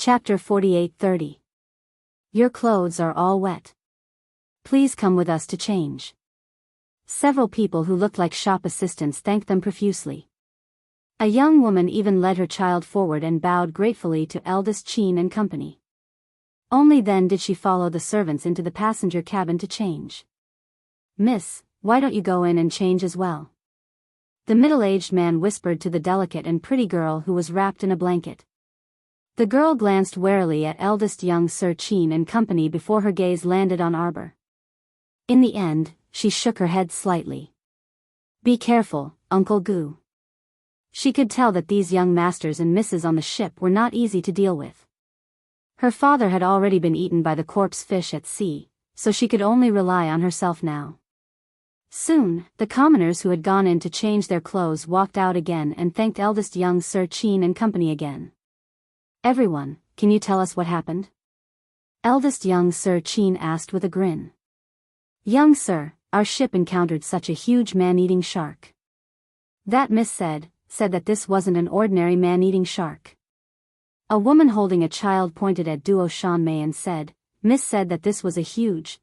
Chapter 48:30. Your clothes are all wet. Please come with us to change. Several people who looked like shop assistants thanked them profusely. A young woman even led her child forward and bowed gratefully to eldest Chin and company. Only then did she follow the servants into the passenger cabin to change. "Miss, why don't you go in and change as well?" The middle-aged man whispered to the delicate and pretty girl who was wrapped in a blanket. The girl glanced warily at eldest young Sir Chin and company before her gaze landed on Arbor. In the end, she shook her head slightly. "Be careful, Uncle Goo." She could tell that these young masters and misses on the ship were not easy to deal with. Her father had already been eaten by the corpse fish at sea, so she could only rely on herself now. Soon, the commoners who had gone in to change their clothes walked out again and thanked eldest young Sir Chin and company again. "Everyone, can you tell us what happened?" Eldest young Sir Chin asked with a grin. "Young sir, our ship encountered such a huge man-eating shark. That miss said that this wasn't an ordinary man-eating shark." A woman holding a child pointed at Duo Shanmei and said, "Miss said that this was a huge.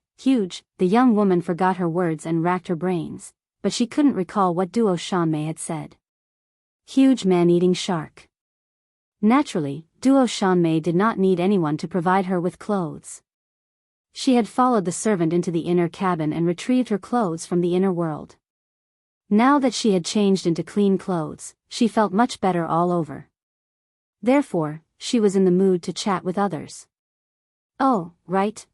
The young woman forgot her words and racked her brains, but she couldn't recall what Duo Shanmei had said. Huge man-eating shark. Naturally, Duo Shanmei did not need anyone to provide her with clothes. She had followed the servant into the inner cabin and retrieved her clothes from the inner world. Now that she had changed into clean clothes, she felt much better all over. Therefore, she was in the mood to chat with others. "Oh, right.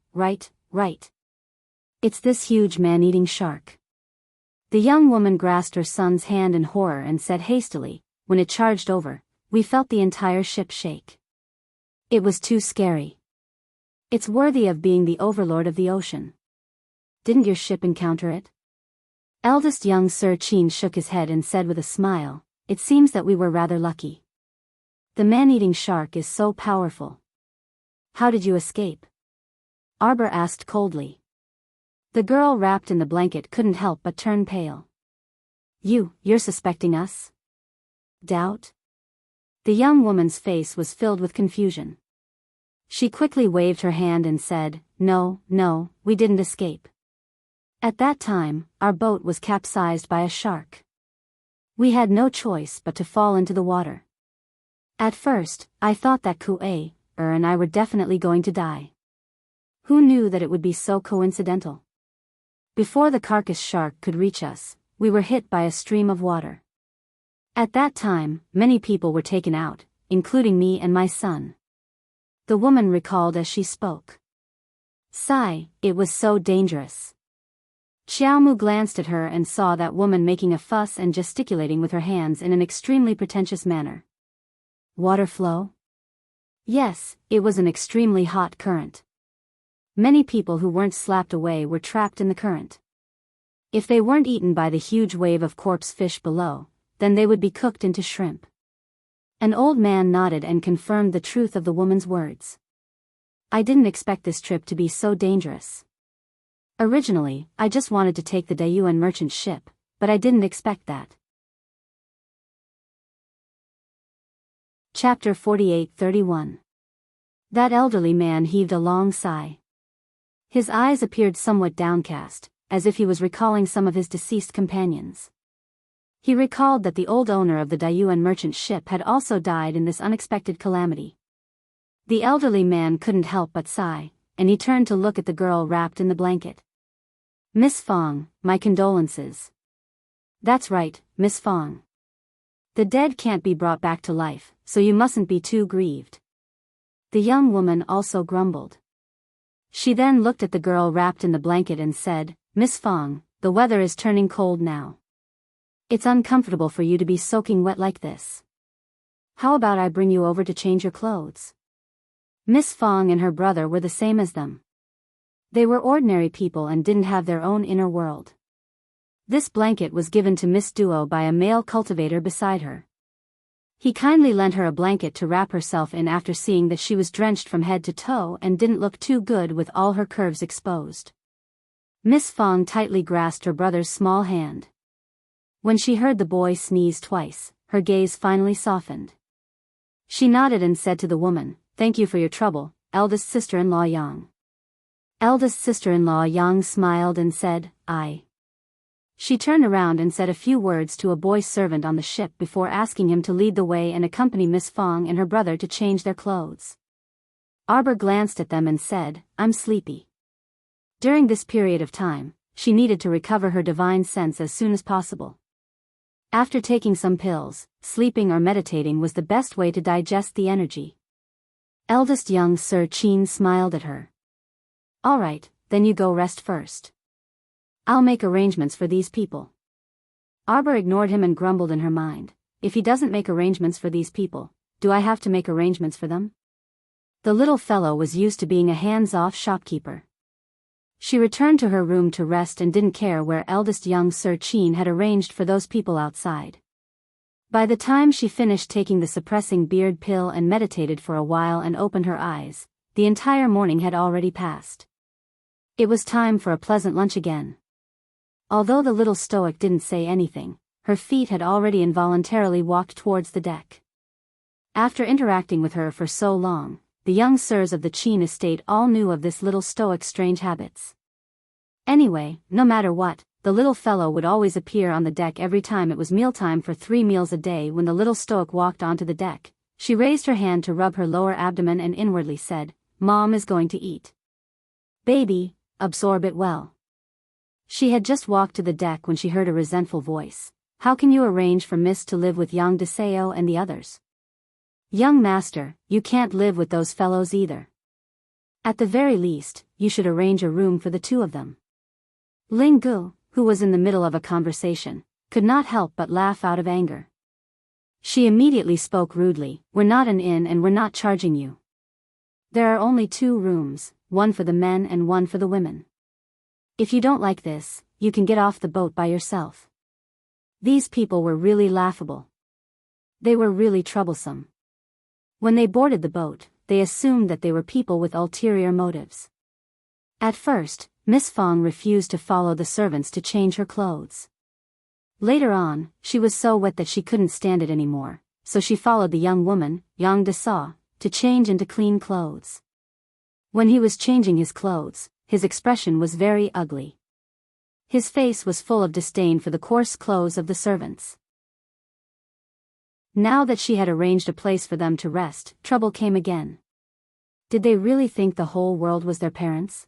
It's this huge man-eating shark." The young woman grasped her son's hand in horror and said hastily, "When it charged over, we felt the entire ship shake. It was too scary. It's worthy of being the overlord of the ocean. Didn't your ship encounter it?" Eldest young Sir Chin shook his head and said with a smile, "It seems that we were rather lucky. The man-eating shark is so powerful." "How did you escape?" Arbor asked coldly. The girl wrapped in the blanket couldn't help but turn pale. You're suspecting us?" "Doubt?" The young woman's face was filled with confusion. She quickly waved her hand and said, No, we didn't escape. At that time, our boat was capsized by a shark. We had no choice but to fall into the water. At first, I thought that Kuei and I were definitely going to die. Who knew that it would be so coincidental? Before the carcass shark could reach us, we were hit by a stream of water. At that time, many people were taken out, including me and my son. The woman recalled as she spoke. Sigh, it was so dangerous. Xiaomu glanced at her and saw that woman making a fuss and gesticulating with her hands in an extremely pretentious manner. Water flow? Yes, it was an extremely hot current. Many people who weren't slapped away were trapped in the current. If they weren't eaten by the huge wave of corpse fish below, then they would be cooked into shrimp. An old man nodded and confirmed the truth of the woman's words. I didn't expect this trip to be so dangerous. Originally, I just wanted to take the Dayuan merchant ship, but I didn't expect that. Chapter 48:31. That elderly man heaved a long sigh. His eyes appeared somewhat downcast, as if he was recalling some of his deceased companions. He recalled that the old owner of the Dayuan merchant ship had also died in this unexpected calamity. The elderly man couldn't help but sigh, and he turned to look at the girl wrapped in the blanket. "Miss Fong, my condolences." "That's right, Miss Fong. The dead can't be brought back to life, so you mustn't be too grieved." The young woman also grumbled. She then looked at the girl wrapped in the blanket and said, "Miss Fong, the weather is turning cold now. It's uncomfortable for you to be soaking wet like this. How about I bring you over to change your clothes?" Miss Fong and her brother were the same as them. They were ordinary people and didn't have their own inner world. This blanket was given to Miss Duo by a male cultivator beside her. He kindly lent her a blanket to wrap herself in after seeing that she was drenched from head to toe and didn't look too good with all her curves exposed. Miss Fong tightly grasped her brother's small hand. When she heard the boy sneeze twice, her gaze finally softened. She nodded and said to the woman, thank you for your trouble, eldest sister-in-law Yang. Eldest sister-in-law Yang smiled and said, I. She turned around and said a few words to a boy servant on the ship before asking him to lead the way and accompany Miss Fong and her brother to change their clothes. Arbor glanced at them and said, I'm sleepy. During this period of time, she needed to recover her divine sense as soon as possible. After taking some pills, sleeping or meditating was the best way to digest the energy. Eldest young Sir Chin smiled at her. All right, then you go rest first. I'll make arrangements for these people. Arbor ignored him and grumbled in her mind, if he doesn't make arrangements for these people, do I have to make arrangements for them? The little fellow was used to being a hands-off shopkeeper. She returned to her room to rest and didn't care where eldest young Sir Chin had arranged for those people outside. By the time she finished taking the suppressing beard pill and meditated for a while and opened her eyes, the entire morning had already passed. It was time for a pleasant lunch again. Although the little stoic didn't say anything, her feet had already involuntarily walked towards the deck. After interacting with her for so long, the young sirs of the Chin estate all knew of this little stoic's strange habits. Anyway, no matter what, the little fellow would always appear on the deck every time it was mealtime for 3 meals a day. When the little stoic walked onto the deck, she raised her hand to rub her lower abdomen and inwardly said, Mom is going to eat. Baby, absorb it well. She had just walked to the deck when she heard a resentful voice. How can you arrange for Miss to live with Yang Deseo and the others? Young master, you can't live with those fellows either. At the very least, you should arrange a room for the two of them. Ling Gu, who was in the middle of a conversation, could not help but laugh out of anger. She immediately spoke rudely, we're not an inn and we're not charging you. There are only 2 rooms, one for the men and one for the women. If you don't like this, you can get off the boat by yourself. These people were really laughable. They were really troublesome. When they boarded the boat, they assumed that they were people with ulterior motives. At first, Miss Fong refused to follow the servants to change her clothes. Later on, she was so wet that she couldn't stand it anymore, so she followed the young woman, Yang Deseo, to change into clean clothes. When he was changing his clothes, his expression was very ugly. His face was full of disdain for the coarse clothes of the servants. Now that she had arranged a place for them to rest, trouble came again. Did they really think the whole world was their parents?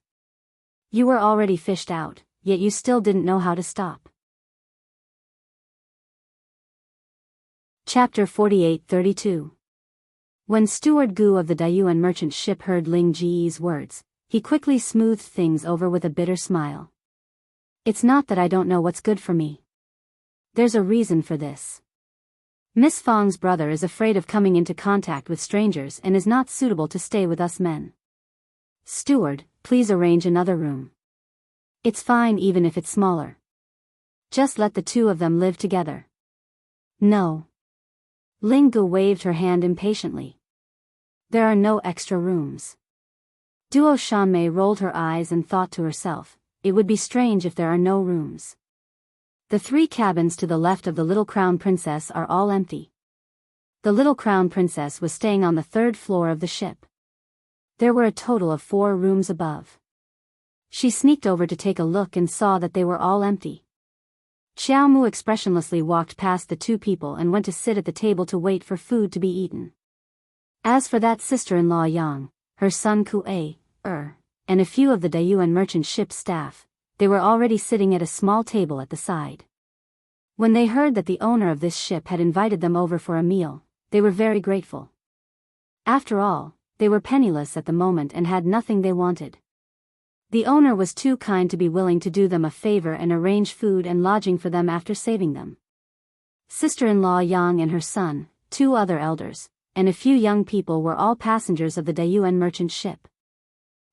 You were already fished out, yet you still didn't know how to stop. Chapter 48-32. When Steward Gu of the Dayuan merchant ship heard Ling Ji's words, he quickly smoothed things over with a bitter smile. It's not that I don't know what's good for me. There's a reason for this. Miss Fong's brother is afraid of coming into contact with strangers and is not suitable to stay with us men. Steward, please arrange another room. It's fine even if it's smaller. Just let the 2 of them live together. No. Ling Gu waved her hand impatiently. There are no extra rooms. Duo Shanmei rolled her eyes and thought to herself, it would be strange if there are no rooms. The 3 cabins to the left of the little crown princess are all empty. The little crown princess was staying on the 3rd floor of the ship. There were a total of 4 rooms above. She sneaked over to take a look and saw that they were all empty. Xiao Mu expressionlessly walked past the 2 people and went to sit at the table to wait for food to be eaten. As for that sister-in-law Yang, her son Kuei, and a few of the Dayuan merchant ship staff, they were already sitting at a small table at the side. When they heard that the owner of this ship had invited them over for a meal, they were very grateful. After all, they were penniless at the moment and had nothing they wanted. The owner was too kind to be willing to do them a favor and arrange food and lodging for them after saving them. Sister-in-law Yang and her son, 2 other elders, and a few young people were all passengers of the Dayuan merchant ship.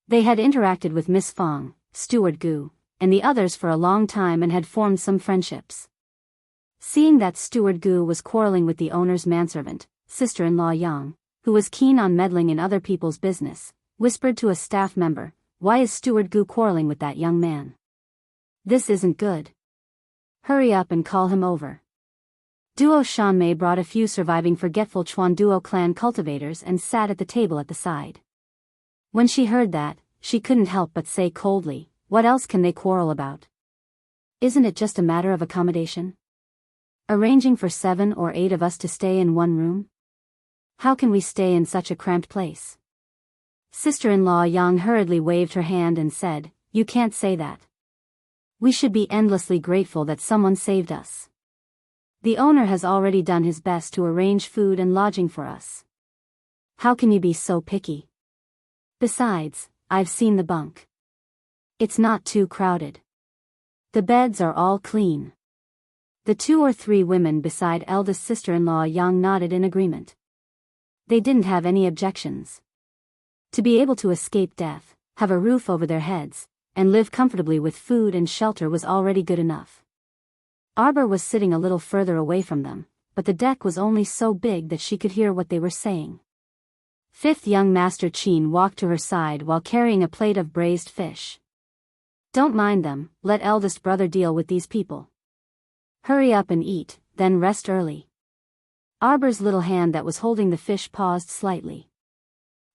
They had interacted with Miss Fong, Steward Gu, and the others for a long time and had formed some friendships. Seeing that Steward Gu was quarreling with the owner's manservant, sister-in-law Yang, who was keen on meddling in other people's business, whispered to a staff member, "Why is Steward Gu quarreling with that young man? This isn't good. Hurry up and call him over." Duo Shanmei brought a few surviving forgetful Chuan Duo clan cultivators and sat at the table at the side. When she heard that, she couldn't help but say coldly, what else can they quarrel about? Isn't it just a matter of accommodation? Arranging for 7 or 8 of us to stay in one room? How can we stay in such a cramped place? Sister-in-law Yang hurriedly waved her hand and said, you can't say that. We should be endlessly grateful that someone saved us. The owner has already done his best to arrange food and lodging for us. How can you be so picky? Besides, I've seen the bunk. It's not too crowded. The beds are all clean. The 2 or 3 women beside eldest sister-in-law Yang nodded in agreement. They didn't have any objections. To be able to escape death, have a roof over their heads, and live comfortably with food and shelter was already good enough. Arbor was sitting a little further away from them, but the deck was only so big that she could hear what they were saying. 5th young Master Qin walked to her side while carrying a plate of braised fish. Don't mind them, let eldest brother deal with these people. Hurry up and eat, then rest early. Arbor's little hand that was holding the fish paused slightly.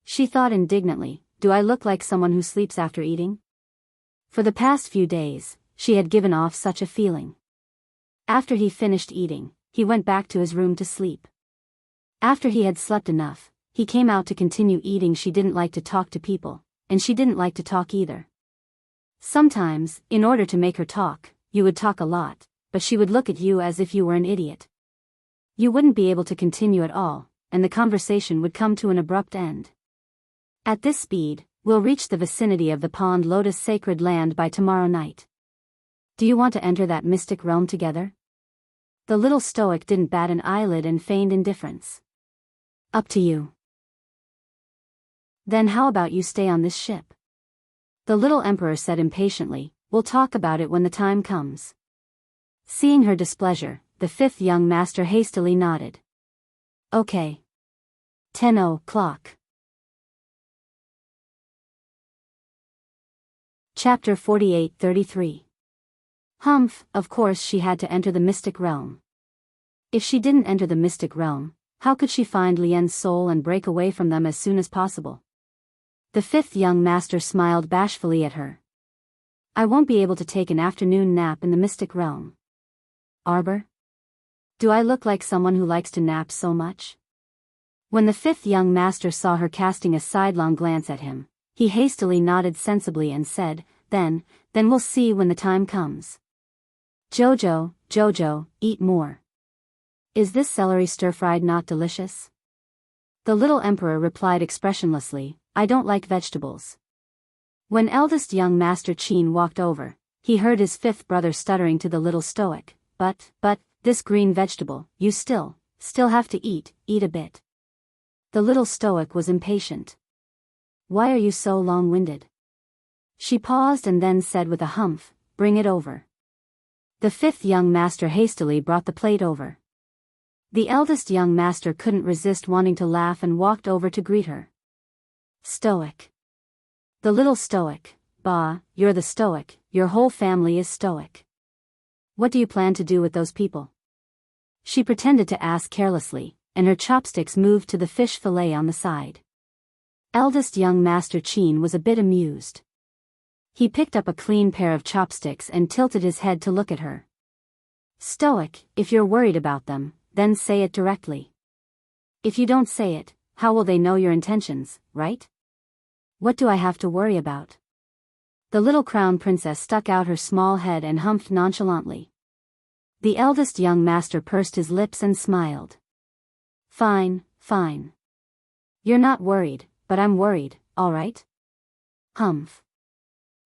She thought indignantly, do I look like someone who sleeps after eating? For the past few days, she had given off such a feeling. After he finished eating, he went back to his room to sleep. After he had slept enough, he came out to continue eating. She didn't like to talk to people, and she didn't like to talk either. Sometimes, in order to make her talk, you would talk a lot, but she would look at you as if you were an idiot. You wouldn't be able to continue at all, and the conversation would come to an abrupt end. At this speed, we'll reach the vicinity of the Pond Lotus sacred land by tomorrow night. Do you want to enter that mystic realm together? The little stoic didn't bat an eyelid and feigned indifference. Up to you. Then how about you stay on this ship? The little emperor said impatiently, we'll talk about it when the time comes. Seeing her displeasure, the 5th young master hastily nodded. Okay. 10 o'clock. Chapter 48-33. Humph, of course she had to enter the mystic realm. If she didn't enter the mystic realm, how could she find Lien's soul and break away from them as soon as possible? The 5th young master smiled bashfully at her. I won't be able to take an afternoon nap in the mystic realm. Arbor? Do I look like someone who likes to nap so much? When the 5th young master saw her casting a sidelong glance at him, he hastily nodded sensibly and said, then we'll see when the time comes. Jojo, eat more. Is this celery stir-fried not delicious? The little emperor replied expressionlessly, I don't like vegetables. When eldest young Master Qin walked over, he heard his 5th brother stuttering to the little stoic, but, this green vegetable, you still have to eat a bit. The little stoic was impatient. Why are you so long-winded? She paused and then said with a humph, bring it over. The 5th young master hastily brought the plate over. The eldest young master couldn't resist wanting to laugh and walked over to greet her. Stoic. The little stoic, bah, you're the stoic, your whole family is stoic. What do you plan to do with those people? She pretended to ask carelessly, and her chopsticks moved to the fish fillet on the side. Eldest young Master Qin was a bit amused. He picked up a clean pair of chopsticks and tilted his head to look at her. Stoic, if you're worried about them, then say it directly. If you don't say it, how will they know your intentions, right? What do I have to worry about? The little crown princess stuck out her small head and humphed nonchalantly. The eldest young master pursed his lips and smiled. Fine. You're not worried, but I'm worried, all right? Humph.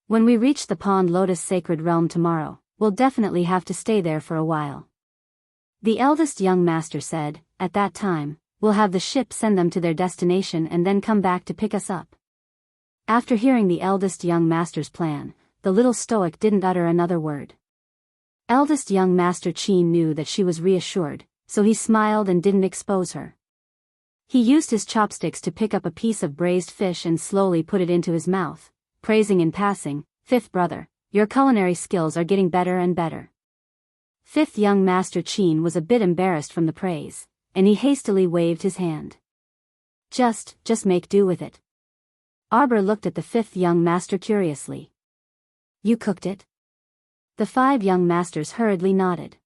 When we reach the Pond Lotus sacred realm tomorrow, we'll definitely have to stay there for a while. The eldest young master said, at that time, we'll have the ship send them to their destination and then come back to pick us up. After hearing the eldest young master's plan, the little stoic didn't utter another word. Eldest young Master Qin knew that she was reassured, so he smiled and didn't expose her. He used his chopsticks to pick up a piece of braised fish and slowly put it into his mouth, praising in passing, 5th brother, your culinary skills are getting better and better. Fifth young master Qin was a bit embarrassed from the praise, and he hastily waved his hand. Just make do with it. Arbor looked at the fifth young master curiously. You cooked it? The 5 young masters hurriedly nodded.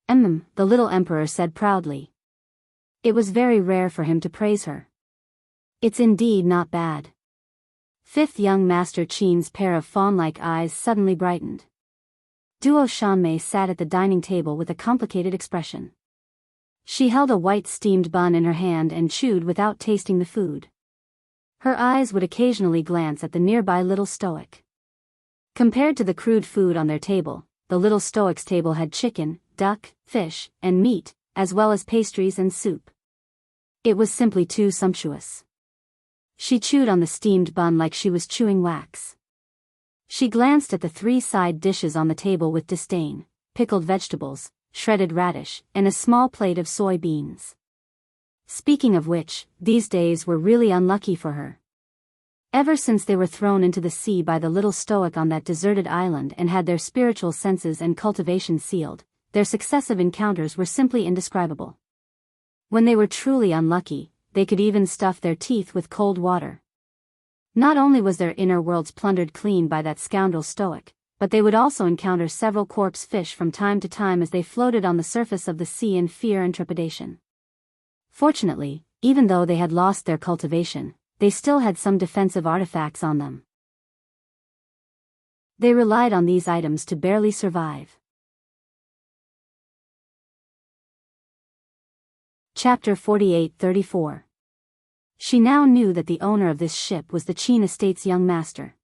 The little emperor said proudly. It was very rare for him to praise her. It's indeed not bad. Fifth young master Qin's pair of fawn-like eyes suddenly brightened. Duo Shanmei sat at the dining table with a complicated expression. She held a white steamed bun in her hand and chewed without tasting the food. Her eyes would occasionally glance at the nearby little stoic. Compared to the crude food on their table, the little stoic's table had chicken, duck, fish, and meat, as well as pastries and soup. It was simply too sumptuous. She chewed on the steamed bun like she was chewing wax. She glanced at the 3 side dishes on the table with disdain: pickled vegetables, shredded radish, and a small plate of soybeans. Speaking of which, these days were really unlucky for her. Ever since they were thrown into the sea by the little stoic on that deserted island and had their spiritual senses and cultivation sealed, their successive encounters were simply indescribable. When they were truly unlucky, they could even stuff their teeth with cold water. Not only was their inner worlds plundered clean by that scoundrel stoic, but they would also encounter several corpse fish from time to time as they floated on the surface of the sea in fear and trepidation. Fortunately, even though they had lost their cultivation, they still had some defensive artifacts on them. They relied on these items to barely survive. Chapter 48-34. She now knew that the owner of this ship was the Qin estate's young master.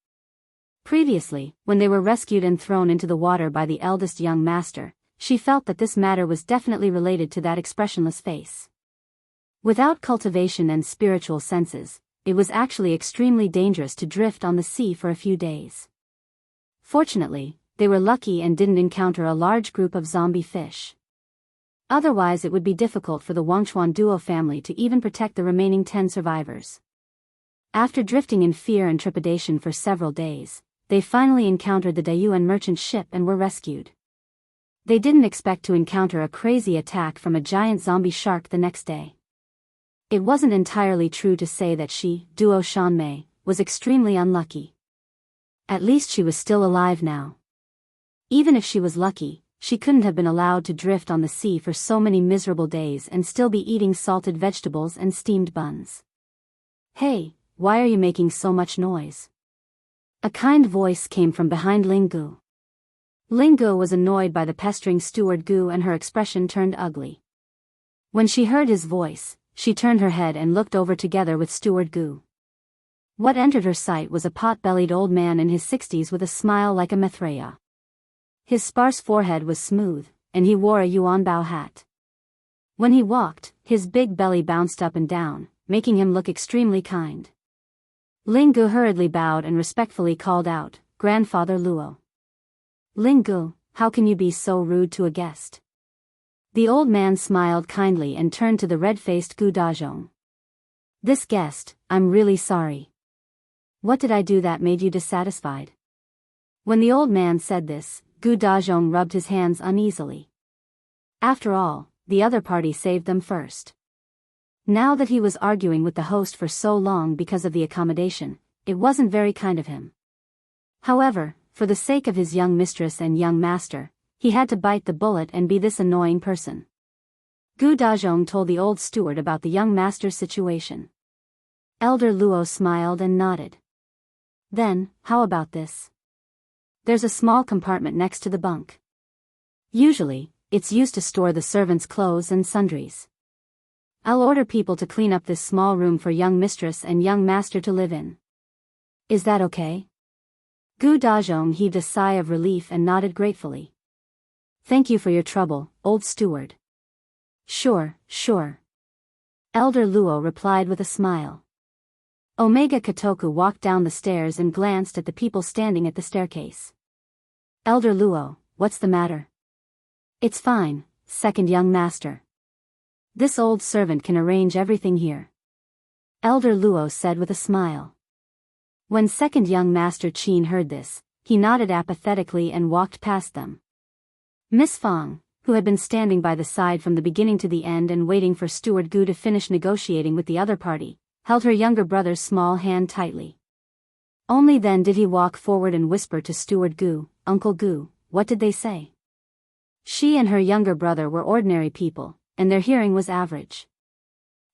Previously, when they were rescued and thrown into the water by the eldest young master, she felt that this matter was definitely related to that expressionless face. Without cultivation and spiritual senses, it was actually extremely dangerous to drift on the sea for a few days. Fortunately, they were lucky and didn't encounter a large group of zombie fish. Otherwise it would be difficult for the Wangchuan duo family to even protect the remaining 10 survivors. After drifting in fear and trepidation for several days, they finally encountered the Dayuan merchant ship and were rescued. They didn't expect to encounter a crazy attack from a giant zombie shark the next day. It wasn't entirely true to say that she, Duo Shanmei, was extremely unlucky. At least she was still alive now. Even if she was lucky, she couldn't have been allowed to drift on the sea for so many miserable days and still be eating salted vegetables and steamed buns. Hey, why are you making so much noise? A kind voice came from behind Ling Gu. Ling Gu was annoyed by the pestering steward Gu and her expression turned ugly. When she heard his voice, she turned her head and looked over together with steward Gu. What entered her sight was a pot-bellied old man in his 60s with a smile like a Maitreya. His sparse forehead was smooth, and he wore a yuanbao hat. When he walked, his big belly bounced up and down, making him look extremely kind. Ling Gu hurriedly bowed and respectfully called out, "Grandfather Luo." "Ling Gu, how can you be so rude to a guest?" The old man smiled kindly and turned to the red-faced Gu Dazhong. "This guest, I'm really sorry. What did I do that made you dissatisfied?" When the old man said this, Gu Dazhong rubbed his hands uneasily. After all, the other party saved them first. Now that he was arguing with the host for so long because of the accommodation, it wasn't very kind of him. However, for the sake of his young mistress and young master, he had to bite the bullet and be this annoying person. Gu Dazhong told the old steward about the young master's situation. Elder Luo smiled and nodded. "Then, how about this? There's a small compartment next to the bunk. Usually, it's used to store the servants' clothes and sundries. I'll order people to clean up this small room for young mistress and young master to live in. Is that okay?" Gu Dazhong heaved a sigh of relief and nodded gratefully. "Thank you for your trouble, old steward." Sure. Elder Luo replied with a smile. Omega Kotoku walked down the stairs and glanced at the people standing at the staircase. "Elder Luo, what's the matter?" "It's fine, second young master. This old servant can arrange everything here," Elder Luo said with a smile. When second young master Qin heard this, he nodded apathetically and walked past them. Miss Fong, who had been standing by the side from the beginning to the end and waiting for Steward Gu to finish negotiating with the other party, held her younger brother's small hand tightly. Only then did he walk forward and whisper to Steward Gu, "Uncle Gu, what did they say?" She and her younger brother were ordinary people, and their hearing was average.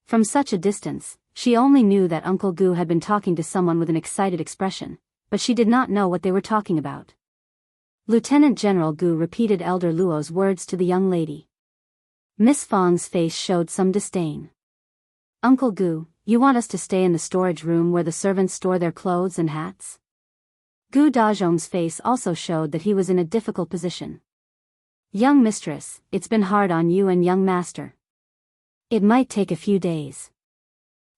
From such a distance, she only knew that Uncle Gu had been talking to someone with an excited expression, but she did not know what they were talking about. Lieutenant General Gu repeated Elder Luo's words to the young lady. Miss Fong's face showed some disdain. "Uncle Gu, you want us to stay in the storage room where the servants store their clothes and hats?" Gu Dazhong's face also showed that he was in a difficult position. "Young mistress, it's been hard on you and young master. It might take a few days.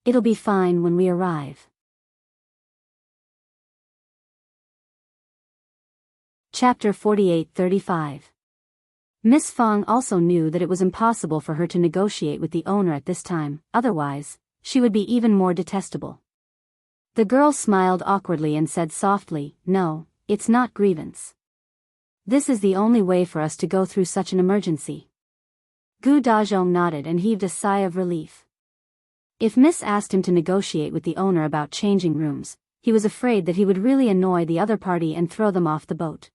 It'll be fine when we arrive." Chapter 48-35. Miss Fong also knew that it was impossible for her to negotiate with the owner at this time, otherwise, she would be even more detestable. The girl smiled awkwardly and said softly, "No, it's not grievance. This is the only way for us to go through such an emergency." Gu Dazhong nodded and heaved a sigh of relief. If Miss asked him to negotiate with the owner about changing rooms, he was afraid that he would really annoy the other party and throw them off the boat.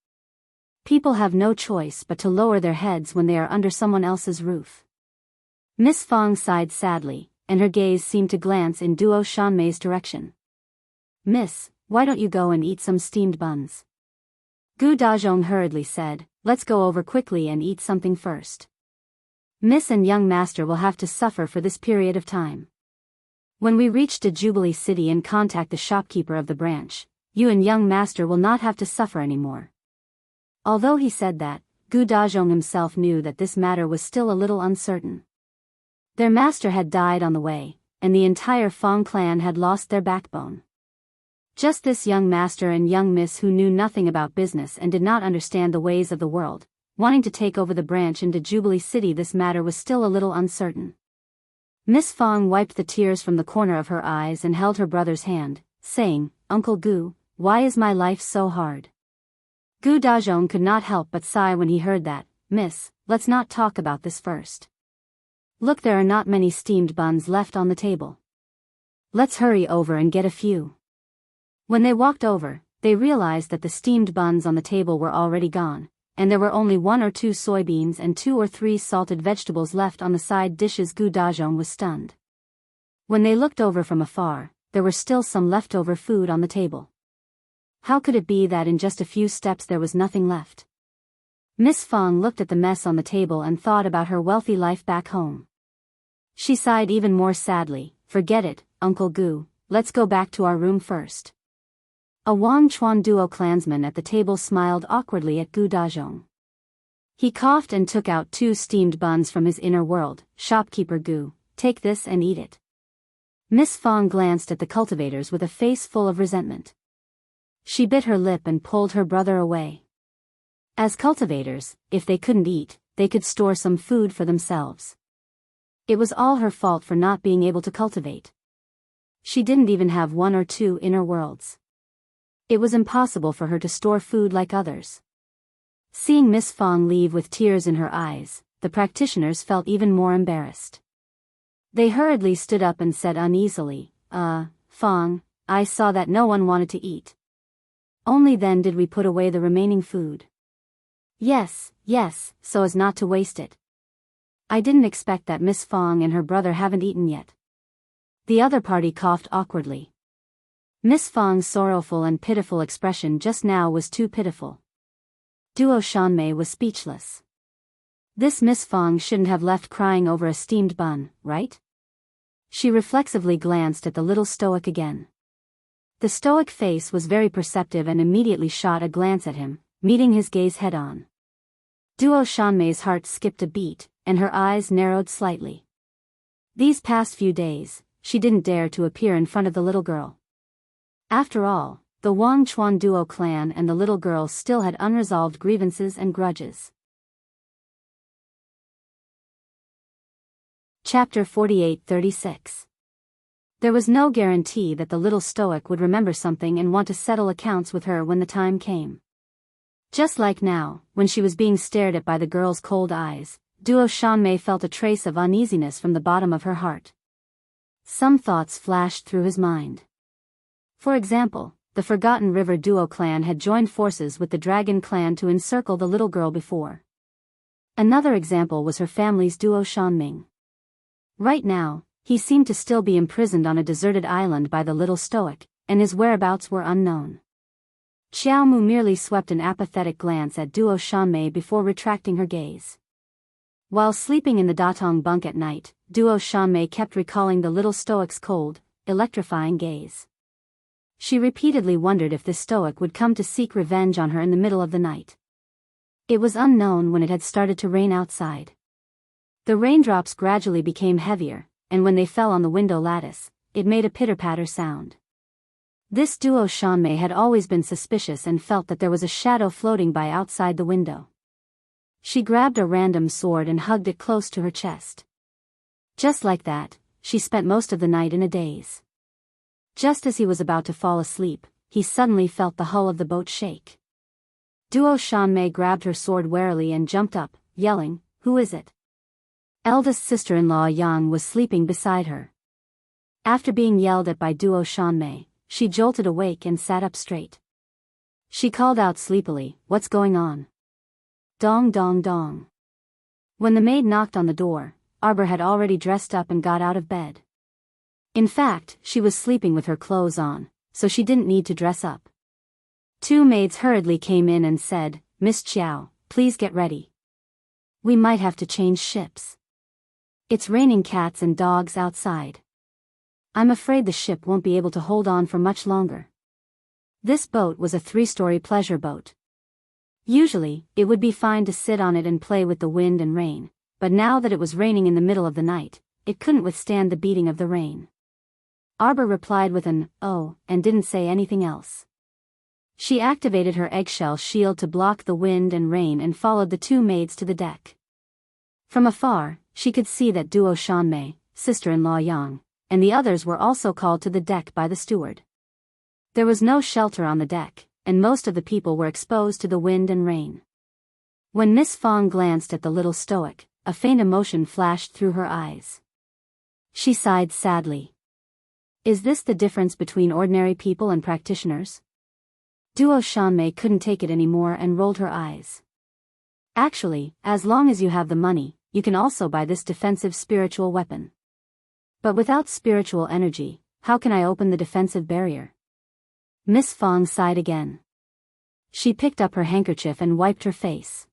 People have no choice but to lower their heads when they are under someone else's roof. Miss Fong sighed sadly, and her gaze seemed to glance in Duo Shanmei's direction. "Miss, why don't you go and eat some steamed buns?" Gu Dazhong hurriedly said, "Let's go over quickly and eat something first. Miss and young master will have to suffer for this period of time. When we reach the Jubilee City and contact the shopkeeper of the branch, you and young master will not have to suffer anymore." Although he said that, Gu Dazhong himself knew that this matter was still a little uncertain. Their master had died on the way, and the entire Fong clan had lost their backbone. Just this young master and young miss who knew nothing about business and did not understand the ways of the world, wanting to take over the branch into Jubilee City. This matter was still a little uncertain. Miss Fong wiped the tears from the corner of her eyes and held her brother's hand, saying, "Uncle Gu, why is my life so hard?" Gu Dazhong could not help but sigh when he heard that. "Miss, let's not talk about this first. Look, there are not many steamed buns left on the table. Let's hurry over and get a few." When they walked over, they realized that the steamed buns on the table were already gone, and there were only 1 or 2 soybeans and 2 or 3 salted vegetables left on the side dishes. Gu Dazhong was stunned. When they looked over from afar, there were still some leftover food on the table. How could it be that in just a few steps there was nothing left? Miss Fong looked at the mess on the table and thought about her wealthy life back home. She sighed even more sadly. "Forget it, Uncle Gu, let's go back to our room first." A Wang Chuan Duo clansman at the table smiled awkwardly at Gu Dazhong. He coughed and took out 2 steamed buns from his inner world. "Shopkeeper Gu, take this and eat it." Miss Fong glanced at the cultivators with a face full of resentment. She bit her lip and pulled her brother away. As cultivators, if they couldn't eat, they could store some food for themselves. It was all her fault for not being able to cultivate. She didn't even have 1 or 2 inner worlds. It was impossible for her to store food like others. Seeing Miss Fong leave with tears in her eyes, the practitioners felt even more embarrassed. They hurriedly stood up and said uneasily, Fong, I saw that no one wanted to eat. Only then did we put away the remaining food." Yes, so as not to waste it. I didn't expect that Miss Fong and her brother haven't eaten yet." The other party coughed awkwardly. Miss Fong's sorrowful and pitiful expression just now was too pitiful. Duo Shanmei was speechless. This Miss Fong shouldn't have left crying over a steamed bun, right? She reflexively glanced at the little stoic again. The stoic face was very perceptive and immediately shot a glance at him, meeting his gaze head-on. Duo Shanmei's heart skipped a beat, and her eyes narrowed slightly. These past few days, she didn't dare to appear in front of the little girl. After all, the Wang Chuan Duo clan and the little girl still had unresolved grievances and grudges. Chapter 48-36. There was no guarantee that the little stoic would remember something and want to settle accounts with her when the time came. Just like now, when she was being stared at by the girl's cold eyes, Duo Shanmei felt a trace of uneasiness from the bottom of her heart. Some thoughts flashed through his mind. For example, the Forgotten River Duo clan had joined forces with the Dragon clan to encircle the little girl before. Another example was her family's Duo Shanming. Right now, he seemed to still be imprisoned on a deserted island by the little stoic, and his whereabouts were unknown. Xiao Mu merely swept an apathetic glance at Duo Shanmei before retracting her gaze. While sleeping in the Datong bunk at night, Duo Shanmei kept recalling the little stoic's cold, electrifying gaze. She repeatedly wondered if this stoic would come to seek revenge on her in the middle of the night. It was unknown when it had started to rain outside. The raindrops gradually became heavier, and when they fell on the window lattice, it made a pitter-patter sound. This Duo Shanmei had always been suspicious and felt that there was a shadow floating by outside the window. She grabbed a random sword and hugged it close to her chest. Just like that, she spent most of the night in a daze. Just as he was about to fall asleep, he suddenly felt the hull of the boat shake. Duo Shanmei grabbed her sword warily and jumped up, yelling, "Who is it?" Eldest sister-in-law Yang was sleeping beside her. After being yelled at by Duo Shanmei, she jolted awake and sat up straight. She called out sleepily, "What's going on?" Dong dong dong. When the maid knocked on the door, Arbor had already dressed up and got out of bed. In fact, she was sleeping with her clothes on, so she didn't need to dress up. Two maids hurriedly came in and said, "Miss Chiao, please get ready. We might have to change ships. It's raining cats and dogs outside. I'm afraid the ship won't be able to hold on for much longer." This boat was a 3-story pleasure boat. Usually, it would be fine to sit on it and play with the wind and rain, but now that it was raining in the middle of the night, it couldn't withstand the beating of the rain. Arbor replied with an "oh," and didn't say anything else. She activated her eggshell shield to block the wind and rain and followed the two maids to the deck. From afar, she could see that Duo Shanmei, sister-in-law Yang, and the others were also called to the deck by the steward. There was no shelter on the deck, and most of the people were exposed to the wind and rain. When Miss Fong glanced at the little stoic, a faint emotion flashed through her eyes. She sighed sadly. Is this the difference between ordinary people and practitioners? Duo Shanmei couldn't take it anymore and rolled her eyes. Actually, as long as you have the money, you can also buy this defensive spiritual weapon. But without spiritual energy, how can I open the defensive barrier? Miss Fong sighed again. She picked up her handkerchief and wiped her face.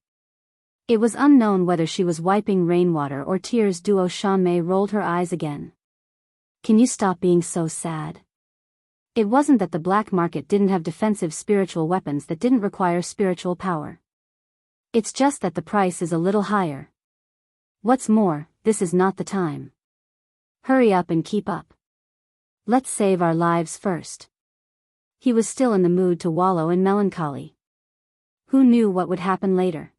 It was unknown whether she was wiping rainwater or tears. Duo Shanmei rolled her eyes again. Can you stop being so sad? It wasn't that the black market didn't have defensive spiritual weapons that didn't require spiritual power. It's just that the price is a little higher. What's more, this is not the time. Hurry up and keep up. Let's save our lives first. He was still in the mood to wallow in melancholy. Who knew what would happen later?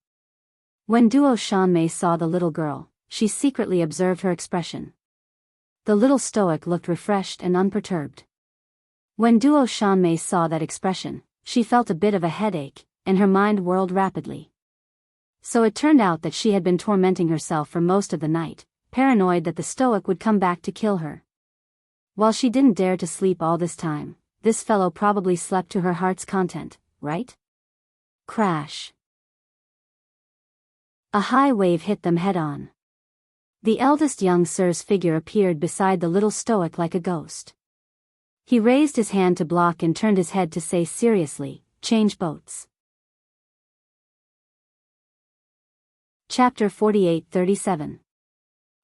When Duo Shanmei saw the little girl, she secretly observed her expression. The little stoic looked refreshed and unperturbed. When Duo Shanmei saw that expression, she felt a bit of a headache, and her mind whirled rapidly. So it turned out that she had been tormenting herself for most of the night, paranoid that the stoic would come back to kill her. While she didn't dare to sleep all this time, this fellow probably slept to her heart's content, right? Crash. A high wave hit them head-on. The eldest young sir's figure appeared beside the little stoic like a ghost. He raised his hand to block and turned his head to say seriously, "Change boats." Chapter 48-37.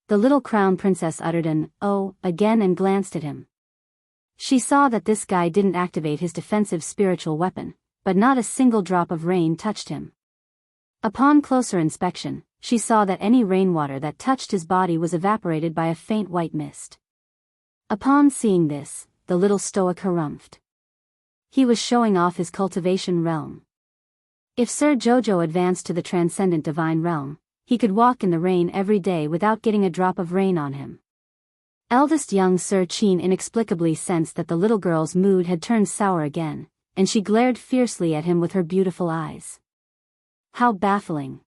The little crown princess uttered an "oh" again and glanced at him. She saw that this guy didn't activate his defensive spiritual weapon, but not a single drop of rain touched him. Upon closer inspection, she saw that any rainwater that touched his body was evaporated by a faint white mist. Upon seeing this, the little stoic harumphed. He was showing off his cultivation realm. If Sir Jojo advanced to the transcendent divine realm, he could walk in the rain every day without getting a drop of rain on him. Eldest young Sir Qin inexplicably sensed that the little girl's mood had turned sour again, and she glared fiercely at him with her beautiful eyes. How baffling.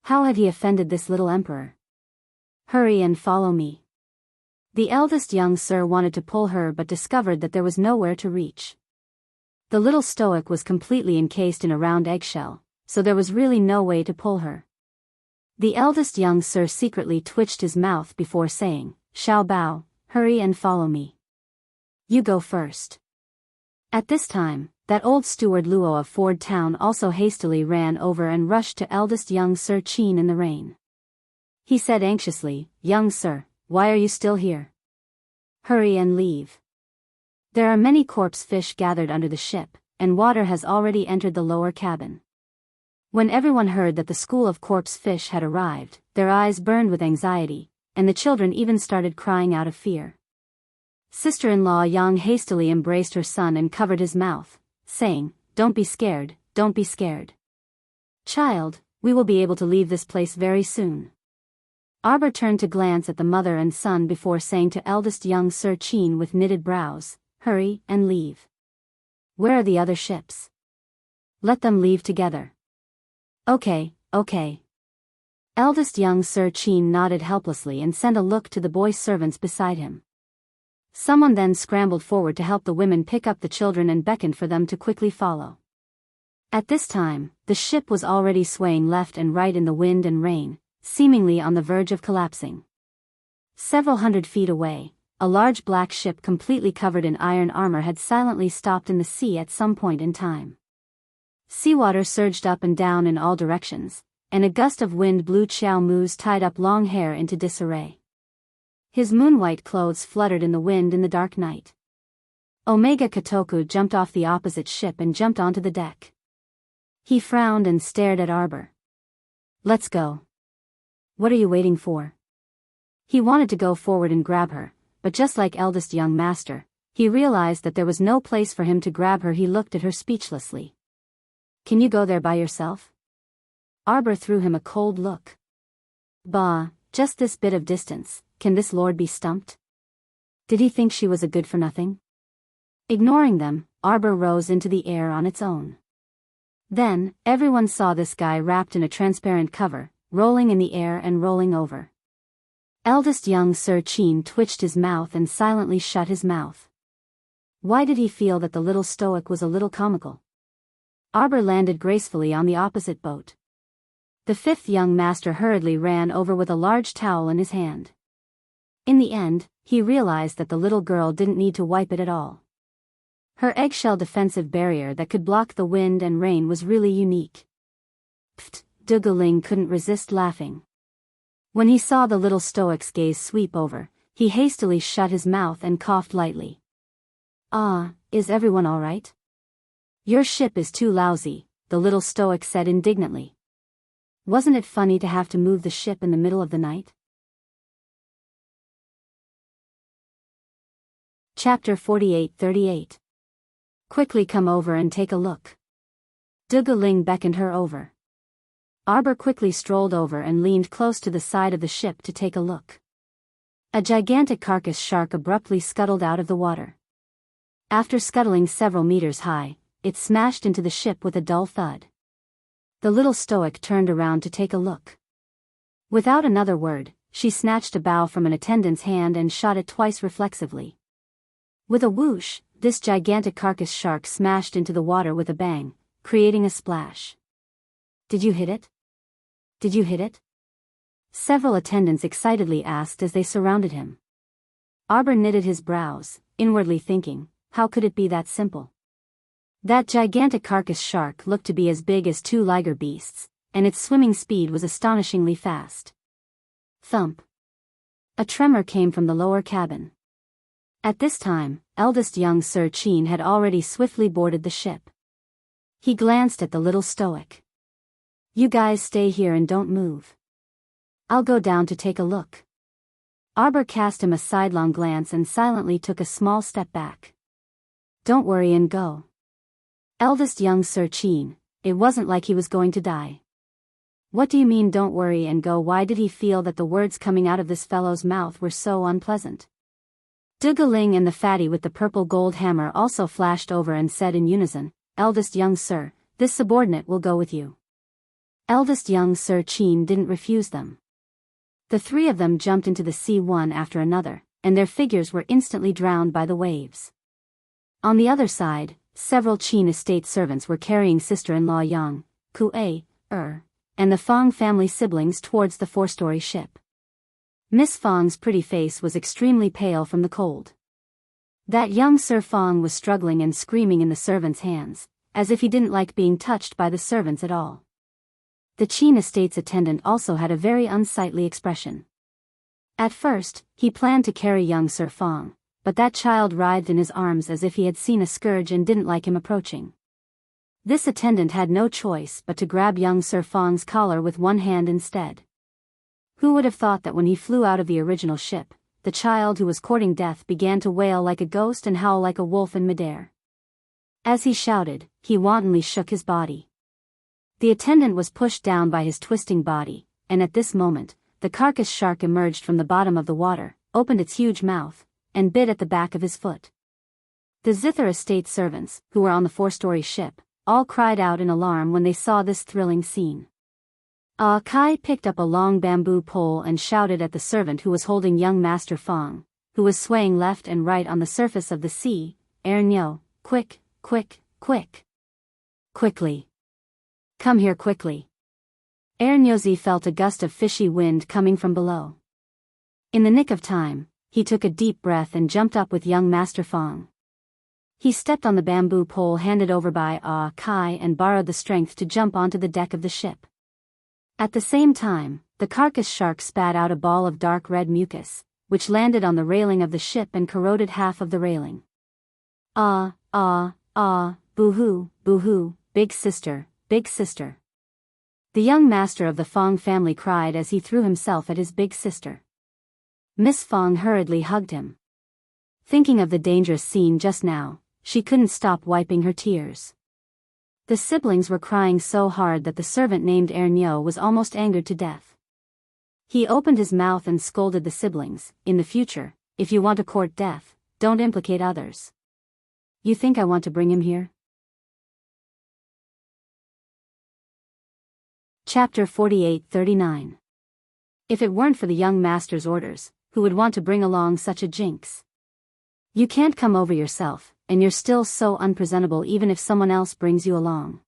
How had he offended this little emperor? Hurry and follow me. The eldest young sir wanted to pull her but discovered that there was nowhere to reach. The little stoic was completely encased in a round eggshell, so there was really no way to pull her. The eldest young sir secretly twitched his mouth before saying, "Xiao Bao, hurry and follow me. You go first." At this time, that old steward Luo of Ford Town also hastily ran over and rushed to eldest young Sir Qin in the rain. He said anxiously, "Young sir, why are you still here? Hurry and leave. There are many corpse fish gathered under the ship, and water has already entered the lower cabin." When everyone heard that the school of corpse fish had arrived, their eyes burned with anxiety, and the children even started crying out of fear. Sister-in-law Yang hastily embraced her son and covered his mouth, saying, "Don't be scared, don't be scared. Child, we will be able to leave this place very soon." Arbor turned to glance at the mother and son before saying to eldest young Sir Qin with knitted brows, "Hurry and leave. Where are the other ships? Let them leave together." Okay. Eldest young Sir Qin nodded helplessly and sent a look to the boy servants beside him. Someone then scrambled forward to help the women pick up the children and beckoned for them to quickly follow. At this time, the ship was already swaying left and right in the wind and rain, seemingly on the verge of collapsing. Several hundred feet away, a large black ship completely covered in iron armor had silently stopped in the sea at some point in time. Seawater surged up and down in all directions, and a gust of wind blew Xiao Mu's tied-up long hair into disarray. His moon-white clothes fluttered in the wind in the dark night. Omega Kotoku jumped off the opposite ship and jumped onto the deck. He frowned and stared at Arbor. "Let's go. What are you waiting for?" He wanted to go forward and grab her, but just like eldest young master, he realized that there was no place for him to grab her. He looked at her speechlessly. "Can you go there by yourself?" Arbor threw him a cold look. "Bah, just this bit of distance, can this lord be stumped?" Did he think she was a good-for-nothing? Ignoring them, Arbor rose into the air on its own. Then, everyone saw this guy wrapped in a transparent cover, rolling in the air and rolling over. Eldest young Sir Qin twitched his mouth and silently shut his mouth. Why did he feel that the little stoic was a little comical? Arbor landed gracefully on the opposite boat. The fifth young master hurriedly ran over with a large towel in his hand. In the end, he realized that the little girl didn't need to wipe it at all. Her eggshell defensive barrier that could block the wind and rain was really unique. Pfft, Dugaling couldn't resist laughing. When he saw the little stoic's gaze sweep over, he hastily shut his mouth and coughed lightly. "Ah, is everyone all right?" "Your ship is too lousy," the little stoic said indignantly. "Wasn't it funny to have to move the ship in the middle of the night?" Chapter 48-38. Quickly come over and take a look. Dugaling beckoned her over. Arbor quickly strolled over and leaned close to the side of the ship to take a look. A gigantic carcass shark abruptly scuttled out of the water. After scuttling several meters high, it smashed into the ship with a dull thud. The little stoic turned around to take a look. Without another word, she snatched a bow from an attendant's hand and shot it twice reflexively. With a whoosh, this gigantic carcass shark smashed into the water with a bang, creating a splash. "Did you hit it? Did you hit it?" Several attendants excitedly asked as they surrounded him. Arbor knitted his brows, inwardly thinking, how could it be that simple? That gigantic carcass shark looked to be as big as 2 liger beasts, and its swimming speed was astonishingly fast. Thump. A tremor came from the lower cabin. At this time, eldest young Sir Qin had already swiftly boarded the ship. He glanced at the little stoic. "You guys stay here and don't move. I'll go down to take a look." Arbor cast him a sidelong glance and silently took a small step back. "Don't worry and go." Eldest young Sir Qin, it wasn't like he was going to die. What do you mean don't worry and go? Why did he feel that the words coming out of this fellow's mouth were so unpleasant? Dugaling and the fatty with the purple gold hammer also flashed over and said in unison, "Eldest young sir, this subordinate will go with you." Eldest young Sir Chin didn't refuse them. The three of them jumped into the sea one after another, and their figures were instantly drowned by the waves. On the other side, several Qin estate servants were carrying sister-in-law Yang, Kuei, and the Fong family siblings towards the four-story ship. Miss Fong's pretty face was extremely pale from the cold. That young Sir Fong was struggling and screaming in the servants' hands, as if he didn't like being touched by the servants at all. The Qin estate's attendant also had a very unsightly expression. At first, he planned to carry young Sir Fong, but that child writhed in his arms as if he had seen a scourge and didn't like him approaching. This attendant had no choice but to grab young Sir Fong's collar with one hand instead. Who would have thought that when he flew out of the original ship, the child who was courting death began to wail like a ghost and howl like a wolf in midair. As he shouted, he wantonly shook his body. The attendant was pushed down by his twisting body, and at this moment, the carcass shark emerged from the bottom of the water, opened its huge mouth, and bit at the back of his foot. The Zither estate servants, who were on the four-story ship, all cried out in alarm when they saw this thrilling scene. Kai picked up a long bamboo pole and shouted at the servant who was holding young Master Fong, who was swaying left and right on the surface of the sea, Nyo, quick, quick, quick. Quickly. Come here quickly. Nyozi felt a gust of fishy wind coming from below. In the nick of time, he took a deep breath and jumped up with young Master Fong. He stepped on the bamboo pole handed over by Kai and borrowed the strength to jump onto the deck of the ship. At the same time, the carcass shark spat out a ball of dark red mucus, which landed on the railing of the ship and corroded half of the railing. Boo-hoo, boo-hoo, big sister, big sister. The young master of the Fong family cried as he threw himself at his big sister. Miss Fong hurriedly hugged him. Thinking of the dangerous scene just now, she couldn't stop wiping her tears. The siblings were crying so hard that the servant named Nyo was almost angered to death. He opened his mouth and scolded the siblings, "In the future, if you want to court death, don't implicate others. You think I want to bring him here?" Chapter 48-39. If it weren't for the young master's orders, who would want to bring along such a jinx? You can't come over yourself, and you're still so unpresentable even if someone else brings you along.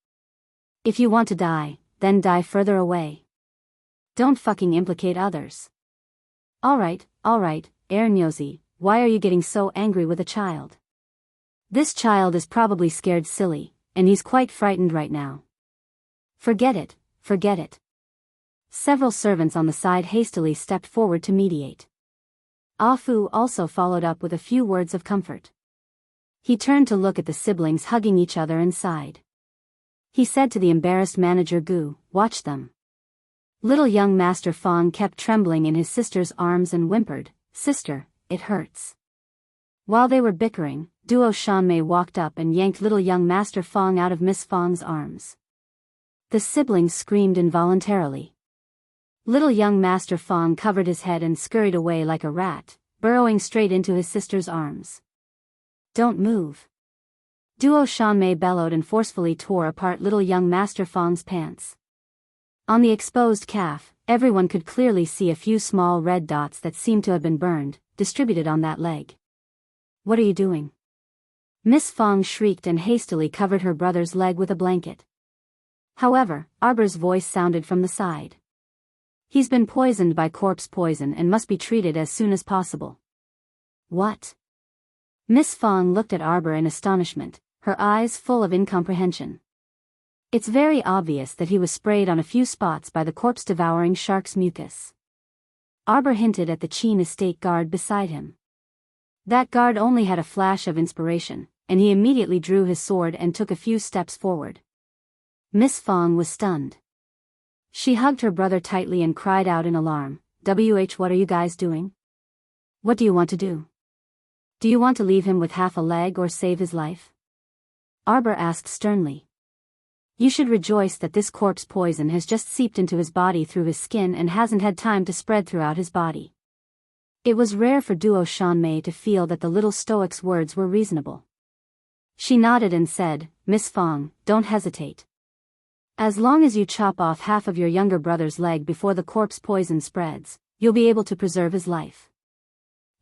If you want to die, then die further away. Don't fucking implicate others. Alright, Nyozi, why are you getting so angry with a child? This child is probably scared silly, and he's quite frightened right now. Forget it. Several servants on the side hastily stepped forward to mediate. Fu also followed up with a few words of comfort. He turned to look at the siblings hugging each other and sighed. He said to the embarrassed manager Gu, "Watch them." Little young Master Fong kept trembling in his sister's arms and whimpered, "Sister, it hurts." While they were bickering, Duo Shanmei walked up and yanked little young Master Fong out of Miss Fong's arms. The siblings screamed involuntarily. Little young Master Fong covered his head and scurried away like a rat, burrowing straight into his sister's arms. "Don't move." Duo Shanmei bellowed and forcefully tore apart little young Master Fong's pants. On the exposed calf, everyone could clearly see a few small red dots that seemed to have been burned, distributed on that leg. "What are you doing?" Miss Fong shrieked and hastily covered her brother's leg with a blanket. However, Arbor's voice sounded from the side. "He's been poisoned by corpse poison and must be treated as soon as possible." "What?" Miss Fong looked at Arbor in astonishment, her eyes full of incomprehension. It's very obvious that he was sprayed on a few spots by the corpse-devouring shark's mucus. Arbor hinted at the Qin estate guard beside him. That guard only had a flash of inspiration, and he immediately drew his sword and took a few steps forward. Miss Fong was stunned. She hugged her brother tightly and cried out in alarm, What are you guys doing? What do you want to do? Do you want to leave him with half a leg or save his life?" Arbor asked sternly. "You should rejoice that this corpse poison has just seeped into his body through his skin and hasn't had time to spread throughout his body." It was rare for Duo Shanmei to feel that the little stoic's words were reasonable. She nodded and said, "Miss Fong, don't hesitate. As long as you chop off half of your younger brother's leg before the corpse poison spreads, you'll be able to preserve his life.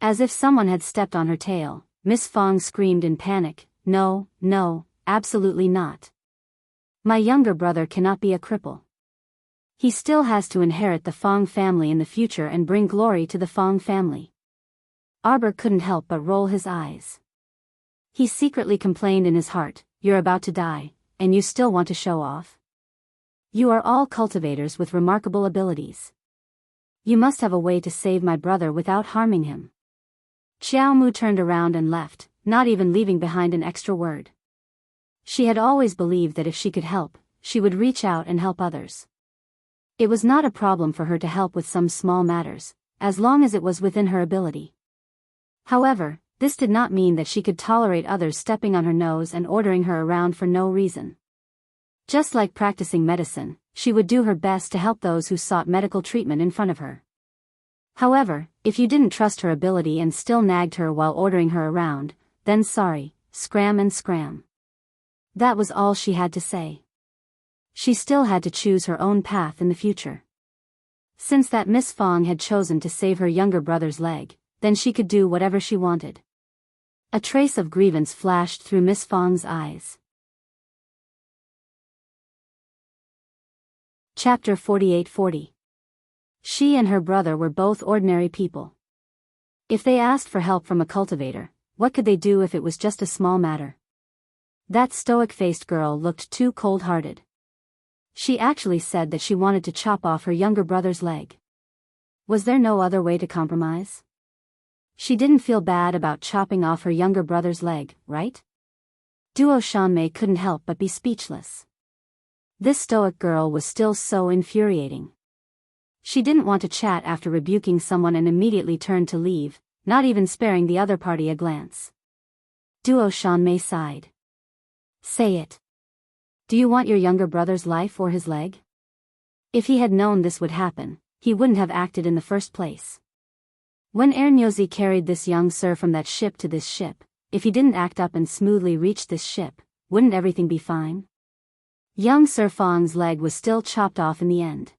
As if someone had stepped on her tail, Miss Fong screamed in panic, "No, no, absolutely not. My younger brother cannot be a cripple. He still has to inherit the Fong family in the future and bring glory to the Fong family." Arbor couldn't help but roll his eyes. He secretly complained in his heart, "You're about to die, and you still want to show off? You are all cultivators with remarkable abilities. You must have a way to save my brother without harming him." Xiao Mu turned around and left, not even leaving behind an extra word. She had always believed that if she could help, she would reach out and help others. It was not a problem for her to help with some small matters, as long as it was within her ability. However, this did not mean that she could tolerate others stepping on her nose and ordering her around for no reason. Just like practicing medicine, she would do her best to help those who sought medical treatment in front of her. However, if you didn't trust her ability and still nagged her while ordering her around, then sorry, scram and scram. That was all she had to say. She still had to choose her own path in the future. Since that Miss Fong had chosen to save her younger brother's leg, then she could do whatever she wanted. A trace of grievance flashed through Miss Fong's eyes. Chapter 4840. She and her brother were both ordinary people. If they asked for help from a cultivator, what could they do if it was just a small matter? That stoic-faced girl looked too cold-hearted. She actually said that she wanted to chop off her younger brother's leg. Was there no other way to compromise? She didn't feel bad about chopping off her younger brother's leg, right? Duo Shanmei couldn't help but be speechless. This stoic girl was still so infuriating. She didn't want to chat after rebuking someone and immediately turned to leave, not even sparing the other party a glance. Duo Shanmei sighed. "Say it. Do you want your younger brother's life or his leg?" If he had known this would happen, he wouldn't have acted in the first place. When Ernyozi carried this young sir from that ship to this ship, if he didn't act up and smoothly reach this ship, wouldn't everything be fine? Young Sir Fong's leg was still chopped off in the end.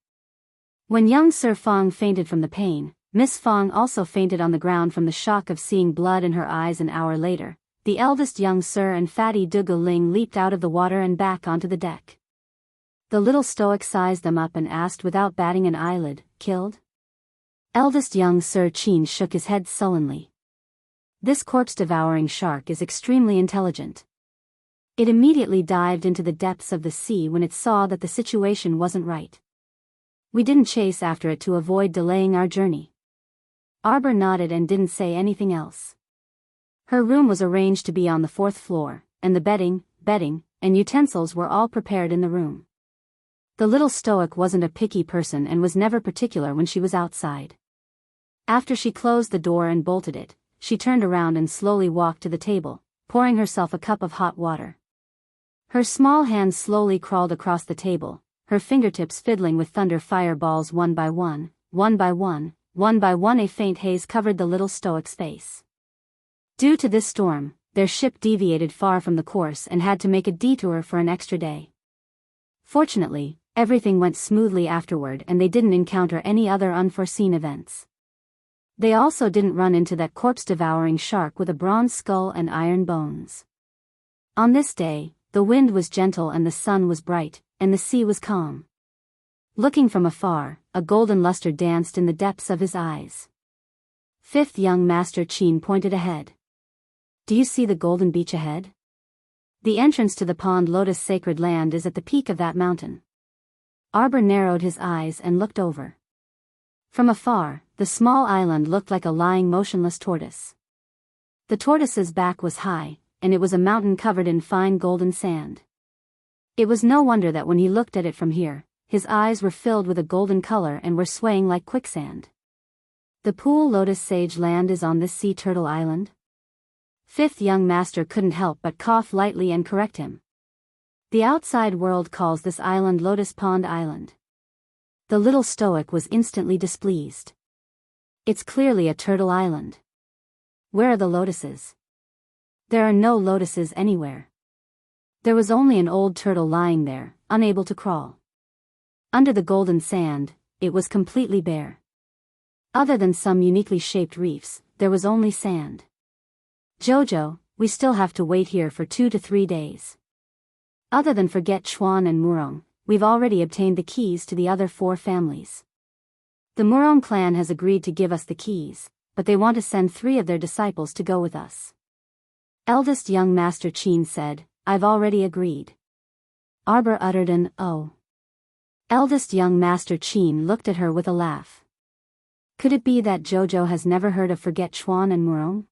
When young Sir Fong fainted from the pain, Miss Fong also fainted on the ground from the shock of seeing blood in her eyes. An hour later, the eldest young Sir and fatty Dugu Ling leaped out of the water and back onto the deck. The little stoic sized them up and asked without batting an eyelid, "Killed?" Eldest young Sir Qin shook his head sullenly. This corpse-devouring shark is extremely intelligent. It immediately dived into the depths of the sea when it saw that the situation wasn't right. We didn't chase after it to avoid delaying our journey. Arbor nodded and didn't say anything else. Her room was arranged to be on the 4th floor, and the bedding, and utensils were all prepared in the room. The little stoic wasn't a picky person and was never particular when she was outside. After she closed the door and bolted it, she turned around and slowly walked to the table, pouring herself a cup of hot water. Her small hands slowly crawled across the table, her fingertips fiddling with thunder fireballs one by one. A faint haze covered the little stoic's face. Due to this storm, their ship deviated far from the course and had to make a detour for an extra day. Fortunately, everything went smoothly afterward and they didn't encounter any other unforeseen events. They also didn't run into that corpse-devouring shark with a bronze skull and iron bones. On this day, the wind was gentle and the sun was bright, and the sea was calm. Looking from afar, a golden luster danced in the depths of his eyes. 5th young Master Qin pointed ahead. "Do you see the golden beach ahead? The entrance to the pond Lotus Sacred Land is at the peak of that mountain." Arbor narrowed his eyes and looked over. From afar, the small island looked like a lying motionless tortoise. The tortoise's back was high, and it was a mountain covered in fine golden sand. It was no wonder that when he looked at it from here, his eyes were filled with a golden color and were swaying like quicksand. "The pool Lotus Sage Land is on this sea turtle island?" 5th young master couldn't help but cough lightly and correct him. "The outside world calls this island Lotus Pond Island." The little stoic was instantly displeased. "It's clearly a turtle island. Where are the lotuses?" "There are no lotuses anywhere." There was only an old turtle lying there, unable to crawl. Under the golden sand, it was completely bare. Other than some uniquely shaped reefs, there was only sand. Jojo, we still have to wait here for 2 to 3 days. Other than Forget Chuan and Murong, we've already obtained the keys to the other 4 families. The Murong clan has agreed to give us the keys, but they want to send 3 of their disciples to go with us. Eldest young Master Qin said, I've already agreed. Arbor uttered an oh. Eldest young Master Qin looked at her with a laugh. Could it be that Jojo has never heard of Forget Chuan and Murong?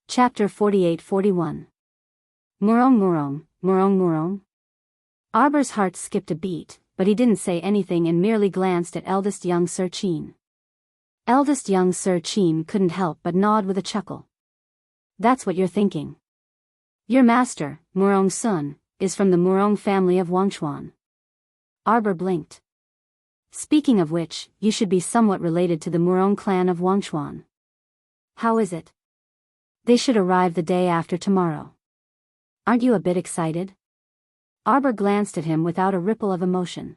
Chapter 48-41. Murong Murong, Murong Murong. Arbor's heart skipped a beat, but he didn't say anything and merely glanced at eldest young Sir Qin. Eldest young Sir Qin couldn't help but nod with a chuckle. That's what you're thinking. Your master, Murong Sun, is from the Murong family of Wangchuan. Arbor blinked. Speaking of which, you should be somewhat related to the Murong clan of Wangchuan. How is it? They should arrive the day after tomorrow. Aren't you a bit excited? Arbor glanced at him without a ripple of emotion.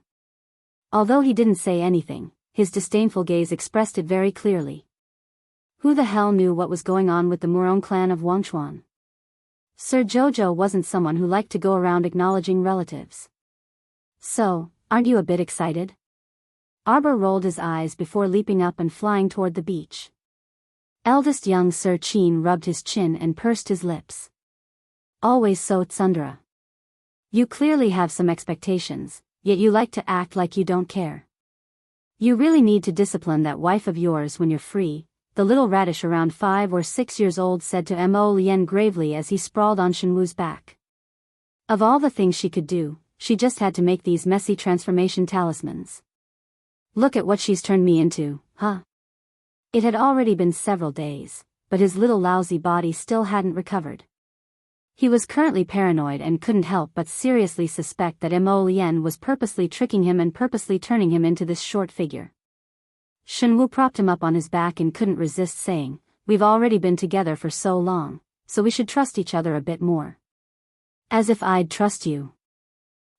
Although he didn't say anything, his disdainful gaze expressed it very clearly. Who the hell knew what was going on with the Murong clan of Wangchuan? Sir Jojo wasn't someone who liked to go around acknowledging relatives. So, aren't you a bit excited? Arbor rolled his eyes before leaping up and flying toward the beach. Eldest young Sir Qin rubbed his chin and pursed his lips. Always so tsundere. You clearly have some expectations, yet you like to act like you don't care. You really need to discipline that wife of yours when you're free, the little radish around 5 or 6 years old said to Mo Lien gravely as he sprawled on Shenwu's back. Of all the things she could do, she just had to make these messy transformation talismans. Look at what she's turned me into, huh? It had already been several days, but his little lousy body still hadn't recovered. He was currently paranoid and couldn't help but seriously suspect that Mo Lien was purposely tricking him and purposely turning him into this short figure. Shenwu propped him up on his back and couldn't resist saying, We've already been together for so long, so we should trust each other a bit more. As if I'd trust you.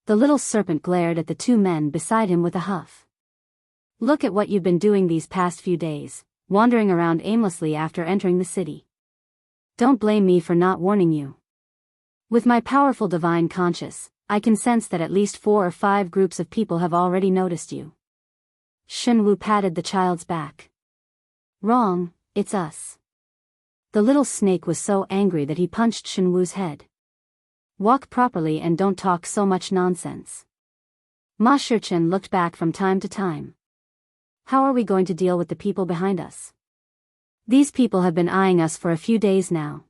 The little serpent glared at the 2 men beside him with a huff. Look at what you've been doing these past few days, wandering around aimlessly after entering the city. Don't blame me for not warning you. With my powerful divine conscience, I can sense that at least 4 or 5 groups of people have already noticed you. Shenwu patted the child's back. Wrong, it's us. The little snake was so angry that he punched Shenwu's head. Walk properly and don't talk so much nonsense. Ma Shichen looked back from time to time. How are we going to deal with the people behind us? These people have been eyeing us for a few days now.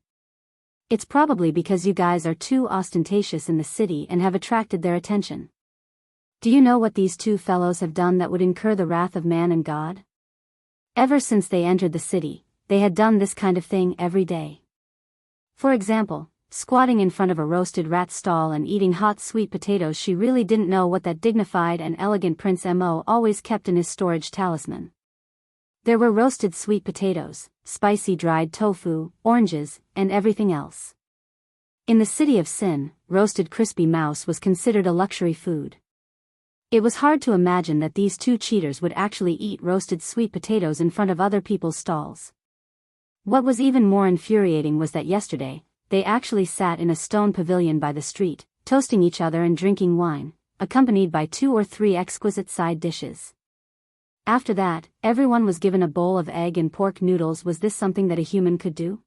It's probably because you guys are too ostentatious in the city and have attracted their attention. Do you know what these 2 fellows have done that would incur the wrath of man and God? Ever since they entered the city, they had done this kind of thing every day. For example, squatting in front of a roasted rat stall and eating hot sweet potatoes. She really didn't know what that dignified and elegant Prince Mo always kept in his storage talisman. There were roasted sweet potatoes, spicy dried tofu, oranges, and everything else. In the city of Sin, roasted crispy mouse was considered a luxury food. It was hard to imagine that these 2 cheaters would actually eat roasted sweet potatoes in front of other people's stalls. What was even more infuriating was that yesterday, they actually sat in a stone pavilion by the street, toasting each other and drinking wine, accompanied by 2 or 3 exquisite side dishes. After that, everyone was given a bowl of egg and pork noodles. Was this something that a human could do?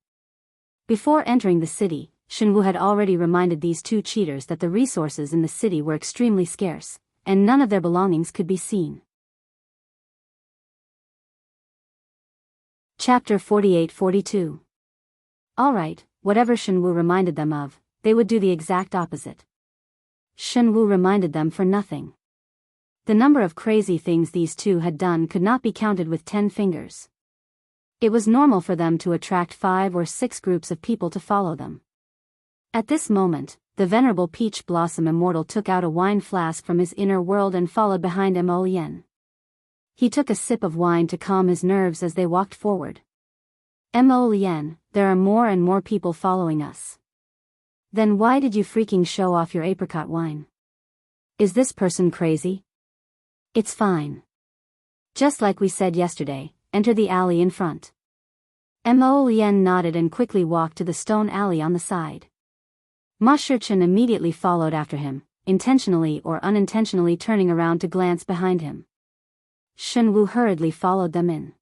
Before entering the city, Shenwu had already reminded these 2 cheaters that the resources in the city were extremely scarce, and none of their belongings could be seen. Chapter 48-42. Alright, whatever Shenwu reminded them of, they would do the exact opposite. Shenwu reminded them for nothing. The number of crazy things these 2 had done could not be counted with 10 fingers. It was normal for them to attract 5 or 6 groups of people to follow them. At this moment, the venerable Peach Blossom Immortal took out a wine flask from his inner world and followed behind Mo Lien. He took a sip of wine to calm his nerves as they walked forward. Mo Lien, there are more and more people following us. Then why did you freaking show off your apricot wine? Is this person crazy? It's fine. Just like we said yesterday, enter the alley in front. Mo Lien nodded and quickly walked to the stone alley on the side. Ma Shichen immediately followed after him, intentionally or unintentionally turning around to glance behind him. Shen Wu hurriedly followed them in.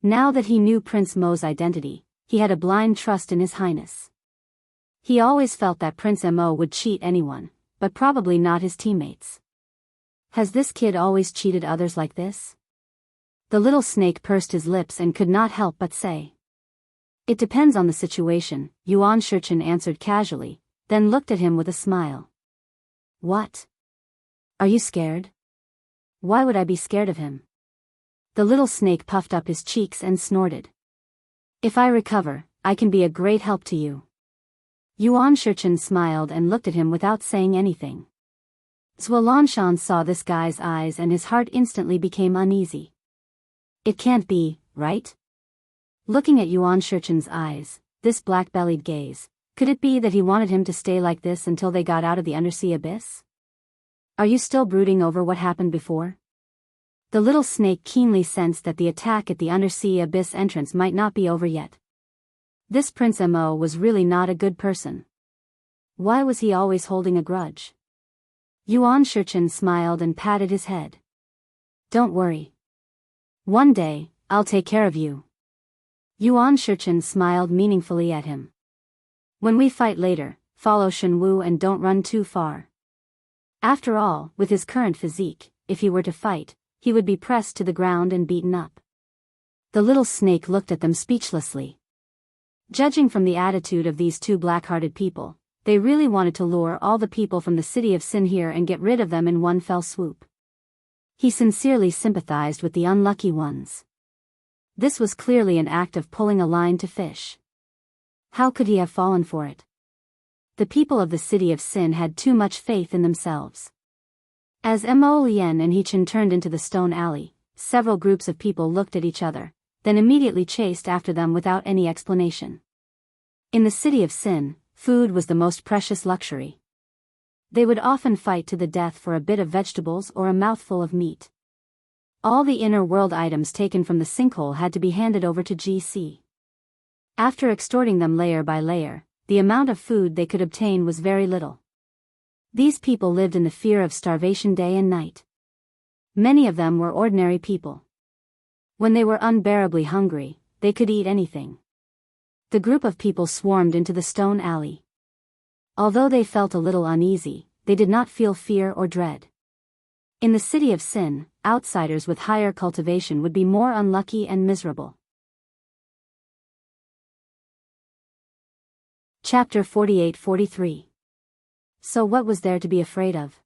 Now that he knew Prince Mo's identity, he had a blind trust in His Highness. He always felt that Prince Mo would cheat anyone, but probably not his teammates. Has this kid always cheated others like this? The little snake pursed his lips and could not help but say. It depends on the situation, Yuan Shichen answered casually, then looked at him with a smile. What? Are you scared? Why would I be scared of him? The little snake puffed up his cheeks and snorted. If I recover, I can be a great help to you. Yuan Shichen smiled and looked at him without saying anything. Zhuo saw this guy's eyes and his heart instantly became uneasy. It can't be, right? Looking at Yuan Shichen's eyes, this black-bellied gaze, could it be that he wanted him to stay like this until they got out of the undersea abyss? Are you still brooding over what happened before? The little snake keenly sensed that the attack at the undersea abyss entrance might not be over yet. This Prince Mo was really not a good person. Why was he always holding a grudge? Yuan Shichen smiled and patted his head. Don't worry. One day, I'll take care of you. Yuan Shichen smiled meaningfully at him. When we fight later, follow Shen Wu and don't run too far. After all, with his current physique, if he were to fight, he would be pressed to the ground and beaten up. The little snake looked at them speechlessly. Judging from the attitude of these two black-hearted people, they really wanted to lure all the people from the city of Sin here and get rid of them in one fell swoop. He sincerely sympathized with the unlucky ones. This was clearly an act of pulling a line to fish. How could he have fallen for it? The people of the city of Sin had too much faith in themselves. As Mo Lien and Hechen turned into the stone alley, several groups of people looked at each other, then immediately chased after them without any explanation. In the city of Sin, food was the most precious luxury. They would often fight to the death for a bit of vegetables or a mouthful of meat. All the inner world items taken from the sinkhole had to be handed over to GC. After extorting them layer by layer, the amount of food they could obtain was very little. These people lived in the fear of starvation day and night. Many of them were ordinary people. When they were unbearably hungry, they could eat anything. The group of people swarmed into the stone alley. Although they felt a little uneasy, they did not feel fear or dread. In the city of Sin, outsiders with higher cultivation would be more unlucky and miserable. Chapter 48-43. So what was there to be afraid of?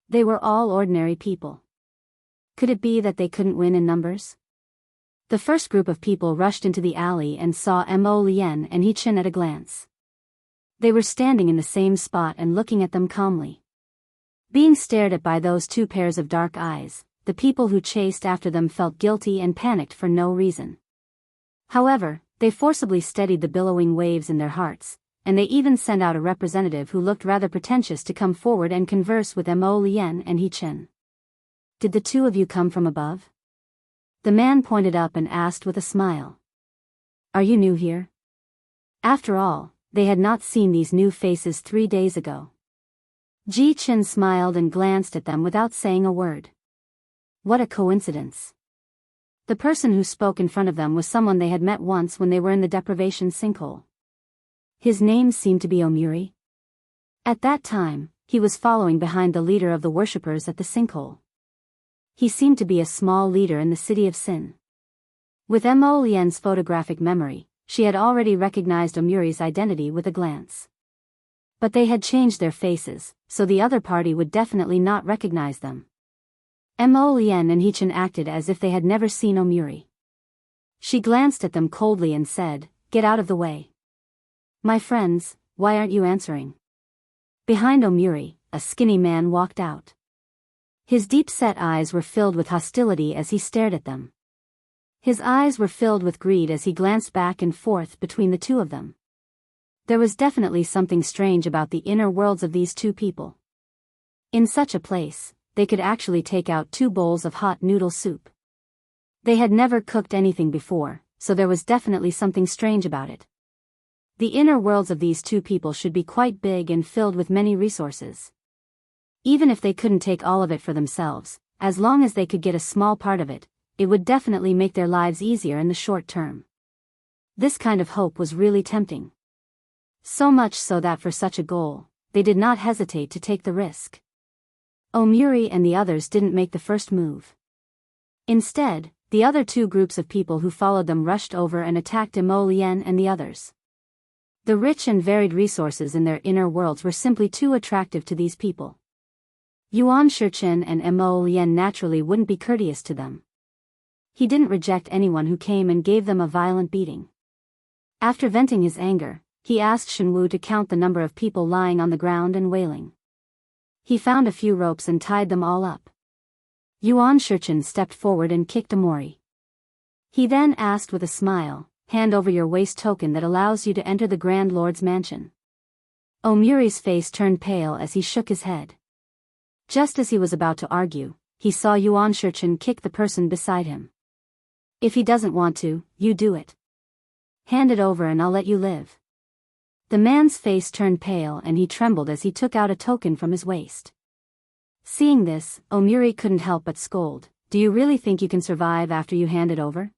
They were all ordinary people. Could it be that they couldn't win in numbers? The first group of people rushed into the alley and saw Mo Lien and Hechen at a glance. They were standing in the same spot and looking at them calmly. Being stared at by those two pairs of dark eyes, the people who chased after them felt guilty and panicked for no reason. However, they forcibly steadied the billowing waves in their hearts, and they even sent out a representative who looked rather pretentious to come forward and converse with Mo Lien and Hechen. Did the two of you come from above? The man pointed up and asked with a smile. Are you new here? After all, they had not seen these new faces 3 days ago. Ji Qin smiled and glanced at them without saying a word. What a coincidence. The person who spoke in front of them was someone they had met once when they were in the deprivation sinkhole. His name seemed to be Omuri. At that time, he was following behind the leader of the worshippers at the sinkhole. He seemed to be a small leader in the city of Sin. With Mo Lien's photographic memory, she had already recognized Omuri's identity with a glance. But they had changed their faces, so the other party would definitely not recognize them. Mo Lien and Hechen acted as if they had never seen Omuri. She glanced at them coldly and said, "Get out of the way. My friends, why aren't you answering?" Behind Omuri, a skinny man walked out. His deep-set eyes were filled with hostility as he stared at them. His eyes were filled with greed as he glanced back and forth between the two of them. There was definitely something strange about the inner worlds of these two people. In such a place, they could actually take out 2 bowls of hot noodle soup. They had never cooked anything before, so there was definitely something strange about it. The inner worlds of these two people should be quite big and filled with many resources. Even if they couldn't take all of it for themselves, as long as they could get a small part of it, it would definitely make their lives easier in the short term. This kind of hope was really tempting. So much so that for such a goal, they did not hesitate to take the risk. Omuri and the others didn't make the first move. Instead, the other 2 groups of people who followed them rushed over and attacked Imo Lien and the others. The rich and varied resources in their inner worlds were simply too attractive to these people. Yuan Shichen and Imo Lien naturally wouldn't be courteous to them. He didn't reject anyone who came and gave them a violent beating. After venting his anger, he asked Shenwu to count the number of people lying on the ground and wailing. He found a few ropes and tied them all up. Yuan Shichen stepped forward and kicked Omori. He then asked with a smile, "Hand over your waist token that allows you to enter the Grand Lord's mansion." Omuri's face turned pale as he shook his head. Just as he was about to argue, he saw Yuan Shichen kick the person beside him. "If he doesn't want to, you do it. Hand it over and I'll let you live." The man's face turned pale and he trembled as he took out a token from his waist. Seeing this, Omuri couldn't help but scold, "Do you really think you can survive after you hand it over?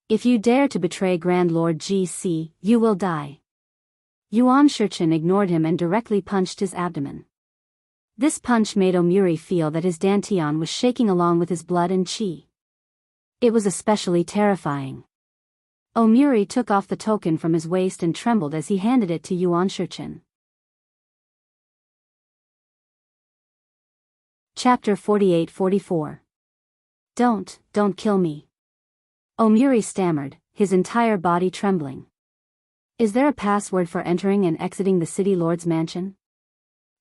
If you dare to betray Grand Lord GC, you will die." Yuan Shichen ignored him and directly punched his abdomen. This punch made Omuri feel that his dantian was shaking along with his blood and chi. It was especially terrifying. Omuri took off the token from his waist and trembled as he handed it to Yuan Shichen. Chapter 48-44. Don't kill me. Omuri stammered, his entire body trembling. "Is there a password for entering and exiting the City Lord's mansion?"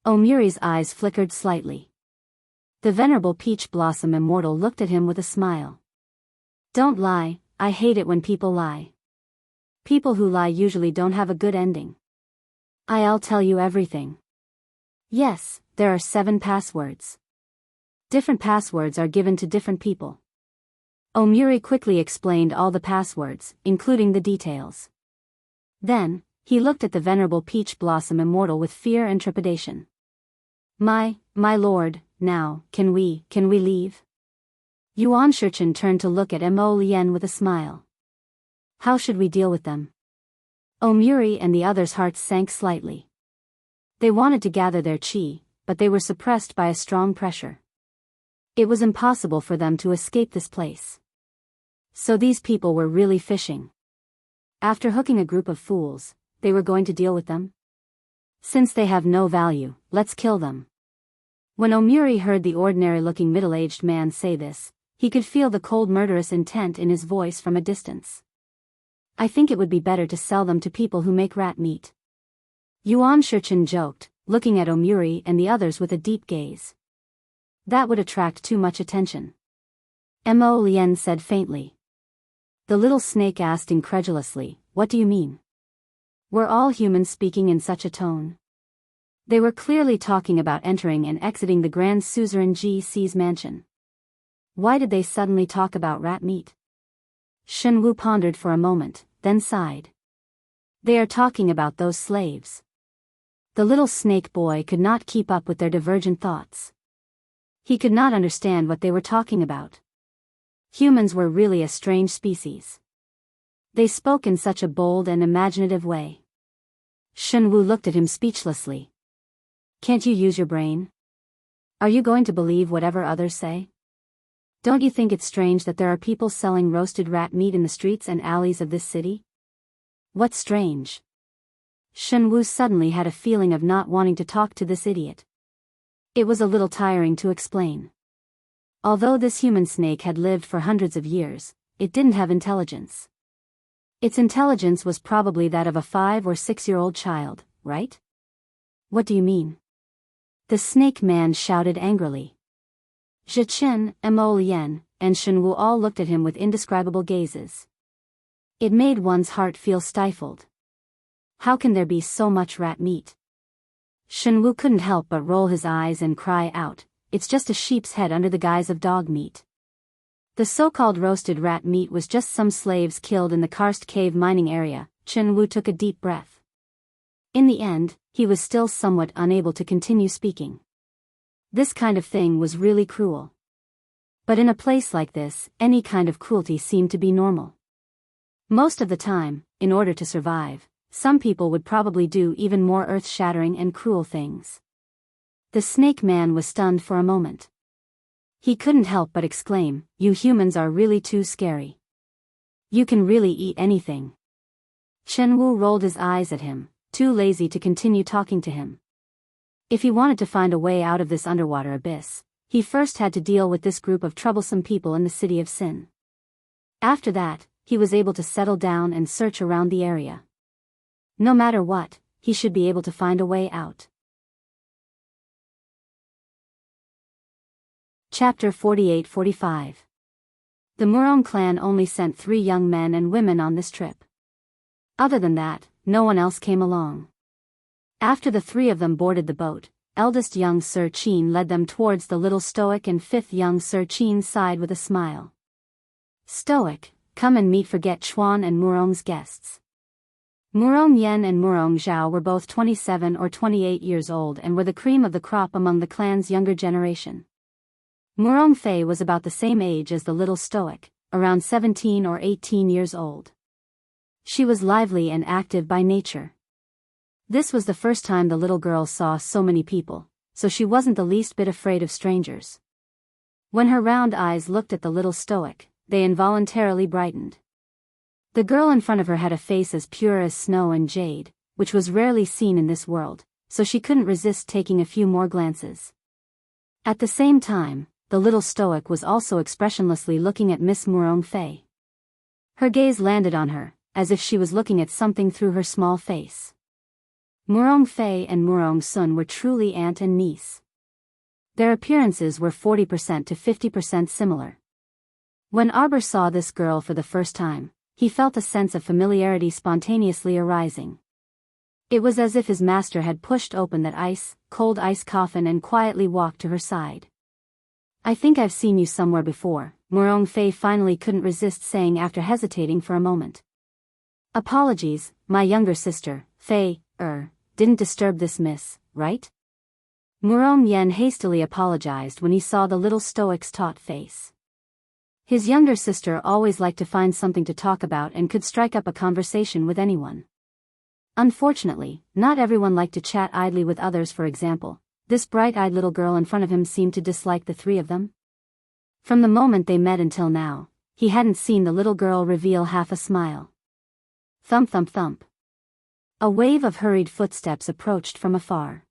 Omuri's eyes flickered slightly. The Venerable Peach Blossom Immortal looked at him with a smile. "Don't lie, I hate it when people lie. People who lie usually don't have a good ending. I'll tell you everything. Yes, there are 7 passwords. Different passwords are given to different people." Omuri quickly explained all the passwords, including the details. Then, he looked at the Venerable Peach Blossom Immortal with fear and trepidation. My lord, now, can we leave?" Yuan Shichen turned to look at Imo Lien with a smile. "How should we deal with them?" Omuri and the others' hearts sank slightly. They wanted to gather their chi, but they were suppressed by a strong pressure. It was impossible for them to escape this place. So these people were really fishing. After hooking a group of fools, they were going to deal with them? Since they have no value, let's kill them. When Omuri heard the ordinary-looking middle-aged man say this, he could feel the cold murderous intent in his voice from a distance. "I think it would be better to sell them to people who make rat meat." Yuan Shichen joked, looking at Omuri and the others with a deep gaze. "That would attract too much attention." Imo Lien said faintly. The little snake asked incredulously, "What do you mean?" Were all humans speaking in such a tone? They were clearly talking about entering and exiting the Grand Suzerain GC's mansion. Why did they suddenly talk about rat meat? Shenwu pondered for a moment, then sighed. They are talking about those slaves. The little snake boy could not keep up with their divergent thoughts. He could not understand what they were talking about. Humans were really a strange species. They spoke in such a bold and imaginative way. Shenwu looked at him speechlessly. "Can't you use your brain? Are you going to believe whatever others say? Don't you think it's strange that there are people selling roasted rat meat in the streets and alleys of this city?" "What's strange?" Shenwu suddenly had a feeling of not wanting to talk to this idiot. It was a little tiring to explain. Although this human snake had lived for hundreds of years, it didn't have intelligence. Its intelligence was probably that of a 5 or 6-year-old child, right? "What do you mean?" The snake man shouted angrily. Zhichen, Mo Lian, and Shenwu all looked at him with indescribable gazes. It made one's heart feel stifled. How can there be so much rat meat? Shenwu couldn't help but roll his eyes and cry out, "It's just a sheep's head under the guise of dog meat." The so-called roasted rat meat was just some slaves killed in the karst cave mining area. Shenwu took a deep breath. In the end, he was still somewhat unable to continue speaking. This kind of thing was really cruel. But in a place like this, any kind of cruelty seemed to be normal. Most of the time, in order to survive, some people would probably do even more earth-shattering and cruel things. The snake man was stunned for a moment. He couldn't help but exclaim, "You humans are really too scary. You can really eat anything." Shenwu rolled his eyes at him, too lazy to continue talking to him. If he wanted to find a way out of this underwater abyss, he first had to deal with this group of troublesome people in the city of Sin. After that, he was able to settle down and search around the area. No matter what, he should be able to find a way out. Chapter 48-45. The Murong clan only sent 3 young men and women on this trip. Other than that, no one else came along. After the 3 of them boarded the boat, eldest young Sir Qin led them towards the little Stoic, and 5th young Sir Qin sighed with a smile. "Stoic, come and meet Forget Chuan and Murong's guests." Murong Yen and Murong Zhao were both 27 or 28 years old and were the cream of the crop among the clan's younger generation. Murong Fei was about the same age as the little Stoic, around 17 or 18 years old. She was lively and active by nature. This was the first time the little girl saw so many people, so she wasn't the least bit afraid of strangers. When her round eyes looked at the little Stoic, they involuntarily brightened. The girl in front of her had a face as pure as snow and jade, which was rarely seen in this world, so she couldn't resist taking a few more glances. At the same time, the little Stoic was also expressionlessly looking at Miss Murong Fei. Her gaze landed on her, as if she was looking at something through her small face. Murong Fei and Murong Sun were truly aunt and niece. Their appearances were 40% to 50% similar. When Arbor saw this girl for the first time, he felt a sense of familiarity spontaneously arising. It was as if his master had pushed open that cold ice coffin and quietly walked to her side. "I think I've seen you somewhere before," Murong Fei finally couldn't resist saying after hesitating for a moment. "Apologies, my younger sister, Fei, didn't disturb this miss, right?" Murong Yen hastily apologized when he saw the little Stoic's taut face. His younger sister always liked to find something to talk about and could strike up a conversation with anyone. Unfortunately, not everyone liked to chat idly with others. For example, this bright-eyed little girl in front of him seemed to dislike the 3 of them. From the moment they met until now, he hadn't seen the little girl reveal half a smile. Thump thump thump. A wave of hurried footsteps approached from afar.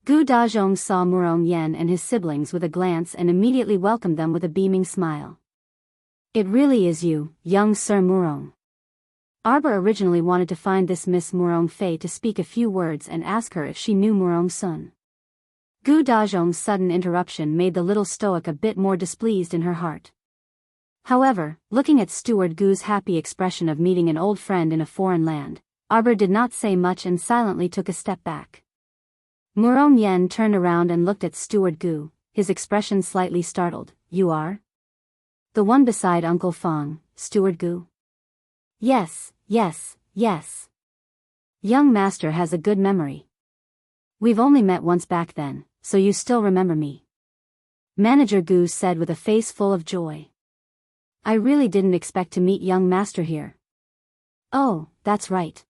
Gu Dazhong saw Murong Yen and his siblings with a glance and immediately welcomed them with a beaming smile. "It really is you, young Sir Murong." Arbor originally wanted to find this Miss Murong Fei to speak a few words and ask her if she knew Murong Sun. Gu Dazhong's sudden interruption made the little Stoic a bit more displeased in her heart. However, looking at Steward Gu's happy expression of meeting an old friend in a foreign land, Arbor did not say much and silently took a step back. Murong Yen turned around and looked at Steward Gu, his expression slightly startled. "You are? The one beside Uncle Fong, Steward Gu?" Yes. Young master has a good memory. We've only met once back then, so you still remember me." Manager Gu said with a face full of joy. "I really didn't expect to meet young master here." "Oh, that's right.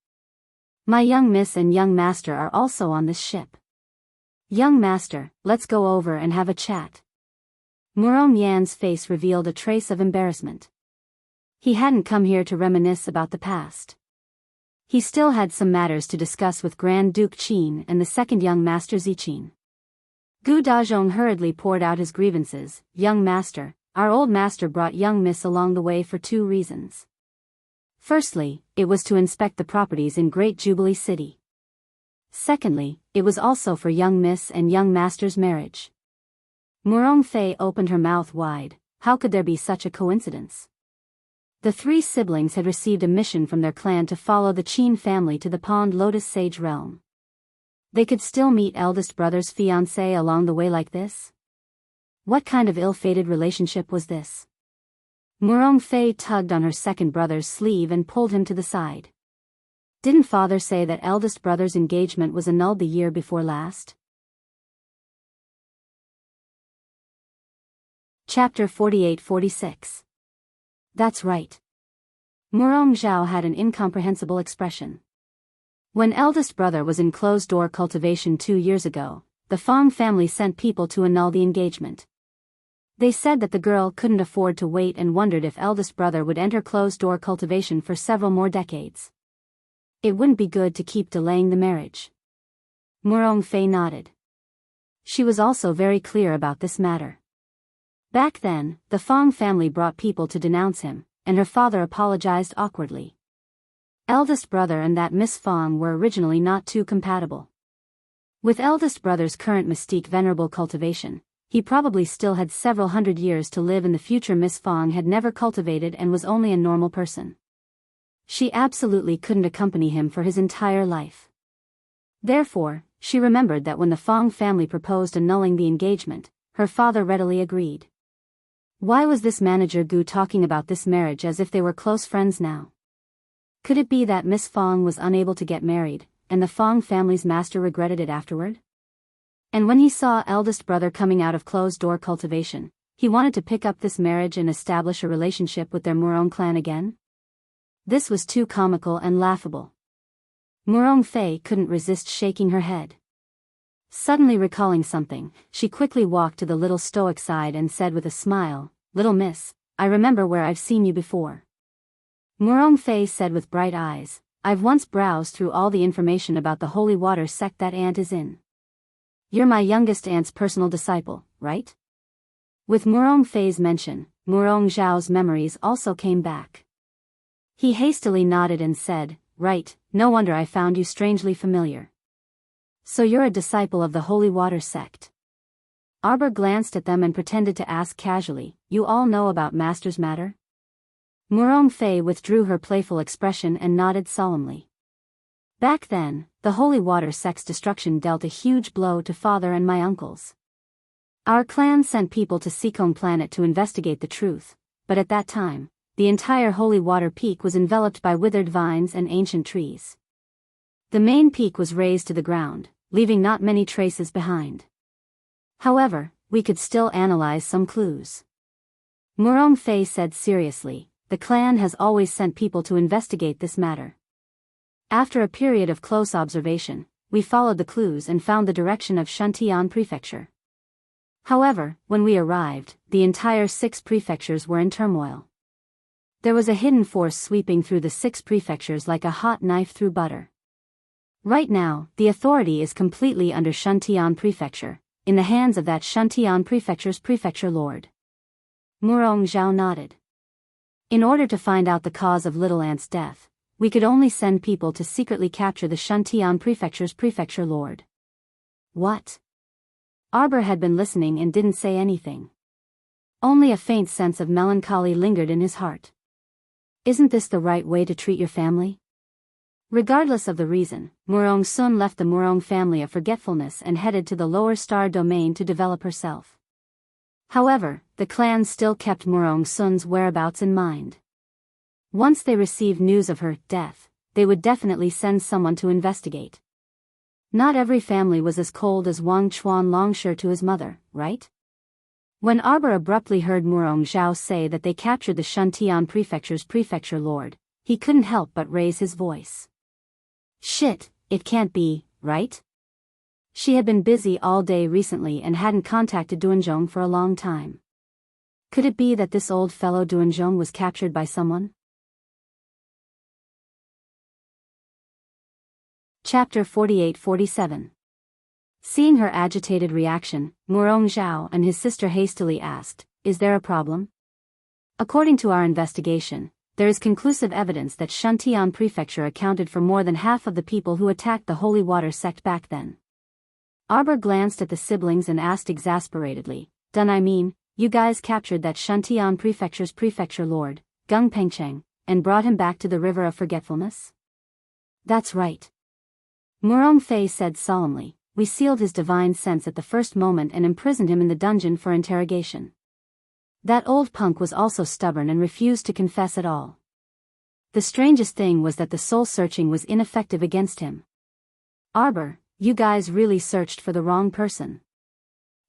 My young miss and young master are also on this ship. Young master, let's go over and have a chat." Murong Yan's face revealed a trace of embarrassment. He hadn't come here to reminisce about the past. He still had some matters to discuss with Grand Duke Qin and the second young master Ziqin. Gu Dazhong hurriedly poured out his grievances. "Young master, our old master brought young miss along the way for 2 reasons. Firstly, it was to inspect the properties in Great Jubilee City. Secondly, it was also for young miss and young master's marriage." Murong Fei opened her mouth wide. How could there be such a coincidence? The three siblings had received a mission from their clan to follow the Qin family to the Pond Lotus Sage realm. They could still meet eldest brother's fiancée along the way like this? What kind of ill-fated relationship was this? Murong Fei tugged on her second brother's sleeve and pulled him to the side. Didn't father say that eldest brother's engagement was annulled the year before last? Chapter 48-46. That's right. Murong Zhao had an incomprehensible expression. When eldest brother was in closed-door cultivation 2 years ago, the Fong family sent people to annul the engagement. They said that the girl couldn't afford to wait and wondered if eldest brother would enter closed-door cultivation for several more decades. It wouldn't be good to keep delaying the marriage. Murong Fei nodded. She was also very clear about this matter. Back then, the Fong family brought people to denounce him, and her father apologized awkwardly. Eldest brother and that Miss Fong were originally not too compatible. With eldest brother's current mystique venerable cultivation, he probably still had several hundred years to live in the future. Miss Fong had never cultivated and was only a normal person. She absolutely couldn't accompany him for his entire life. Therefore, she remembered that when the Fong family proposed annulling the engagement, her father readily agreed. Why was this manager Gu talking about this marriage as if they were close friends now? Could it be that Miss Fong was unable to get married, and the Fong family's master regretted it afterward? And when he saw eldest brother coming out of closed-door cultivation, he wanted to pick up this marriage and establish a relationship with their Murong clan again? This was too comical and laughable. Murong Fei couldn't resist shaking her head. Suddenly recalling something, she quickly walked to the little stoic side and said with a smile, "Little miss, I remember where I've seen you before." Murong Fei said with bright eyes, "I've once browsed through all the information about the holy water sect that aunt is in. You're my youngest aunt's personal disciple, right?" With Murong Fei's mention, Murong Zhao's memories also came back. He hastily nodded and said, "Right, no wonder I found you strangely familiar. So you're a disciple of the Holy Water sect." Arbor glanced at them and pretended to ask casually, "You all know about Master's matter?" Murong Fei withdrew her playful expression and nodded solemnly. Back then, the Holy Water sect's destruction dealt a huge blow to father and my uncles. Our clan sent people to Seekong planet to investigate the truth, but at that time, the entire Holy Water peak was enveloped by withered vines and ancient trees. The main peak was razed to the ground, leaving not many traces behind. However, we could still analyze some clues. Murong Fei said seriously, "The clan has always sent people to investigate this matter. After a period of close observation, we followed the clues and found the direction of Shantian Prefecture. However, when we arrived, the entire 6 prefectures were in turmoil. There was a hidden force sweeping through the 6 prefectures like a hot knife through butter. Right now, the authority is completely under Shantian Prefecture, in the hands of that Shantian Prefecture's prefecture lord." Murong Zhao nodded. "In order to find out the cause of Little Ant's death, we could only send people to secretly capture the Shantian Prefecture's prefecture lord." What? Arbor had been listening and didn't say anything. Only a faint sense of melancholy lingered in his heart. Isn't this the right way to treat your family? Regardless of the reason, Murong Sun left the Murong family of forgetfulness and headed to the lower star domain to develop herself. However, the clan still kept Murong Sun's whereabouts in mind. Once they received news of her death, they would definitely send someone to investigate. Not every family was as cold as Wang Chuan Longsher to his mother, right? When Arbor abruptly heard Murong Zhao say that they captured the Shantian Prefecture's prefecture lord, he couldn't help but raise his voice. Shit, it can't be, right? She had been busy all day recently and hadn't contacted Duanzhong for a long time. Could it be that this old fellow Duanzhong was captured by someone? Chapter 48-47. Seeing her agitated reaction, Murong Zhao and his sister hastily asked, "Is there a problem?" "According to our investigation, there is conclusive evidence that Shantian Prefecture accounted for more than half of the people who attacked the Holy Water sect back then." Arbor glanced at the siblings and asked exasperatedly, Done I mean, you guys captured that Shantian Prefecture's prefecture lord, Gung Pengcheng, and brought him back to the River of Forgetfulness? That's right. Murong Fei said solemnly. We sealed his divine sense at the first moment and imprisoned him in the dungeon for interrogation. That old punk was also stubborn and refused to confess at all. The strangest thing was that the soul searching was ineffective against him. Arbor, you guys really searched for the wrong person.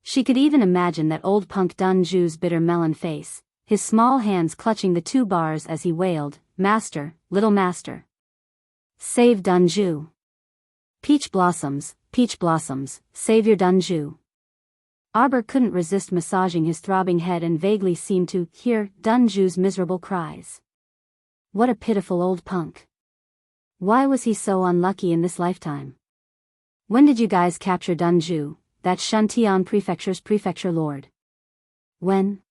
She could even imagine that old punk Dunju's bitter melon face, his small hands clutching the 2 bars as he wailed, Master, little master. Save Dunju. Peach blossoms, save your Dunju. Arbor couldn't resist massaging his throbbing head and vaguely seemed to hear Dunju's miserable cries. What a pitiful old punk. Why was he so unlucky in this lifetime? When did you guys capture Dunju, that Shantian Prefecture's prefecture lord? When?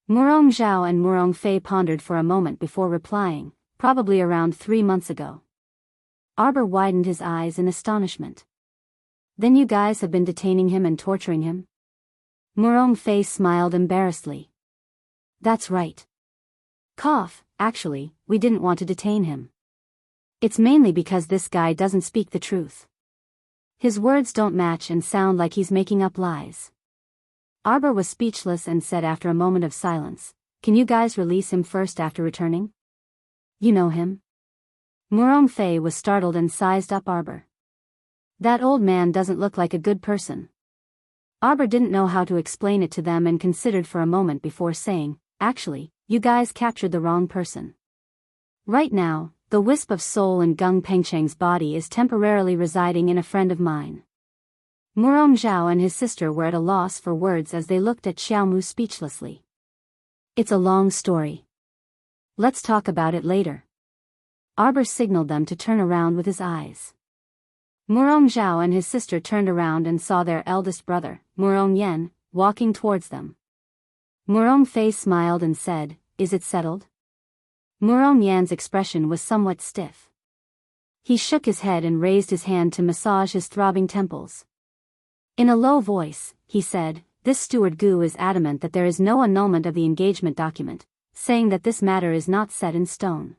Murong Zhao and Murong Fei pondered for a moment before replying, probably around 3 months ago. Arbor widened his eyes in astonishment. Then you guys have been detaining him and torturing him? Murong Fei smiled embarrassedly. That's right. Cough, actually, we didn't want to detain him. It's mainly because this guy doesn't speak the truth. His words don't match and sound like he's making up lies. Arbor was speechless and said after a moment of silence, Can you guys release him first after returning? You know him? Murong Fei was startled and sized up Arbor. That old man doesn't look like a good person. Arbor didn't know how to explain it to them and considered for a moment before saying, Actually, you guys captured the wrong person. Right now, the wisp of soul in Gung Pengcheng's body is temporarily residing in a friend of mine. Murong Zhao and his sister were at a loss for words as they looked at Xiaomu speechlessly. It's a long story. Let's talk about it later. Arbor signaled them to turn around with his eyes. Murong Zhao and his sister turned around and saw their eldest brother, Murong Yen, walking towards them. Murong Fei smiled and said, Is it settled? Murong Yan's expression was somewhat stiff. He shook his head and raised his hand to massage his throbbing temples. In a low voice, he said, This steward Gu is adamant that there is no annulment of the engagement document, saying that this matter is not set in stone.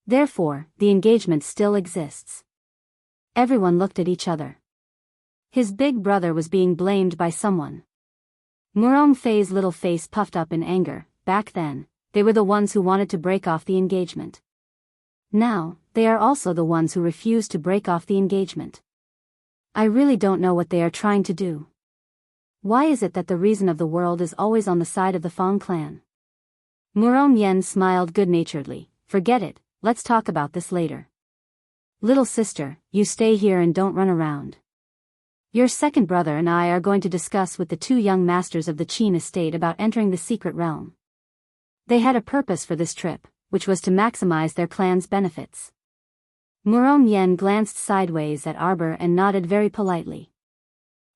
Therefore, the engagement still exists. Everyone looked at each other. His big brother was being blamed by someone. Murong Fei's little face puffed up in anger. Back then, they were the ones who wanted to break off the engagement. Now, they are also the ones who refuse to break off the engagement. I really don't know what they are trying to do. Why is it that the reason of the world is always on the side of the Fang clan? Murong Yen smiled good-naturedly. Forget it, let's talk about this later. Little sister, you stay here and don't run around. Your second brother and I are going to discuss with the 2 young masters of the Qin estate about entering the secret realm. They had a purpose for this trip, which was to maximize their clan's benefits. Murong Yen glanced sideways at Arbor and nodded very politely.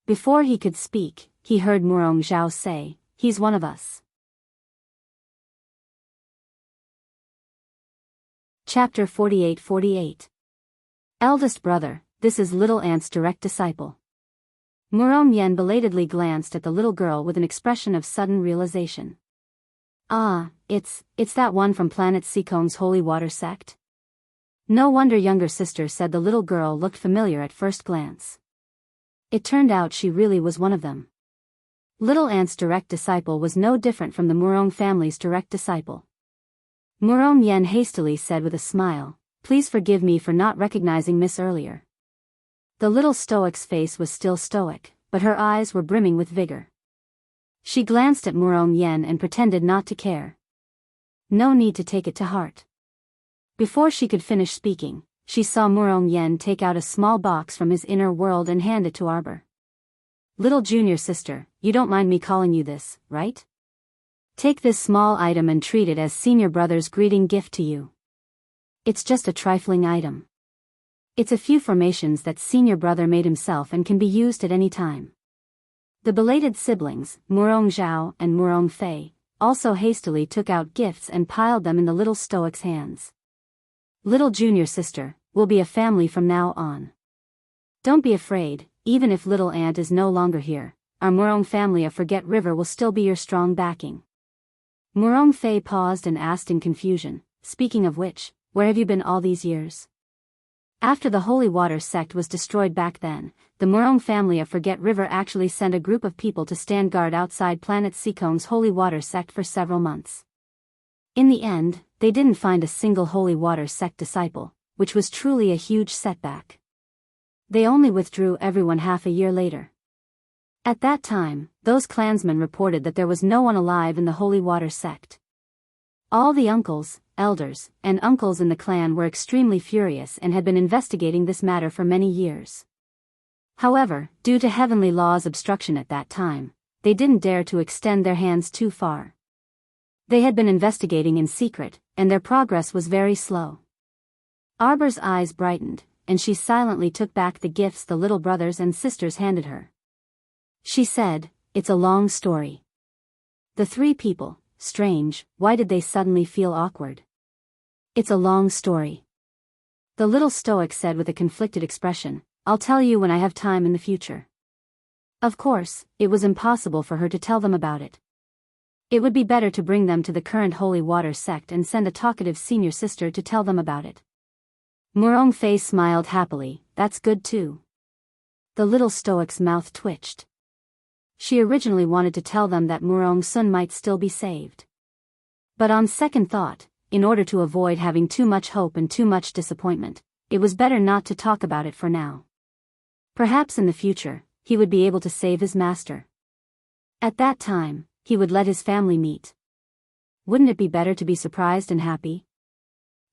Before he could speak, he heard Murong Zhao say, He's one of us. Chapter 48. Eldest brother, this is little aunt's direct disciple. Murong Yen belatedly glanced at the little girl with an expression of sudden realization. Ah, it's that one from planet Sikong's holy water sect? No wonder younger sister said the little girl looked familiar at first glance. It turned out she really was one of them. Little aunt's direct disciple was no different from the Murong family's direct disciple. Murong Yen hastily said with a smile, Please forgive me for not recognizing Miss earlier. The little stoic's face was still stoic, but her eyes were brimming with vigor. She glanced at Murong Yen and pretended not to care. No need to take it to heart. Before she could finish speaking, she saw Murong Yen take out a small box from his inner world and hand it to Arbor. Little junior sister, you don't mind me calling you this, right? Take this small item and treat it as senior brother's greeting gift to you. It's just a trifling item. It's a few formations that senior brother made himself and can be used at any time. The belated siblings, Murong Zhao and Murong Fei, also hastily took out gifts and piled them in the little stoic's hands. Little junior sister, we'll be a family from now on. Don't be afraid, even if little aunt is no longer here, our Murong family of Forget River will still be your strong backing. Murong Fei paused and asked in confusion, speaking of which, where have you been all these years? After the Holy Water sect was destroyed back then, the Murong family of Forget River actually sent a group of people to stand guard outside Planet Seacone's Holy Water sect for several months. In the end, they didn't find a single Holy Water sect disciple, which was truly a huge setback. They only withdrew everyone half a year later. At that time, those clansmen reported that there was no one alive in the Holy Water sect. All the uncles, elders, and uncles in the clan were extremely furious and had been investigating this matter for many years. However, due to heavenly law's obstruction at that time, they didn't dare to extend their hands too far. They had been investigating in secret, and their progress was very slow. Arbor's eyes brightened, and she silently took back the gifts the little brothers and sisters handed her. She said, "It's a long story." The three people, strange, why did they suddenly feel awkward? "It's a long story," the little stoic said with a conflicted expression. "I'll tell you when I have time in the future." Of course, it was impossible for her to tell them about it. It would be better to bring them to the current Holy Water sect and send a talkative senior sister to tell them about it. Murong Fei smiled happily. "That's good too." The little stoic's mouth twitched. She originally wanted to tell them that Murong Sun might still be saved. But on second thought, in order to avoid having too much hope and too much disappointment, it was better not to talk about it for now. Perhaps in the future, he would be able to save his master. At that time, he would let his family meet. Wouldn't it be better to be surprised and happy?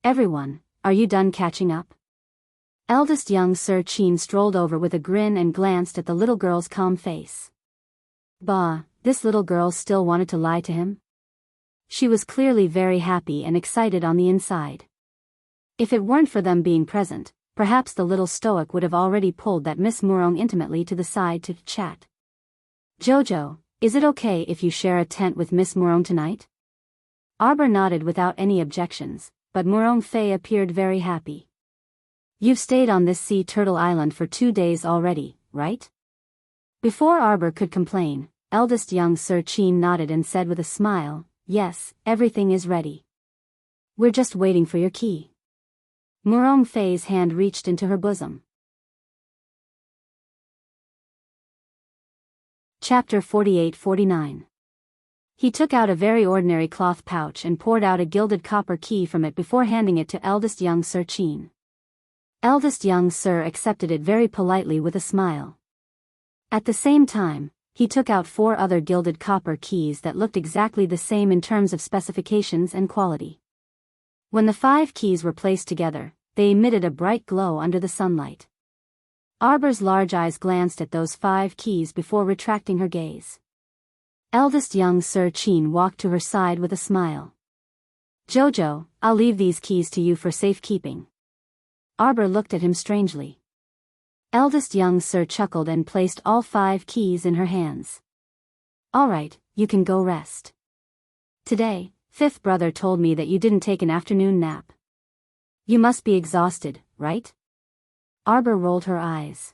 "Everyone, are you done catching up?" Eldest young Sir Chin strolled over with a grin and glanced at the little girl's calm face. Bah, this little girl still wanted to lie to him? She was clearly very happy and excited on the inside. If it weren't for them being present, perhaps the little stoic would have already pulled that Miss Murong intimately to the side to chat. "Jojo, is it okay if you share a tent with Miss Murong tonight?" Arbor nodded without any objections, but Murong Fei appeared very happy. "You've stayed on this sea turtle island for 2 days already, right?" Before Arbor could complain, eldest young Sir Chin nodded and said with a smile, "Yes, everything is ready. We're just waiting for your key." Murong Fei's hand reached into her bosom. Chapter 48-49. He took out a very ordinary cloth pouch and poured out a gilded copper key from it before handing it to eldest young Sir Chin. Eldest young Sir accepted it very politely with a smile. At the same time, he took out 4 other gilded copper keys that looked exactly the same in terms of specifications and quality. When the 5 keys were placed together, they emitted a bright glow under the sunlight. Arbor's large eyes glanced at those 5 keys before retracting her gaze. Eldest young Sir Chin walked to her side with a smile. "Jojo, I'll leave these keys to you for safekeeping." Arbor looked at him strangely. Eldest young Sir chuckled and placed all 5 keys in her hands. "All right, you can go rest. Today, 5th brother told me that you didn't take an afternoon nap. You must be exhausted, right?" Arbor rolled her eyes.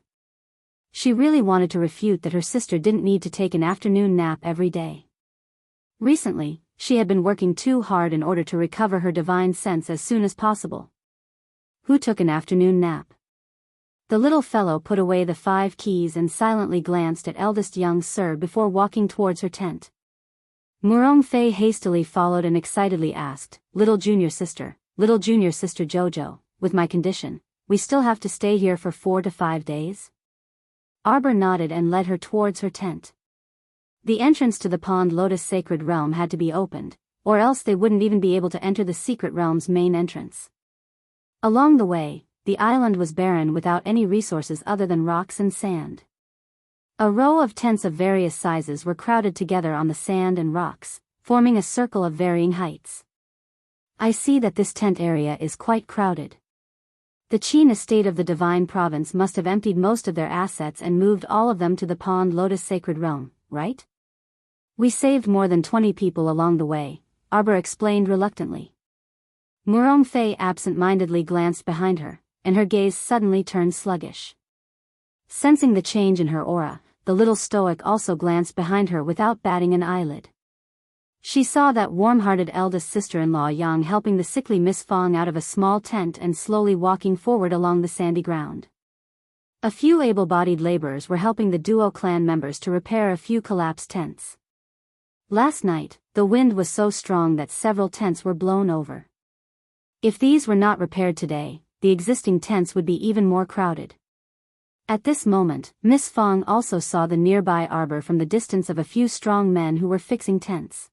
She really wanted to refute that her sister didn't need to take an afternoon nap every day. Recently, she had been working too hard in order to recover her divine sense as soon as possible. Who took an afternoon nap? The little fellow put away the 5 keys and silently glanced at eldest young Sir before walking towards her tent. Murong Fei hastily followed and excitedly asked, little junior sister Jojo, with my condition, we still have to stay here for 4 to 5 days?" Arbor nodded and led her towards her tent. The entrance to the Pond Lotus Sacred Realm had to be opened, or else they wouldn't even be able to enter the secret realm's main entrance. Along the way, the island was barren without any resources other than rocks and sand. A row of tents of various sizes were crowded together on the sand and rocks, forming a circle of varying heights. "I see that this tent area is quite crowded. The Qin estate of the Divine Province must have emptied most of their assets and moved all of them to the Pond Lotus Sacred Realm, right? We saved more than 20 people along the way," Arbor explained reluctantly. Murong Fei absent-mindedly glanced behind her, and her gaze suddenly turned sluggish. Sensing the change in her aura, the little stoic also glanced behind her without batting an eyelid. She saw that warm-hearted eldest sister-in-law Yang helping the sickly Miss Fong out of a small tent and slowly walking forward along the sandy ground. A few able-bodied laborers were helping the duo clan members to repair a few collapsed tents. Last night, the wind was so strong that several tents were blown over. If these were not repaired today, the existing tents would be even more crowded. At this moment, Miss Fong also saw the nearby arbor from the distance of a few strong men who were fixing tents.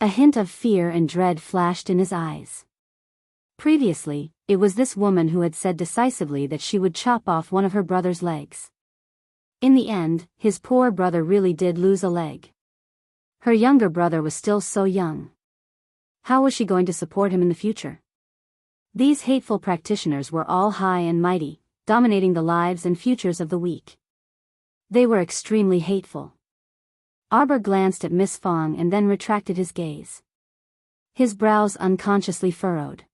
A hint of fear and dread flashed in his eyes. Previously, it was this woman who had said decisively that she would chop off one of her brother's legs. In the end, his poor brother really did lose a leg. Her younger brother was still so young. How was she going to support him in the future? These hateful practitioners were all high and mighty, dominating the lives and futures of the weak. They were extremely hateful. Arbor glanced at Miss Fong and then retracted his gaze. His brows unconsciously furrowed.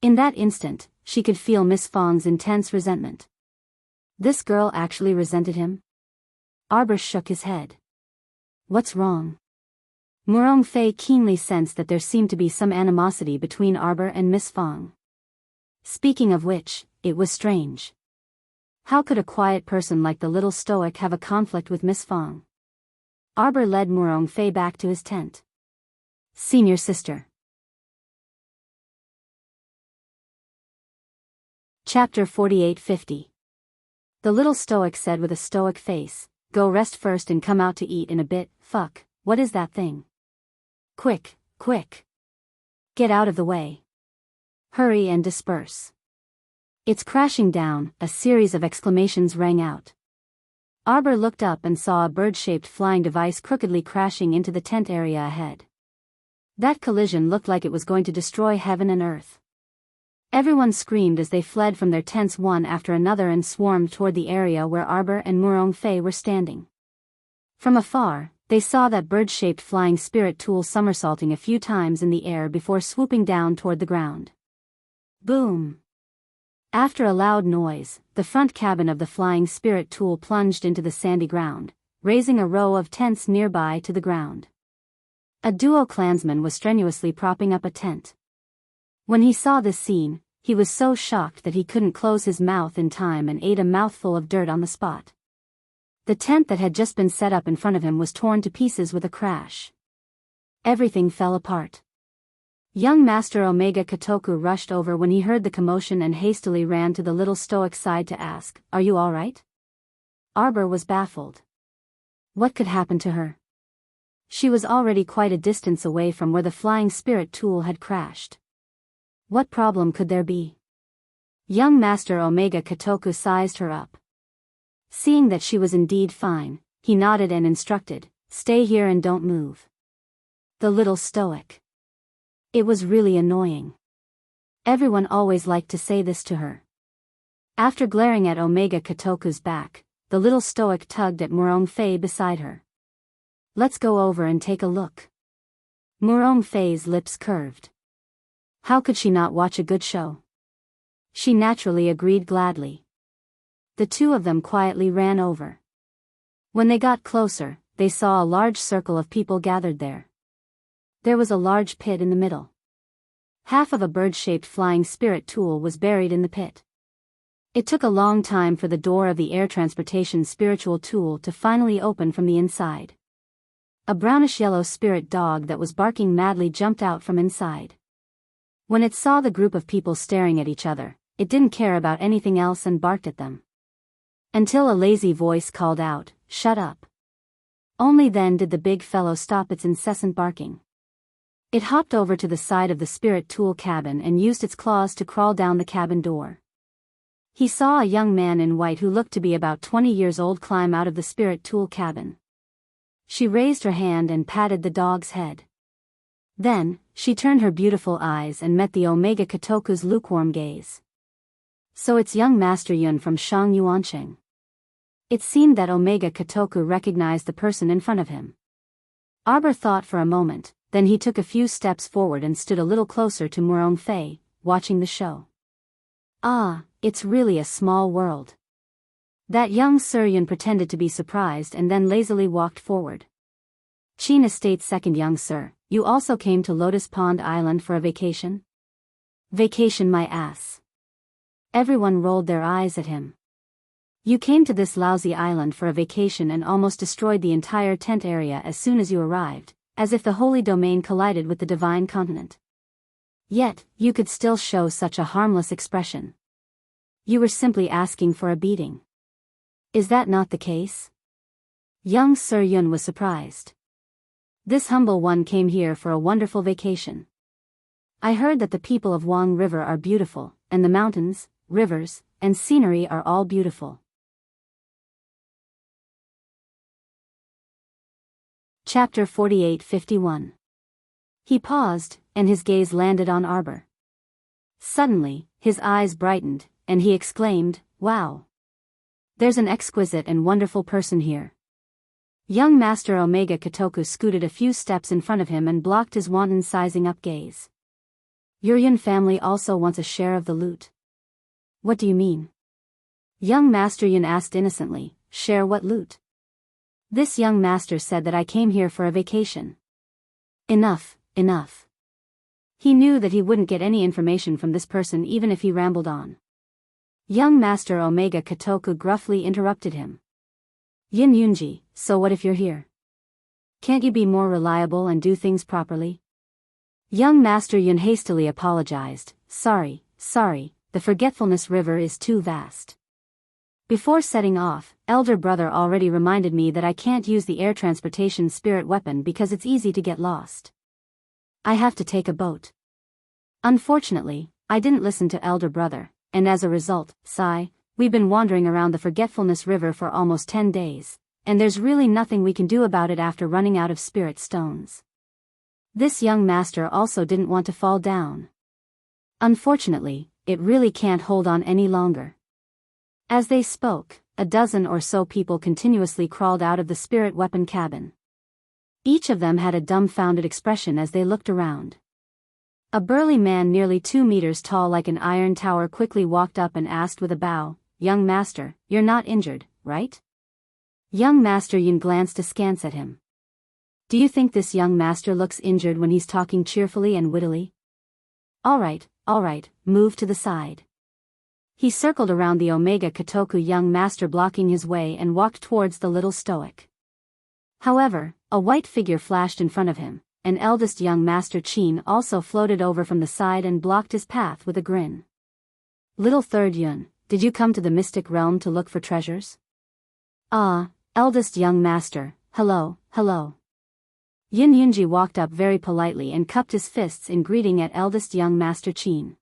In that instant, she could feel Miss Fong's intense resentment. This girl actually resented him? Arbor shook his head. What's wrong? Murong Fei keenly sensed that there seemed to be some animosity between Arbor and Miss Fong. Speaking of which, it was strange. How could a quiet person like the little stoic have a conflict with Miss Fong? Arbor led Murong Fei back to his tent. Senior sister. Chapter 4850. The little stoic said with a stoic face, "Go rest first and come out to eat in a bit." Fuck, what is that thing? Quick, quick. Get out of the way. Hurry and disperse. It's crashing down, a series of exclamations rang out. Arbor looked up and saw a bird-shaped flying device crookedly crashing into the tent area ahead. That collision looked like it was going to destroy heaven and earth. Everyone screamed as they fled from their tents one after another and swarmed toward the area where Arbor and Murong Fei were standing. From afar, they saw that bird-shaped flying spirit tool somersaulting a few times in the air before swooping down toward the ground. Boom! After a loud noise, the front cabin of the flying spirit tool plunged into the sandy ground, raising a row of tents nearby to the ground. A duo clansman was strenuously propping up a tent. When he saw this scene, he was so shocked that he couldn't close his mouth in time and ate a mouthful of dirt on the spot. The tent that had just been set up in front of him was torn to pieces with a crash. Everything fell apart. Young Master Omega Kotoku rushed over when he heard the commotion and hastily ran to the little stoic's side to ask, "Are you all right?" Arbor was baffled. What could happen to her? She was already quite a distance away from where the flying spirit tool had crashed. What problem could there be? Young Master Omega Kotoku sized her up. Seeing that she was indeed fine, he nodded and instructed, "Stay here and don't move." The little stoic. It was really annoying. Everyone always liked to say this to her. After glaring at Omega Kotoku's back, the little stoic tugged at Murong Fei beside her. "Let's go over and take a look." Murong Fei's lips curved. How could she not watch a good show? She naturally agreed gladly. The two of them quietly ran over. When they got closer, they saw a large circle of people gathered there. There was a large pit in the middle. Half of a bird-shaped flying spirit tool was buried in the pit. It took a long time for the door of the air transportation spiritual tool to finally open from the inside. A brownish-yellow spirit dog that was barking madly jumped out from inside. When it saw the group of people staring at each other, it didn't care about anything else and barked at them. Until a lazy voice called out, "Shut up." Only then did the big fellow stop its incessant barking. It hopped over to the side of the spirit tool cabin and used its claws to crawl down the cabin door. He saw a young man in white who looked to be about 20 years old climb out of the spirit tool cabin. She raised her hand and patted the dog's head. Then, she turned her beautiful eyes and met the Omega Kotoku's lukewarm gaze. So it's young Master Yun from Shang Yuancheng. It seemed that Omega Kotoku recognized the person in front of him. Arbor thought for a moment, then he took a few steps forward and stood a little closer to Murong Fei, watching the show. Ah, it's really a small world. That young Sir Yun pretended to be surprised and then lazily walked forward. Qin Estate's second young sir, you also came to Lotus Pond Island for a vacation? Vacation my ass. Everyone rolled their eyes at him. You came to this lousy island for a vacation and almost destroyed the entire tent area as soon as you arrived, as if the holy domain collided with the divine continent. Yet, you could still show such a harmless expression. You were simply asking for a beating. Is that not the case? Young Sir Yun was surprised. This humble one came here for a wonderful vacation. I heard that the people of Wang River are beautiful, and the mountains, rivers, and scenery are all beautiful. Chapter 48-51. He paused, and his gaze landed on Arbor. Suddenly, his eyes brightened, and he exclaimed, "Wow! There's an exquisite and wonderful person here." Young Master Omega Kotoku scooted a few steps in front of him and blocked his wanton sizing-up gaze. Your Yun family also wants a share of the loot. What do you mean? Young Master Yun asked innocently, share what loot? This young master said that I came here for a vacation. Enough, enough. He knew that he wouldn't get any information from this person even if he rambled on. Young Master Omega Kotoku gruffly interrupted him. Yin Yunji, so what if you're here? Can't you be more reliable and do things properly? Young Master Yun hastily apologized, sorry, the Forgetfulness River is too vast. Before setting off, elder brother already reminded me that I can't use the air transportation spirit weapon because it's easy to get lost. I have to take a boat. Unfortunately, I didn't listen to elder brother, and as a result, we've been wandering around the Forgetfulness River for almost 10 days, and there's really nothing we can do about it after running out of spirit stones. This young master also didn't want to fall down. Unfortunately, it really can't hold on any longer. As they spoke, a dozen or so people continuously crawled out of the spirit weapon cabin. Each of them had a dumbfounded expression as they looked around. A burly man nearly 2 meters tall like an iron tower quickly walked up and asked with a bow, "Young master, you're not injured, right?" Young Master Yin glanced askance at him. Do you think this young master looks injured when he's talking cheerfully and wittily? All right, move to the side. He circled around the Omega Kotoku young master blocking his way and walked towards the little stoic. However, a white figure flashed in front of him, and eldest young master Qin also floated over from the side and blocked his path with a grin. Little third Yun, did you come to the mystic realm to look for treasures? Ah, eldest young master, hello. Yin Yunji walked up very politely and cupped his fists in greeting at eldest young master Qin.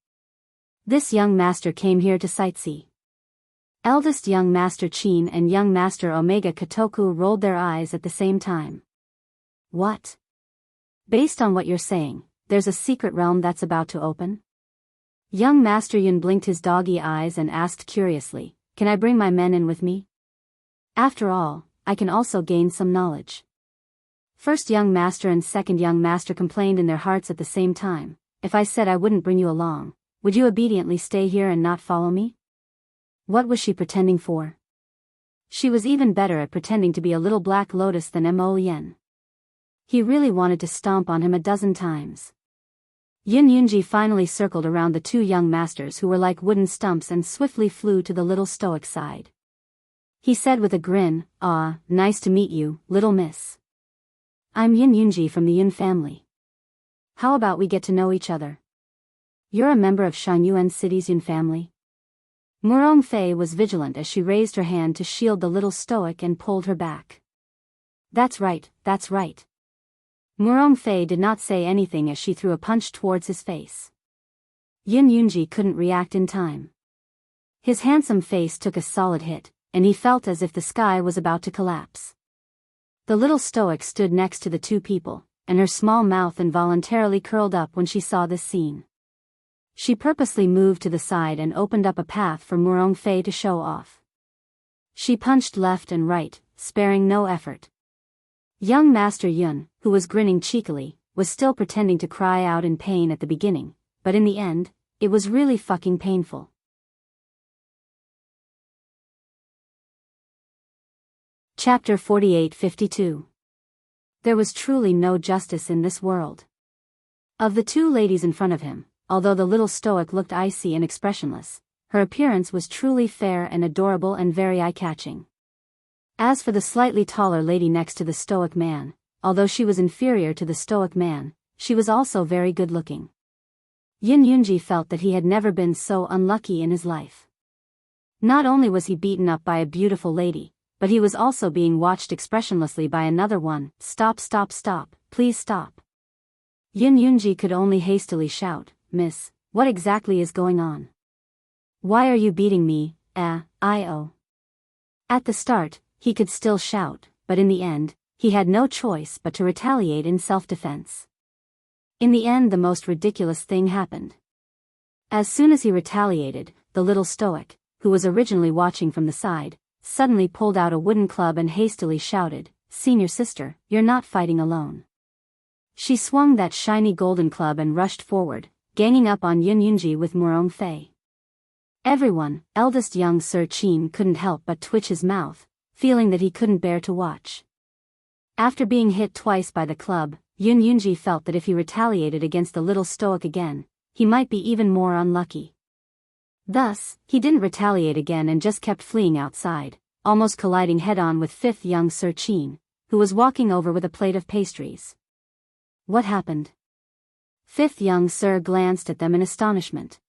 This young master came here to sightsee. Eldest young master Qin and young master Omega Kotoku rolled their eyes at the same time. What? Based on what you're saying, there's a secret realm that's about to open? Young Master Yun blinked his doggy eyes and asked curiously, can I bring my men in with me? After all, I can also gain some knowledge. First young master and second young master complained in their hearts at the same time, if I said I wouldn't bring you along, would you obediently stay here and not follow me? What was she pretending for? She was even better at pretending to be a little black lotus than Mo Yen. He really wanted to stomp on him a dozen times. Yin Yunji finally circled around the 2 young masters who were like wooden stumps and swiftly flew to the little stoic side. He said with a grin, "Ah, nice to meet you, little miss. I'm Yin Yunji from the Yun family. How about we get to know each other? You're a member of Shangyuan City's Yun family?" Murong Fei was vigilant as she raised her hand to shield the little stoic and pulled her back. That's right. Murong Fei did not say anything as she threw a punch towards his face. Yin Yunji couldn't react in time. His handsome face took a solid hit, and he felt as if the sky was about to collapse. The little stoic stood next to the 2 people, and her small mouth involuntarily curled up when she saw this scene. She purposely moved to the side and opened up a path for Murong Fei to show off. She punched left and right, sparing no effort. Young Master Yun, who was grinning cheekily, was still pretending to cry out in pain at the beginning, but in the end, it was really fucking painful. Chapter 48-52. There was truly no justice in this world. Of the two ladies in front of him, although the little stoic looked icy and expressionless, her appearance was truly fair and adorable and very eye-catching. As for the slightly taller lady next to the stoic man, although she was inferior to the stoic man, she was also very good-looking. Yin Yunji felt that he had never been so unlucky in his life. Not only was he beaten up by a beautiful lady, but he was also being watched expressionlessly by another one. Stop, stop, stop, please stop. Yin Yunji could only hastily shout, Miss, what exactly is going on? Why are you beating me, I-oh? At the start, he could still shout, but in the end, he had no choice but to retaliate in self-defense. In the end, the most ridiculous thing happened. As soon as he retaliated, the little stoic, who was originally watching from the side, suddenly pulled out a wooden club and hastily shouted, Senior sister, you're not fighting alone. She swung that shiny golden club and rushed forward, ganging up on Yin Yunji with Murong Fei. Everyone, eldest young Sir Qin couldn't help but twitch his mouth, feeling that he couldn't bear to watch. After being hit twice by the club, Yin Yunji felt that if he retaliated against the little stoic again, he might be even more unlucky. Thus, he didn't retaliate again and just kept fleeing outside, almost colliding head-on with fifth young Sir Qin, who was walking over with a plate of pastries. What happened? Fifth young Sir glanced at them in astonishment.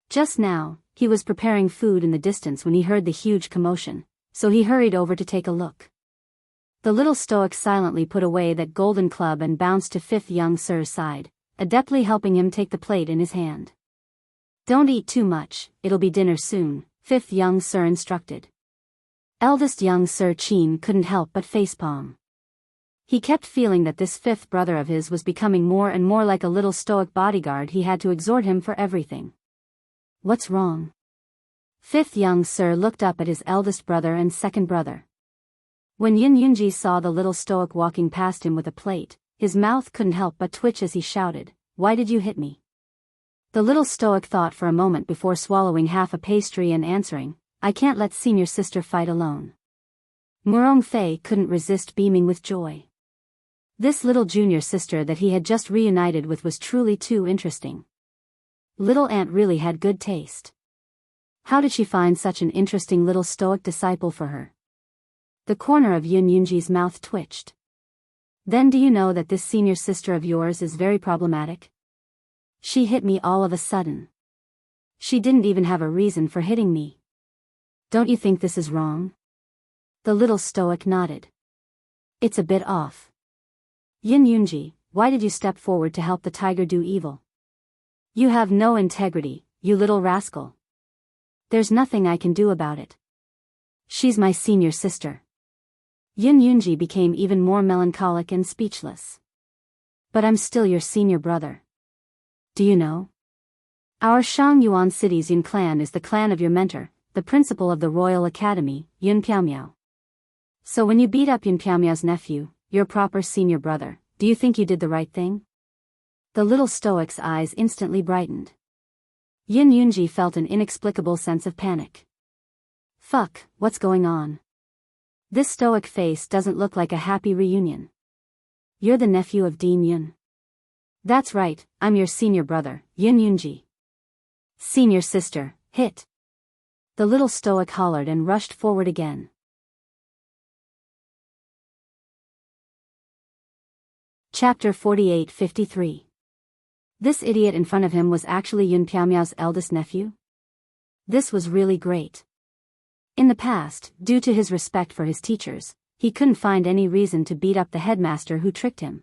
Just now, he was preparing food in the distance when he heard the huge commotion, so he hurried over to take a look. The little stoic silently put away that golden club and bounced to fifth young Sir's side, adeptly helping him take the plate in his hand. Don't eat too much, it'll be dinner soon, fifth young Sir instructed. Eldest young Sir Qin couldn't help but facepalm. He kept feeling that this fifth brother of his was becoming more and more like a little stoic bodyguard he had to exhort him for everything. What's wrong? Fifth young Sir looked up at his eldest brother and second brother. When Yin Yunji saw the little stoic walking past him with a plate, his mouth couldn't help but twitch as he shouted, Why did you hit me? The little stoic thought for a moment before swallowing half a pastry and answering, I can't let senior sister fight alone. Murong Fei couldn't resist beaming with joy. This little junior sister that he had just reunited with was truly too interesting. Little aunt really had good taste. How did she find such an interesting little stoic disciple for her? The corner of Yin Yunji's mouth twitched. Then do you know that this senior sister of yours is very problematic? She hit me all of a sudden. She didn't even have a reason for hitting me. Don't you think this is wrong? The little stoic nodded. It's a bit off. Yin Yunji, why did you step forward to help the tiger do evil? You have no integrity, you little rascal. There's nothing I can do about it. She's my senior sister. Yin Yunji became even more melancholic and speechless. But I'm still your senior brother. Do you know? Our Shangyuan City's Yun clan is the clan of your mentor, the principal of the Royal Academy, Yun Piaomiao. So when you beat up Yun Piaomiao's nephew, your proper senior brother, do you think you did the right thing? The little stoic's eyes instantly brightened. Yin Yunji felt an inexplicable sense of panic. Fuck, what's going on? This stoic face doesn't look like a happy reunion. You're the nephew of Dean Yun. That's right, I'm your senior brother, Yin Yunji. Senior sister, hit. The little stoic hollered and rushed forward again. Chapter 48-53. This idiot in front of him was actually Yun Piaomiao's eldest nephew? This was really great. In the past, due to his respect for his teachers, he couldn't find any reason to beat up the headmaster who tricked him.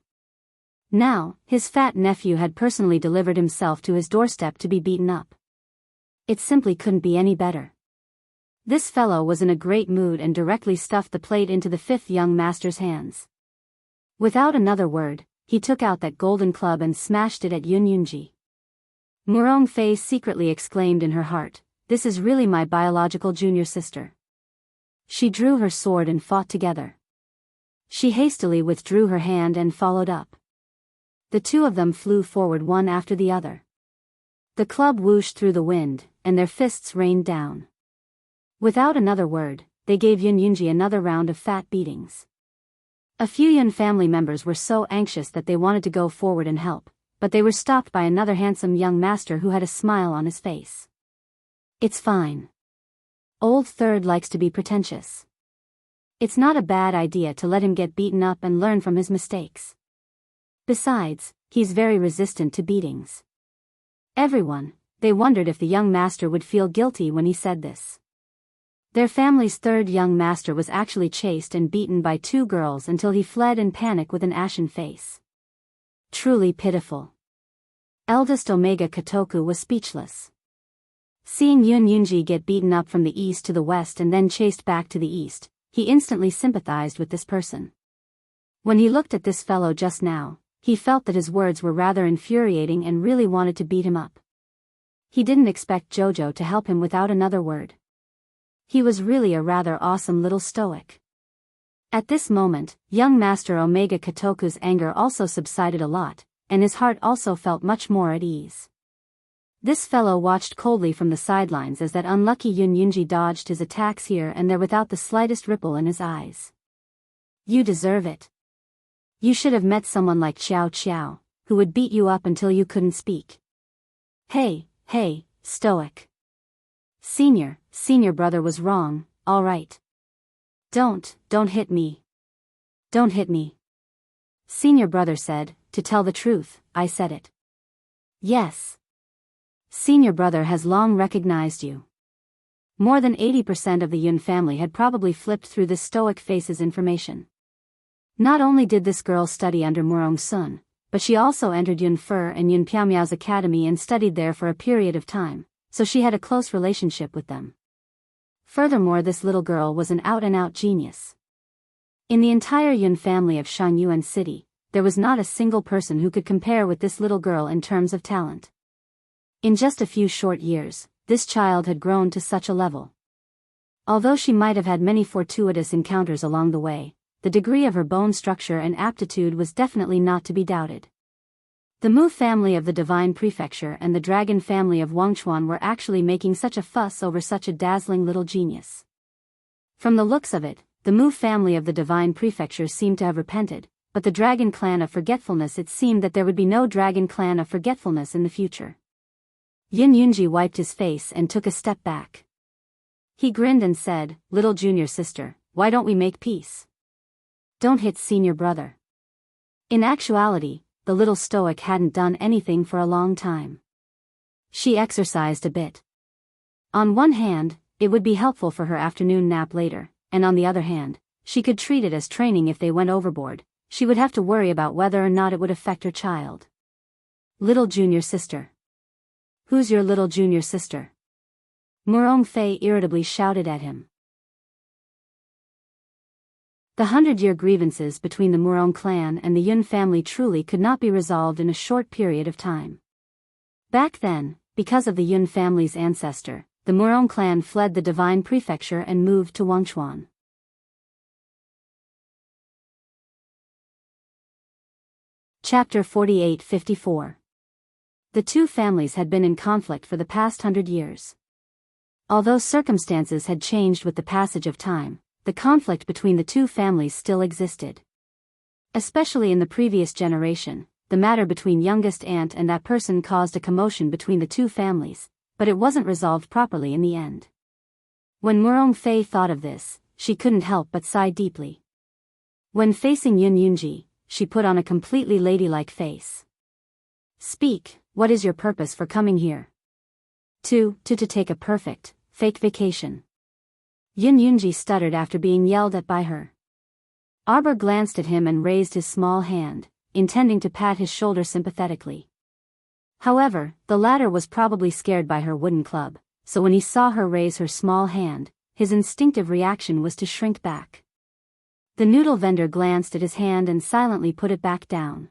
Now, his fat nephew had personally delivered himself to his doorstep to be beaten up. It simply couldn't be any better. This fellow was in a great mood and directly stuffed the plate into the fifth young master's hands. Without another word, he took out that golden club and smashed it at Yin Yunji. Murong Fei secretly exclaimed in her heart, This is really my biological junior sister. She drew her sword and fought together. She hastily withdrew her hand and followed up. The two of them flew forward one after the other. The club whooshed through the wind, and their fists rained down. Without another word, they gave Yun Yunji another round of fat beatings. A few Yun family members were so anxious that they wanted to go forward and help, but they were stopped by another handsome young master who had a smile on his face. It's fine. Old Third likes to be pretentious. It's not a bad idea to let him get beaten up and learn from his mistakes. Besides, he's very resistant to beatings. Everyone, they wondered if the young master would feel guilty when he said this. Their family's third young master was actually chased and beaten by two girls until he fled in panic with an ashen face. Truly pitiful. Eldest Omega Kotoku was speechless. Seeing Yun Yunji get beaten up from the east to the west and then chased back to the east, he instantly sympathized with this person. When he looked at this fellow just now, he felt that his words were rather infuriating and really wanted to beat him up. He didn't expect Jojo to help him without another word. He was really a rather awesome little stoic. At this moment, young Master Omega Kotoku's anger also subsided a lot, and his heart also felt much more at ease. This fellow watched coldly from the sidelines as that unlucky Yun Yunji dodged his attacks here and there without the slightest ripple in his eyes. You deserve it. You should have met someone like Xiao Xiao, who would beat you up until you couldn't speak. Hey, stoic. Senior brother was wrong, all right. Don't hit me. Don't hit me. Senior brother said, to tell the truth, I said it. Yes. Senior brother has long recognized you. More than 80% of the Yun family had probably flipped through this stoic face's information. Not only did this girl study under Murong Sun, but she also entered Yun Fer and Yun Piaomiao's academy and studied there for a period of time, so she had a close relationship with them. Furthermore, this little girl was an out-and-out genius. In the entire Yun family of Shangyuan City, there was not a single person who could compare with this little girl in terms of talent. In just a few short years, this child had grown to such a level. Although she might have had many fortuitous encounters along the way, the degree of her bone structure and aptitude was definitely not to be doubted. The Mu family of the Divine Prefecture and the Dragon family of Wangchuan were actually making such a fuss over such a dazzling little genius. From the looks of it, the Mu family of the Divine Prefecture seemed to have repented, but the Dragon Clan of Forgetfulness, it seemed that there would be no Dragon Clan of Forgetfulness in the future. Yun Yunji wiped his face and took a step back. He grinned and said, "Little junior sister, why don't we make peace? Don't hit senior brother." In actuality, the little stoic hadn't done anything for a long time. She exercised a bit. On one hand, it would be helpful for her afternoon nap later, and on the other hand, she could treat it as training if they went overboard. She would have to worry about whether or not it would affect her child. Little junior sister. Who's your little junior sister? Murong Fei irritably shouted at him. The 100-year grievances between the Murong clan and the Yun family truly could not be resolved in a short period of time. Back then, because of the Yun family's ancestor, the Murong clan fled the Divine Prefecture and moved to Wangchuan. Chapter 48-54. The two families had been in conflict for the past 100 years. Although circumstances had changed with the passage of time, the conflict between the two families still existed. Especially in the previous generation, the matter between youngest aunt and that person caused a commotion between the two families, but it wasn't resolved properly in the end. When Murong Fei thought of this, she couldn't help but sigh deeply. When facing Yun Yunji, she put on a completely ladylike face. Speak, what is your purpose for coming here? To take a perfect, fake vacation. Yun Yunji stuttered after being yelled at by her. Arbor glanced at him and raised his small hand, intending to pat his shoulder sympathetically. However, the latter was probably scared by her wooden club, so when he saw her raise her small hand, his instinctive reaction was to shrink back. The noodle vendor glanced at his hand and silently put it back down.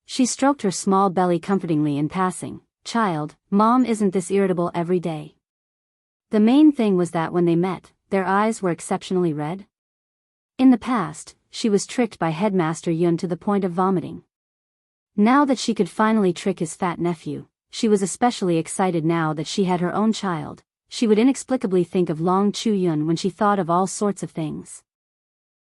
She stroked her small belly comfortingly in passing. Child, Mom isn't this irritable every day. The main thing was that when they met, their eyes were exceptionally red. In the past, she was tricked by Headmaster Yun to the point of vomiting. Now that she could finally trick his fat nephew, she was especially excited now that she had her own child. she would inexplicably think of Long Chu-yun when she thought of all sorts of things.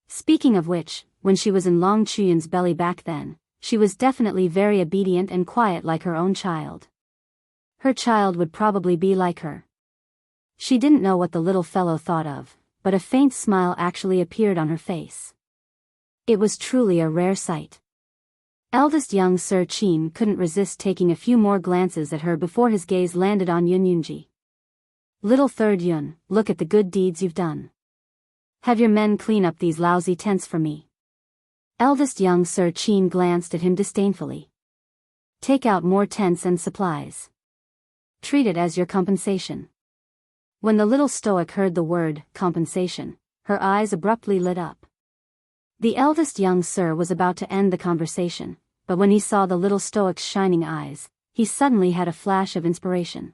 Speaking of which, when she was in Long Chu-yun's belly back then, she was definitely very obedient and quiet like her own child. Her child would probably be like her. She didn't know what the little fellow thought of, but a faint smile actually appeared on her face. It was truly a rare sight. Eldest young Sir Chin couldn't resist taking a few more glances at her before his gaze landed on Yun Yunji. Little third Yun, look at the good deeds you've done. Have your men clean up these lousy tents for me. Eldest young Sir Chin glanced at him disdainfully. Take out more tents and supplies. Treat it as your compensation. When the little stoic heard the word, compensation, her eyes abruptly lit up. The eldest young sir was about to end the conversation, but when he saw the little stoic's shining eyes, he suddenly had a flash of inspiration.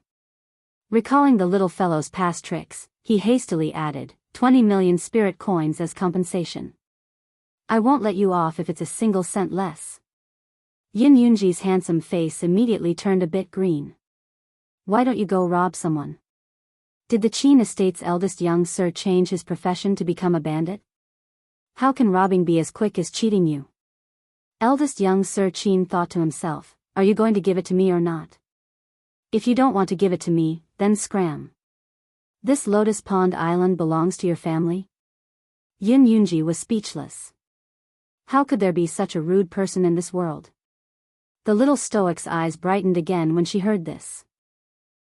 Recalling the little fellow's past tricks, he hastily added, 20 million spirit coins as compensation. I won't let you off if it's a single cent less. Yin Yunji's handsome face immediately turned a bit green. Why don't you go rob someone? Did the Qin estate's eldest young sir change his profession to become a bandit? How can robbing be as quick as cheating you? Eldest young Sir Chin thought to himself, are you going to give it to me or not? If you don't want to give it to me, then scram. This Lotus Pond Island belongs to your family? Yin Yunji was speechless. How could there be such a rude person in this world? The little stoic's eyes brightened again when she heard this.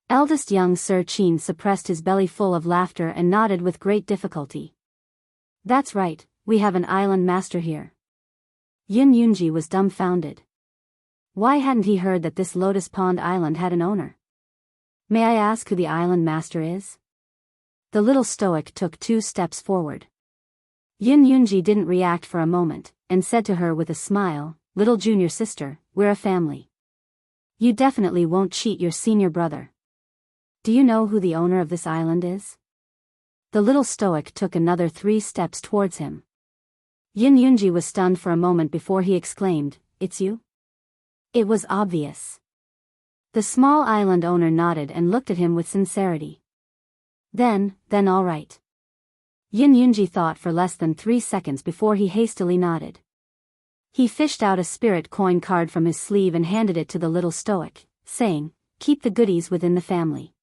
Eldest young Sir Chin suppressed his belly full of laughter and nodded with great difficulty. That's right. We have an island master here. Yin Yunji was dumbfounded. Why hadn't he heard that this Lotus Pond Island had an owner? May I ask who the island master is? The little stoic took 2 steps forward. Yin Yunji didn't react for a moment, and said to her with a smile, little junior sister, we're a family. You definitely won't cheat your senior brother. Do you know who the owner of this island is? The little stoic took another 3 steps towards him. Yin Yunji was stunned for a moment before he exclaimed, it's you? It was obvious. The small island owner nodded and looked at him with sincerity. Then all right. Yin Yunji thought for less than 3 seconds before he hastily nodded. He fished out a spirit coin card from his sleeve and handed it to the little stoic, saying, keep the goodies within the family.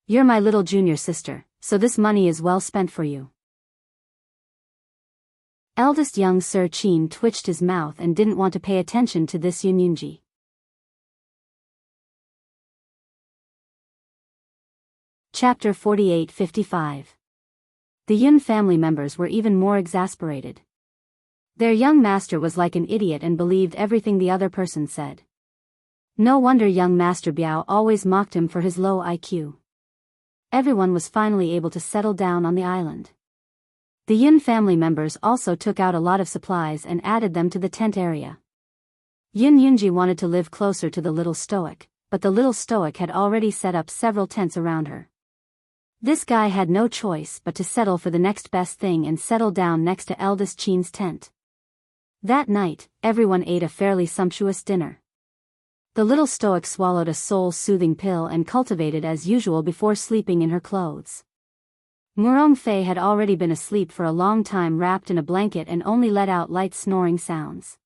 You're my little junior sister, so this money is well spent for you. Eldest young Sir Chin twitched his mouth and didn't want to pay attention to this Yin Yunji. Chapter 48-55. The Yun family members were even more exasperated. Their young master was like an idiot and believed everything the other person said. No wonder young Master Biao always mocked him for his low IQ. Everyone was finally able to settle down on the island. The Yin family members also took out a lot of supplies and added them to the tent area. Yin Yunji wanted to live closer to the little stoic, but the little stoic had already set up several tents around her. This guy had no choice but to settle for the next best thing and settle down next to eldest Chin's tent. That night, everyone ate a fairly sumptuous dinner. The little stoic swallowed a soul-soothing pill and cultivated as usual before sleeping in her clothes. Murong Fei had already been asleep for a long time wrapped in a blanket and only let out light snoring sounds.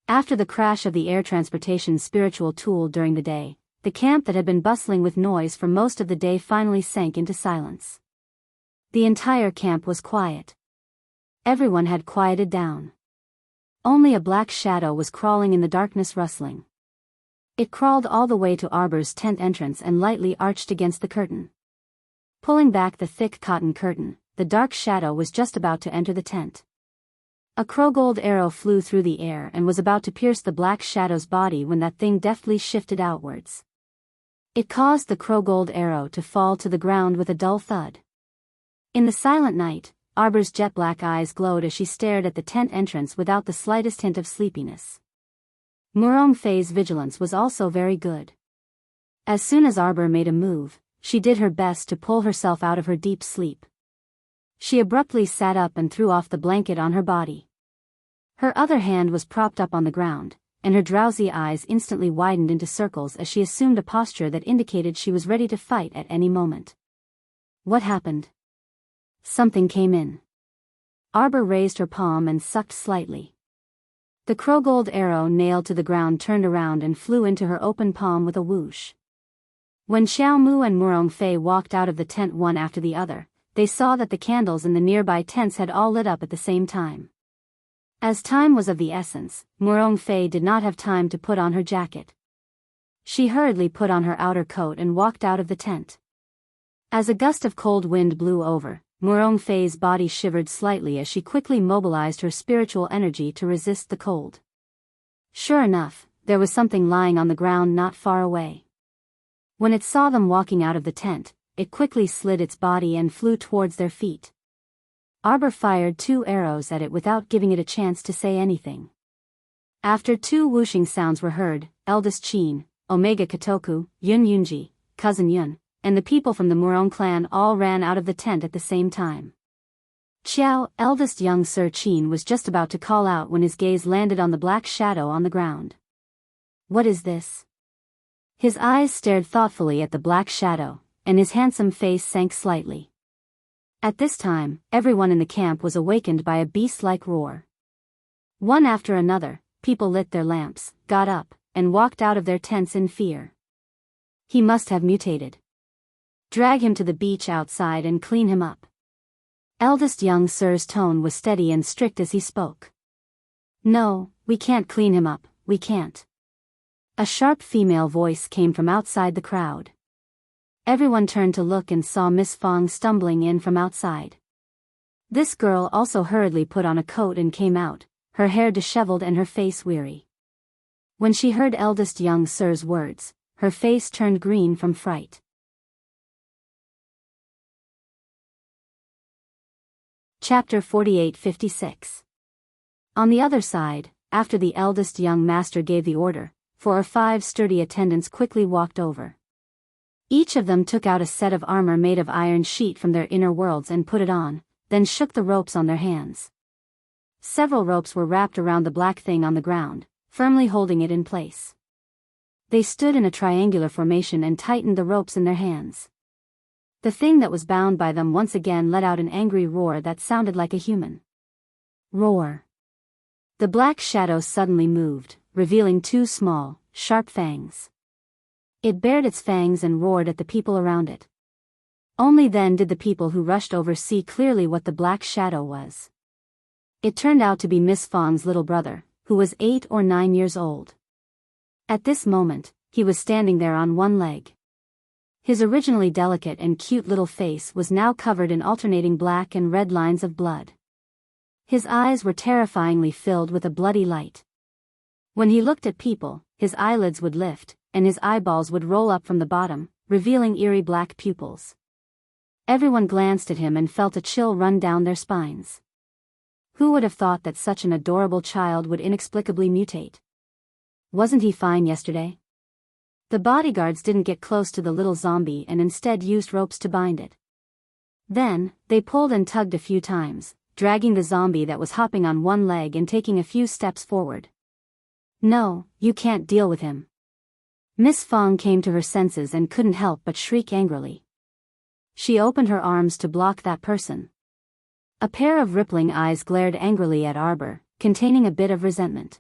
After the crash of the air transportation spiritual tool during the day, the camp that had been bustling with noise for most of the day finally sank into silence. The entire camp was quiet. Everyone had quieted down. Only a black shadow was crawling in the darkness rustling. It crawled all the way to Arbor's tent entrance and lightly arched against the curtain. Pulling back the thick cotton curtain, the dark shadow was just about to enter the tent. A crowgold arrow flew through the air and was about to pierce the black shadow's body when that thing deftly shifted outwards. It caused the crowgold arrow to fall to the ground with a dull thud. In the silent night, Arbor's jet-black eyes glowed as she stared at the tent entrance without the slightest hint of sleepiness. Murong Fei's vigilance was also very good. As soon as Arbor made a move, she did her best to pull herself out of her deep sleep. She abruptly sat up and threw off the blanket on her body. Her other hand was propped up on the ground, and her drowsy eyes instantly widened into circles as she assumed a posture that indicated she was ready to fight at any moment. What happened? Something came in. Arbor raised her palm and sucked slightly. The crowgold arrow nailed to the ground turned around and flew into her open palm with a whoosh. When Xiao Mu and Murong Fei walked out of the tent one after the other, they saw that the candles in the nearby tents had all lit up at the same time. As time was of the essence, Murong Fei did not have time to put on her jacket. She hurriedly put on her outer coat and walked out of the tent. As a gust of cold wind blew over, Murong Fei's body shivered slightly as she quickly mobilized her spiritual energy to resist the cold. Sure enough, there was something lying on the ground not far away. When it saw them walking out of the tent, it quickly slid its body and flew towards their feet. Arbor fired 2 arrows at it without giving it a chance to say anything. After 2 whooshing sounds were heard, eldest Qin, Omega Kotoku, Yun Yunji, cousin Yun, and the people from the Murong clan all ran out of the tent at the same time. Qiao, eldest young Sir Qin, was just about to call out when his gaze landed on the black shadow on the ground. What is this? His eyes stared thoughtfully at the black shadow, and his handsome face sank slightly. At this time, everyone in the camp was awakened by a beast-like roar. One after another, people lit their lamps, got up, and walked out of their tents in fear. He must have mutated. Drag him to the beach outside and clean him up. Eldest young Sir's tone was steady and strict as he spoke. No, we can't clean him up, we can't. A sharp female voice came from outside the crowd. Everyone turned to look and saw Miss Fong stumbling in from outside. This girl also hurriedly put on a coat and came out, her hair disheveled and her face weary. When she heard eldest young Sir's words, her face turned green from fright. Chapter 48-56. On the other side, after the eldest young master gave the order, 4 or 5 sturdy attendants quickly walked over. Each of them took out a set of armor made of iron sheet from their inner worlds and put it on, then shook the ropes on their hands. Several ropes were wrapped around the black thing on the ground, firmly holding it in place. They stood in a triangular formation and tightened the ropes in their hands. The thing that was bound by them once again let out an angry roar that sounded like a human roar. The black shadow suddenly moved, revealing 2 small, sharp fangs. It bared its fangs and roared at the people around it. Only then did the people who rushed over see clearly what the black shadow was. It turned out to be Miss Fong's little brother, who was 8 or 9 years old. At this moment, he was standing there on one leg. His originally delicate and cute little face was now covered in alternating black and red lines of blood. His eyes were terrifyingly filled with a bloody light. When he looked at people, his eyelids would lift, and his eyeballs would roll up from the bottom, revealing eerie black pupils. Everyone glanced at him and felt a chill run down their spines. Who would have thought that such an adorable child would inexplicably mutate? Wasn't he fine yesterday? The bodyguards didn't get close to the little zombie and instead used ropes to bind it. Then, they pulled and tugged a few times, dragging the zombie that was hopping on one leg and taking a few steps forward. No, you can't deal with him. Miss Fong came to her senses and couldn't help but shriek angrily. She opened her arms to block that person. A pair of rippling eyes glared angrily at Arbor, containing a bit of resentment.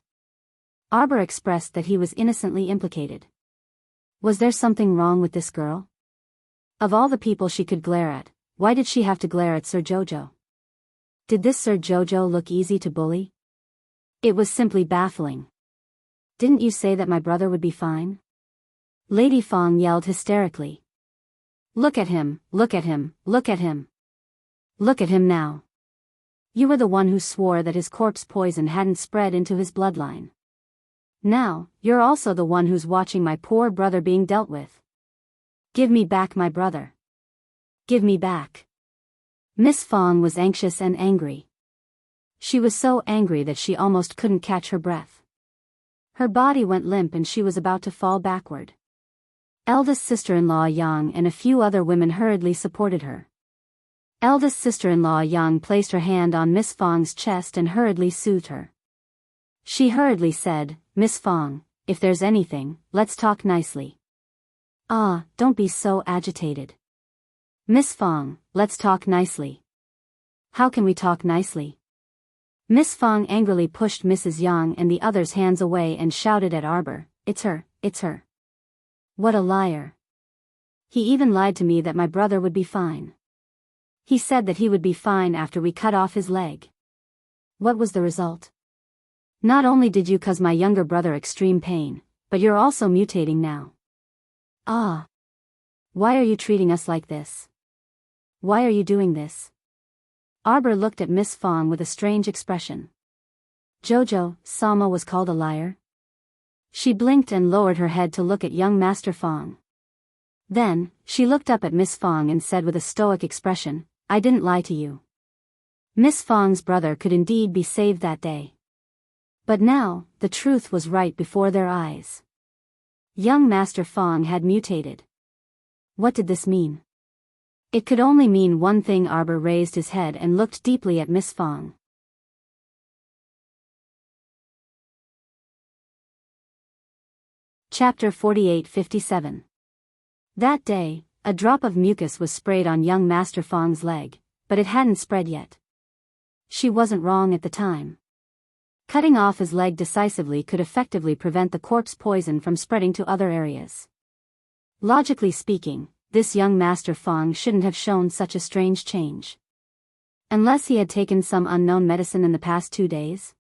Arbor expressed that he was innocently implicated. Was there something wrong with this girl? Of all the people she could glare at, why did she have to glare at Sir Jojo? Did this Sir Jojo look easy to bully? It was simply baffling. Didn't you say that my brother would be fine? Lady Fong yelled hysterically. Look at him, look at him, look at him. Look at him now. You were the one who swore that his corpse poison hadn't spread into his bloodline. Now, you're also the one who's watching my poor brother being dealt with. Give me back my brother. Give me back. Miss Fong was anxious and angry. She was so angry that she almost couldn't catch her breath. Her body went limp and she was about to fall backward. Eldest sister-in-law Yang and a few other women hurriedly supported her. Eldest sister-in-law Yang placed her hand on Miss Fong's chest and hurriedly soothed her. She hurriedly said, Miss Fong, if there's anything, let's talk nicely. Ah, don't be so agitated. Miss Fong, let's talk nicely. How can we talk nicely? Miss Fong angrily pushed Mrs. Yang and the others' hands away and shouted at Arbor, it's her, it's her. What a liar. He even lied to me that my brother would be fine. He said that he would be fine after we cut off his leg. What was the result? Not only did you cause my younger brother extreme pain, but you're also mutating now. Ah. Why are you treating us like this? Why are you doing this? Arbor looked at Miss Fong with a strange expression. Jojo, Sama was called a liar? She blinked and lowered her head to look at young Master Fong. Then, she looked up at Miss Fong and said with a stoic expression, I didn't lie to you. Miss Fong's brother could indeed be saved that day. But now, the truth was right before their eyes. Young Master Fong had mutated. What did this mean? It could only mean one thing. Arbor raised his head and looked deeply at Miss Fong. Chapter 48-57. That day, a drop of mucus was sprayed on young Master Fong's leg, but it hadn't spread yet. She wasn't wrong at the time. Cutting off his leg decisively could effectively prevent the corpse poison from spreading to other areas. Logically speaking, this young Master Fong shouldn't have shown such a strange change. Unless he had taken some unknown medicine in the past 2 days?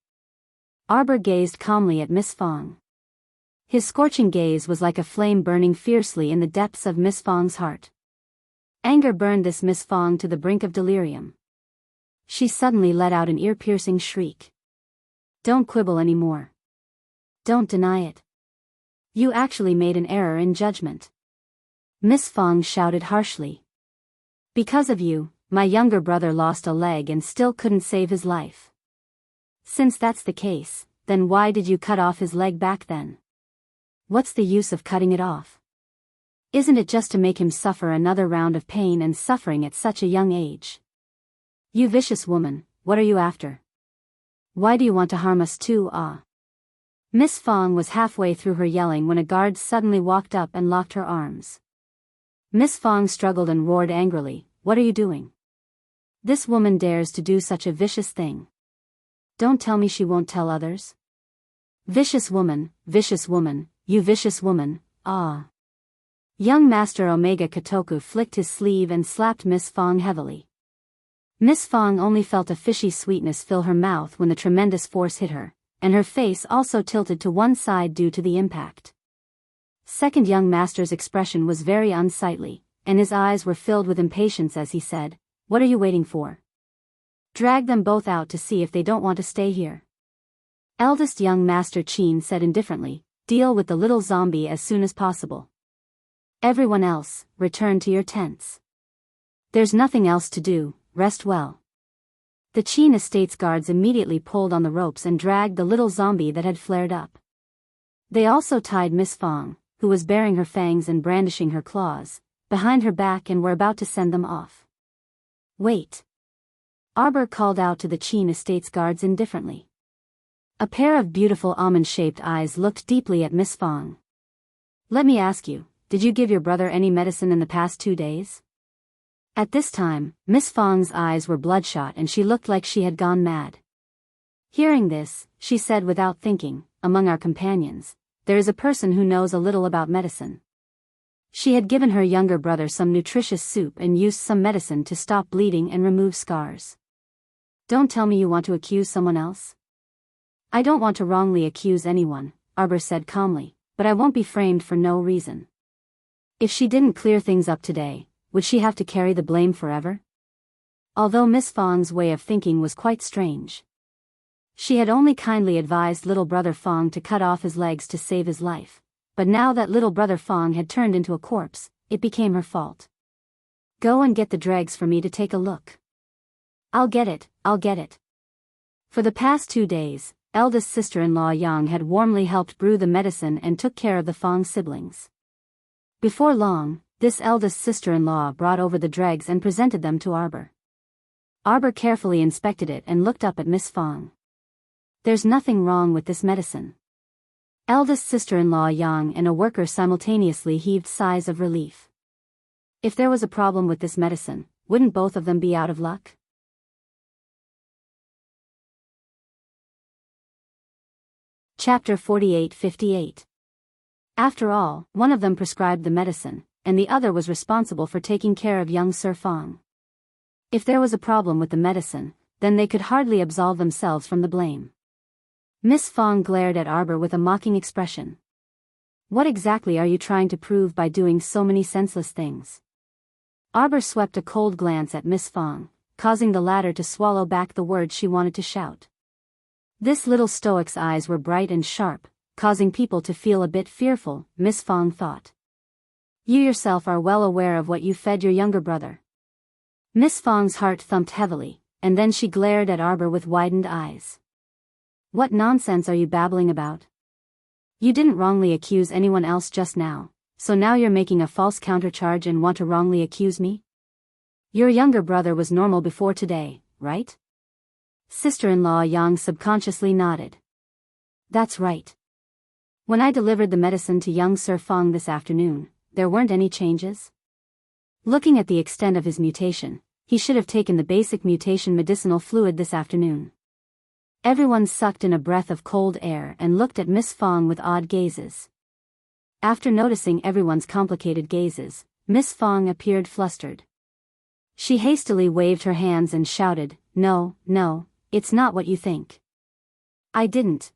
Arbor gazed calmly at Miss Fong. His scorching gaze was like a flame burning fiercely in the depths of Miss Fong's heart. Anger burned this Miss Fong to the brink of delirium. She suddenly let out an ear-piercing shriek. Don't quibble anymore. Don't deny it. You actually made an error in judgment. Miss Fong shouted harshly. Because of you, my younger brother lost a leg and still couldn't save his life. Since that's the case, then why did you cut off his leg back then? What's the use of cutting it off? Isn't it just to make him suffer another round of pain and suffering at such a young age? You vicious woman, what are you after? Why do you want to harm us too? Miss Fong was halfway through her yelling when a guard suddenly walked up and locked her arms. Miss Fong struggled and roared angrily, what are you doing? This woman dares to do such a vicious thing. Don't tell me she won't tell others. Vicious woman, you vicious woman, Young Master Omega Kotoku flicked his sleeve and slapped Miss Fong heavily. Miss Fong only felt a fishy sweetness fill her mouth when the tremendous force hit her, and her face also tilted to one side due to the impact. Second young master's expression was very unsightly, and his eyes were filled with impatience as he said, what are you waiting for? Drag them both out to see if they don't want to stay here. Eldest young Master Chin said indifferently, deal with the little zombie as soon as possible. Everyone else, return to your tents. There's nothing else to do, rest well. The Chin Estate's guards immediately pulled on the ropes and dragged the little zombie that had flared up. They also tied Miss Fong, who was baring her fangs and brandishing her claws, behind her back and were about to send them off. Wait. Arbor called out to the Chin Estate's guards indifferently. A pair of beautiful almond-shaped eyes looked deeply at Miss Fong. Let me ask you, did you give your brother any medicine in the past 2 days? At this time, Miss Fong's eyes were bloodshot and she looked like she had gone mad. Hearing this, she said without thinking, among our companions, there is a person who knows a little about medicine. She had given her younger brother some nutritious soup and used some medicine to stop bleeding and remove scars. Don't tell me you want to accuse someone else. I don't want to wrongly accuse anyone, Arbor said calmly, but I won't be framed for no reason. If she didn't clear things up today, would she have to carry the blame forever? Although Miss Fong's way of thinking was quite strange. She had only kindly advised little brother Fong to cut off his legs to save his life, but now that little brother Fong had turned into a corpse, it became her fault. Go and get the dregs for me to take a look. I'll get it. For the past 2 days, eldest sister-in-law Yang had warmly helped brew the medicine and took care of the Fong siblings. Before long, this eldest sister-in-law brought over the dregs and presented them to Arbor. Arbor carefully inspected it and looked up at Miss Fong. There's nothing wrong with this medicine. Eldest sister-in-law Yang and a worker simultaneously heaved sighs of relief. If there was a problem with this medicine, wouldn't both of them be out of luck? Chapter 48-58. After all, one of them prescribed the medicine, and the other was responsible for taking care of young Sir Fong. If there was a problem with the medicine, then they could hardly absolve themselves from the blame. Miss Fong glared at Arbor with a mocking expression. What exactly are you trying to prove by doing so many senseless things? Arbor swept a cold glance at Miss Fong, causing the latter to swallow back the words she wanted to shout. This little stoic's eyes were bright and sharp, causing people to feel a bit fearful, Miss Fong thought. You yourself are well aware of what you fed your younger brother. Miss Fong's heart thumped heavily, and then she glared at Arbor with widened eyes. What nonsense are you babbling about? You didn't wrongly accuse anyone else just now, so now you're making a false countercharge and want to wrongly accuse me? Your younger brother was normal before today, right? Sister-in-law Yang subconsciously nodded. That's right. When I delivered the medicine to young Sir Fong this afternoon, there weren't any changes. Looking at the extent of his mutation, he should have taken the basic mutation medicinal fluid this afternoon. Everyone sucked in a breath of cold air and looked at Miss Fong with odd gazes. After noticing everyone's complicated gazes, Miss Fong appeared flustered. She hastily waved her hands and shouted, No, it's not what you think. I didn't.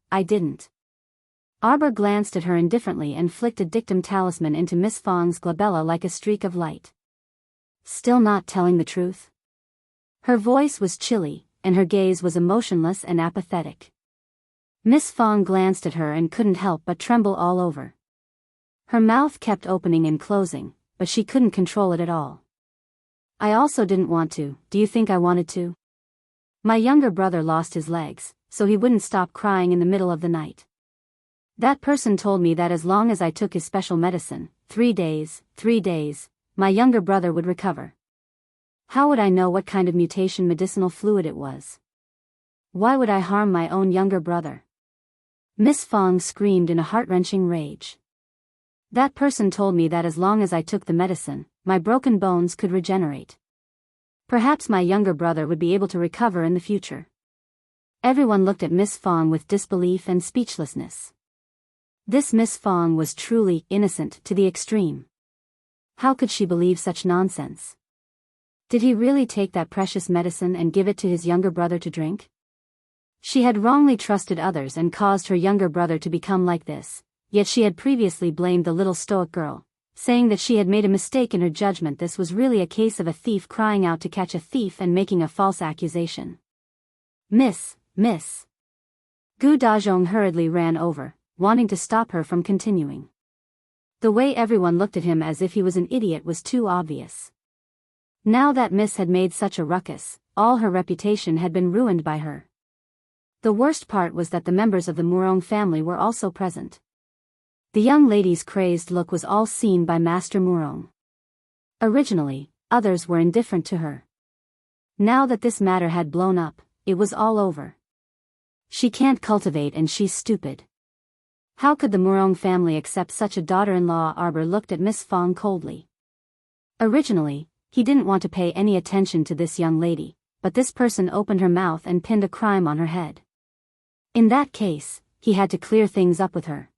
Arbor glanced at her indifferently and flicked a dictum talisman into Miss Fong's glabella like a streak of light. Still not telling the truth? Her voice was chilly, and her gaze was emotionless and apathetic. Miss Fong glanced at her and couldn't help but tremble all over. Her mouth kept opening and closing, but she couldn't control it at all. I also didn't want to. Do you think I wanted to? My younger brother lost his legs, so he wouldn't stop crying in the middle of the night. That person told me that as long as I took his special medicine, 3 days, my younger brother would recover. How would I know what kind of mutation medicinal fluid it was? Why would I harm my own younger brother? Miss Fong screamed in a heart-wrenching rage. That person told me that as long as I took the medicine, my broken bones could regenerate. Perhaps my younger brother would be able to recover in the future. Everyone looked at Miss Fong with disbelief and speechlessness. This Miss Fong was truly innocent to the extreme. How could she believe such nonsense? Did he really take that precious medicine and give it to his younger brother to drink? She had wrongly trusted others and caused her younger brother to become like this, yet she had previously blamed the little stoic girl, saying that she had made a mistake in her judgment. This was really a case of a thief crying out to catch a thief and making a false accusation. Miss. Gu Dazhong hurriedly ran over, wanting to stop her from continuing. The way everyone looked at him as if he was an idiot was too obvious. Now that Miss had made such a ruckus, all her reputation had been ruined by her. The worst part was that the members of the Murong family were also present. The young lady's crazed look was all seen by Master Murong. Originally, others were indifferent to her. Now that this matter had blown up, it was all over. She can't cultivate and she's stupid. How could the Murong family accept such a daughter-in-law? Arbor looked at Miss Fong coldly. Originally, he didn't want to pay any attention to this young lady, but this person opened her mouth and pinned a crime on her head. In that case, he had to clear things up with her.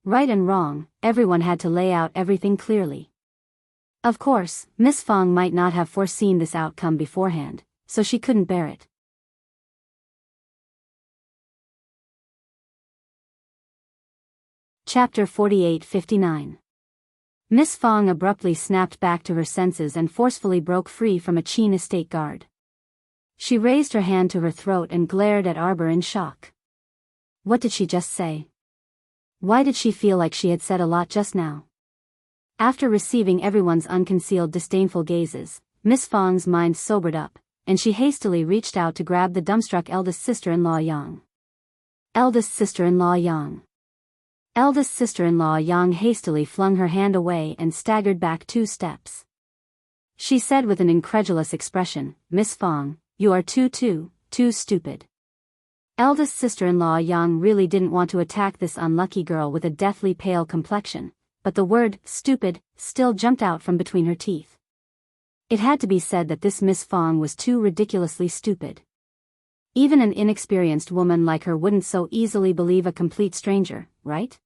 Right and wrong, everyone had to lay out everything clearly. Of course, Miss Fong might not have foreseen this outcome beforehand, so she couldn't bear it. Chapter 48-59. Miss Fong abruptly snapped back to her senses and forcefully broke free from a Qin estate guard. She raised her hand to her throat and glared at Arbor in shock. What did she just say? Why did she feel like she had said a lot just now? After receiving everyone's unconcealed disdainful gazes, Miss Fong's mind sobered up, and she hastily reached out to grab the dumbstruck eldest sister-in-law Yang. Eldest sister-in-law Yang. Eldest sister-in-law Yang hastily flung her hand away and staggered back 2 steps. She said with an incredulous expression, Miss Fong, you are too stupid. Eldest sister-in-law Yang really didn't want to attack this unlucky girl with a deathly pale complexion, but the word, stupid, still jumped out from between her teeth. It had to be said that this Miss Fong was too ridiculously stupid. Even an inexperienced woman like her wouldn't so easily believe a complete stranger, right?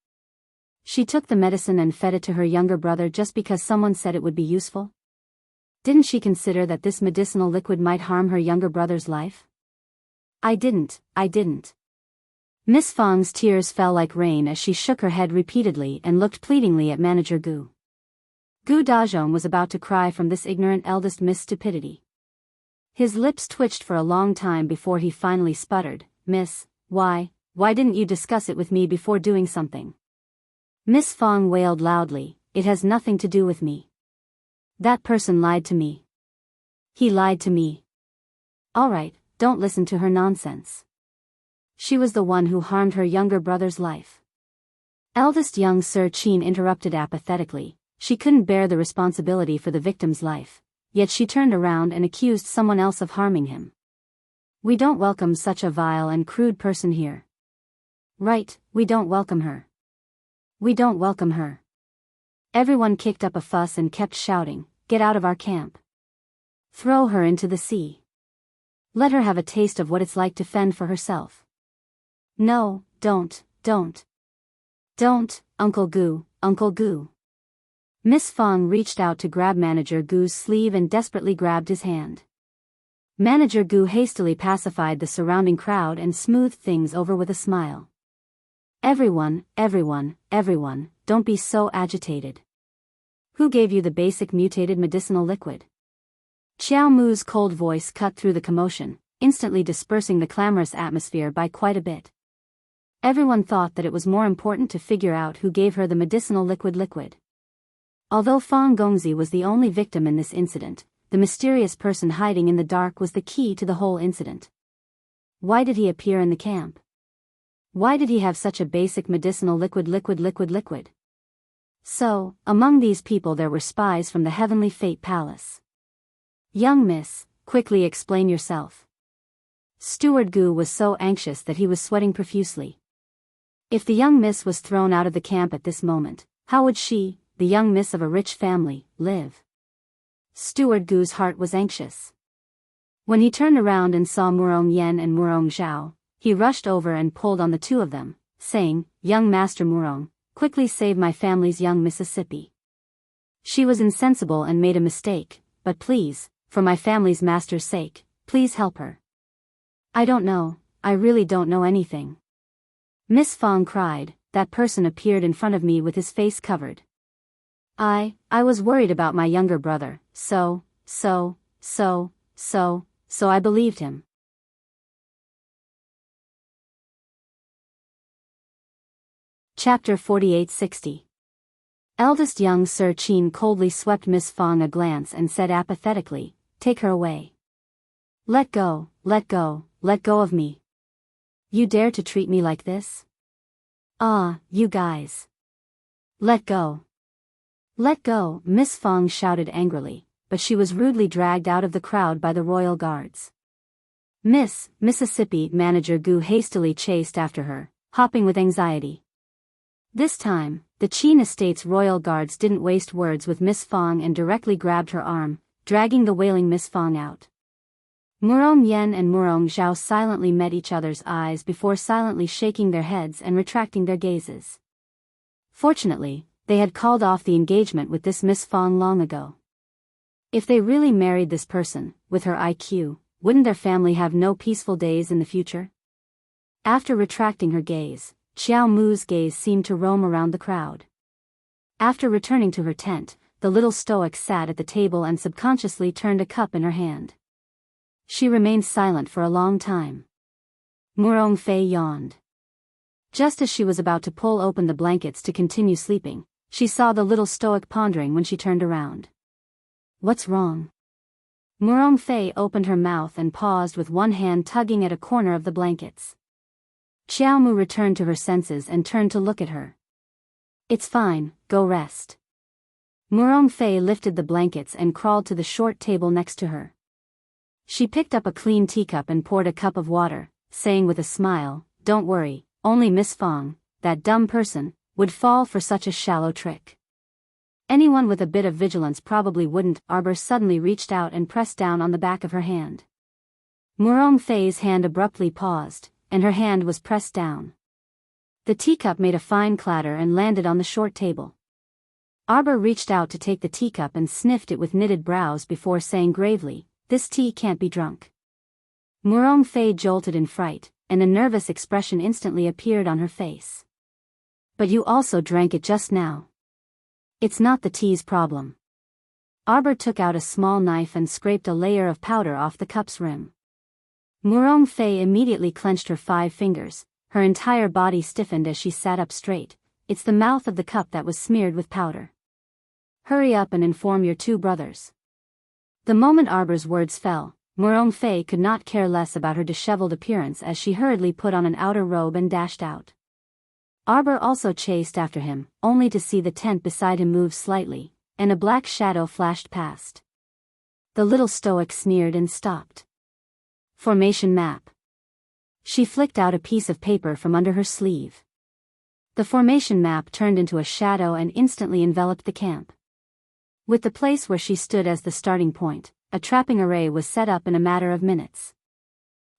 She took the medicine and fed it to her younger brother just because someone said it would be useful? Didn't she consider that this medicinal liquid might harm her younger brother's life? I didn't. Miss Fong's tears fell like rain as she shook her head repeatedly and looked pleadingly at Manager Gu. Gu Dajong was about to cry from this ignorant eldest Miss stupidity. His lips twitched for a long time before he finally sputtered, "Miss, why didn't you discuss it with me before doing something?" Miss Fong wailed loudly, "It has nothing to do with me. That person lied to me. He lied to me." "Alright, don't listen to her nonsense. She was the one who harmed her younger brother's life." Eldest young Sir Chin interrupted apathetically. She couldn't bear the responsibility for the victim's life, yet she turned around and accused someone else of harming him. "We don't welcome such a vile and crude person here." "Right, we don't welcome her. We don't welcome her." Everyone kicked up a fuss and kept shouting, "Get out of our camp. Throw her into the sea. Let her have a taste of what it's like to fend for herself." "No, don't, Uncle Gu, Uncle Gu." Miss Fong reached out to grab Manager Gu's sleeve and desperately grabbed his hand. Manager Gu hastily pacified the surrounding crowd and smoothed things over with a smile. Everyone, don't be so agitated. Who gave you the basic mutated medicinal liquid?" Xiao Mu's cold voice cut through the commotion, instantly dispersing the clamorous atmosphere by quite a bit. Everyone thought that it was more important to figure out who gave her the medicinal liquid. Although Fang Gongzi was the only victim in this incident, the mysterious person hiding in the dark was the key to the whole incident. Why did he appear in the camp? Why did he have such a basic medicinal liquid? So, among these people there were spies from the Heavenly Fate Palace. "Young miss, quickly explain yourself." Steward Gu was so anxious that he was sweating profusely. If the young miss was thrown out of the camp at this moment, how would she, the young miss of a rich family, live? Steward Gu's heart was anxious. When he turned around and saw Murong Yen and Murong Zhao, he rushed over and pulled on the two of them, saying, "Young Master Murong, quickly save my family's young Mississippi. She was insensible and made a mistake, but please, for my family's master's sake, please help her." "I don't know, I really don't know anything." Miss Fong cried. "That person appeared in front of me with his face covered. I was worried about my younger brother, so I believed him." Chapter 4860. Eldest young Sir Chin coldly swept Miss Fong a glance and said apathetically, "Take her away. Let go of me. You dare to treat me like this? Ah, you guys. Let go." "Let go," Miss Fong shouted angrily, but she was rudely dragged out of the crowd by the royal guards. Mississippi Manager Gu hastily chased after her, hopping with anxiety. This time, the Qin Estate's royal guards didn't waste words with Miss Fong and directly grabbed her arm, dragging the wailing Miss Fong out. Murong Yen and Murong Zhao silently met each other's eyes before silently shaking their heads and retracting their gazes. Fortunately, they had called off the engagement with this Miss Fong long ago. If they really married this person, with her IQ, wouldn't their family have no peaceful days in the future? After retracting her gaze, Xiao Mu's gaze seemed to roam around the crowd. After returning to her tent, the little stoic sat at the table and subconsciously turned a cup in her hand. She remained silent for a long time. Murong Fei yawned. Just as she was about to pull open the blankets to continue sleeping, she saw the little stoic pondering when she turned around. "What's wrong?" Murong Fei opened her mouth and paused with one hand tugging at a corner of the blankets. Xiao Mu returned to her senses and turned to look at her. "It's fine, go rest." Murong Fei lifted the blankets and crawled to the short table next to her. She picked up a clean teacup and poured a cup of water, saying with a smile, "Don't worry, only Miss Fong, that dumb person, would fall for such a shallow trick." Anyone with a bit of vigilance probably wouldn't. Arbor suddenly reached out and pressed down on the back of her hand. Murong Fei's hand abruptly paused, and her hand was pressed down. The teacup made a fine clatter and landed on the short table. Arbor reached out to take the teacup and sniffed it with knitted brows before saying gravely, "This tea can't be drunk." Murong Fei jolted in fright, and a nervous expression instantly appeared on her face. "But you also drank it just now. It's not the tea's problem." Arbor took out a small knife and scraped a layer of powder off the cup's rim. Murong Fei immediately clenched her 5 fingers, her entire body stiffened as she sat up straight. "It's the mouth of the cup that was smeared with powder. Hurry up and inform your 2 brothers." The moment Arbor's words fell, Murong Fei could not care less about her disheveled appearance as she hurriedly put on an outer robe and dashed out. Arbor also chased after him, only to see the tent beside him move slightly, and a black shadow flashed past. The little stoic sneered and stopped. Formation map. She flicked out a piece of paper from under her sleeve. The formation map turned into a shadow and instantly enveloped the camp. With the place where she stood as the starting point, a trapping array was set up in a matter of minutes.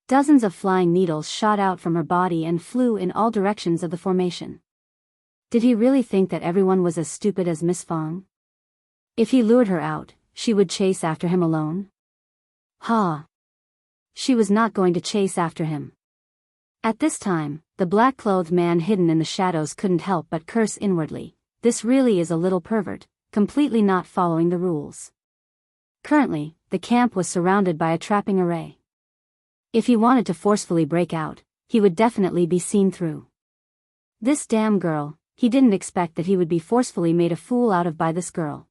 Dozens of flying needles shot out from her body and flew in all directions of the formation. Did he really think that everyone was as stupid as Miss Fong? If he lured her out, she would chase after him alone? Ha! She was not going to chase after him. At this time, the black-clothed man hidden in the shadows couldn't help but curse inwardly. This really is a little pervert, completely not following the rules. Currently, the camp was surrounded by a trapping array. If he wanted to forcefully break out, he would definitely be seen through. This damn girl, he didn't expect that he would be forcefully made a fool out of by this girl.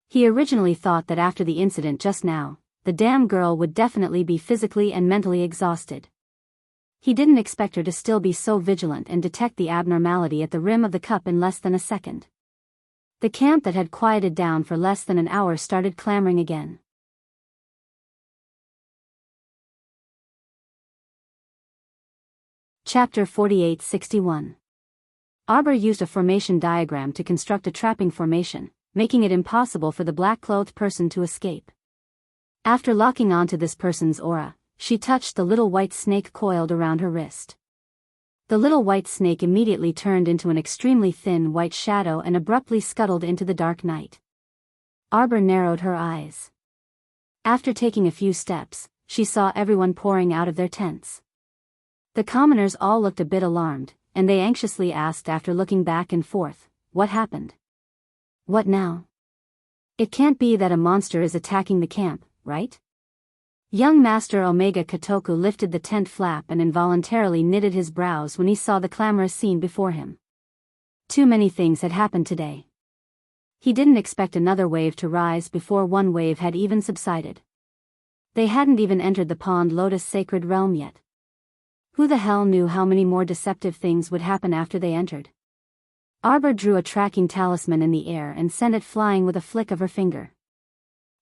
He originally thought that after the incident just now, the damn girl would definitely be physically and mentally exhausted. He didn't expect her to still be so vigilant and detect the abnormality at the rim of the cup in less than a second. The camp that had quieted down for less than an hour started clamoring again. Chapter 4861. Arbor used a formation diagram to construct a trapping formation, making it impossible for the black-clothed person to escape. After locking onto this person's aura, she touched the little white snake coiled around her wrist. The little white snake immediately turned into an extremely thin white shadow and abruptly scuttled into the dark night. Arbor narrowed her eyes. After taking a few steps, she saw everyone pouring out of their tents. The commoners all looked a bit alarmed, and they anxiously asked after looking back and forth, "What happened? What now? It can't be that a monster is attacking the camp, right?" Young Master Omega Kotoku lifted the tent flap and involuntarily knitted his brows when he saw the clamorous scene before him. Too many things had happened today. He didn't expect another wave to rise before one wave had even subsided. They hadn't even entered the Pond Lotus sacred realm yet. Who the hell knew how many more deceptive things would happen after they entered? Arbor drew a tracking talisman in the air and sent it flying with a flick of her finger.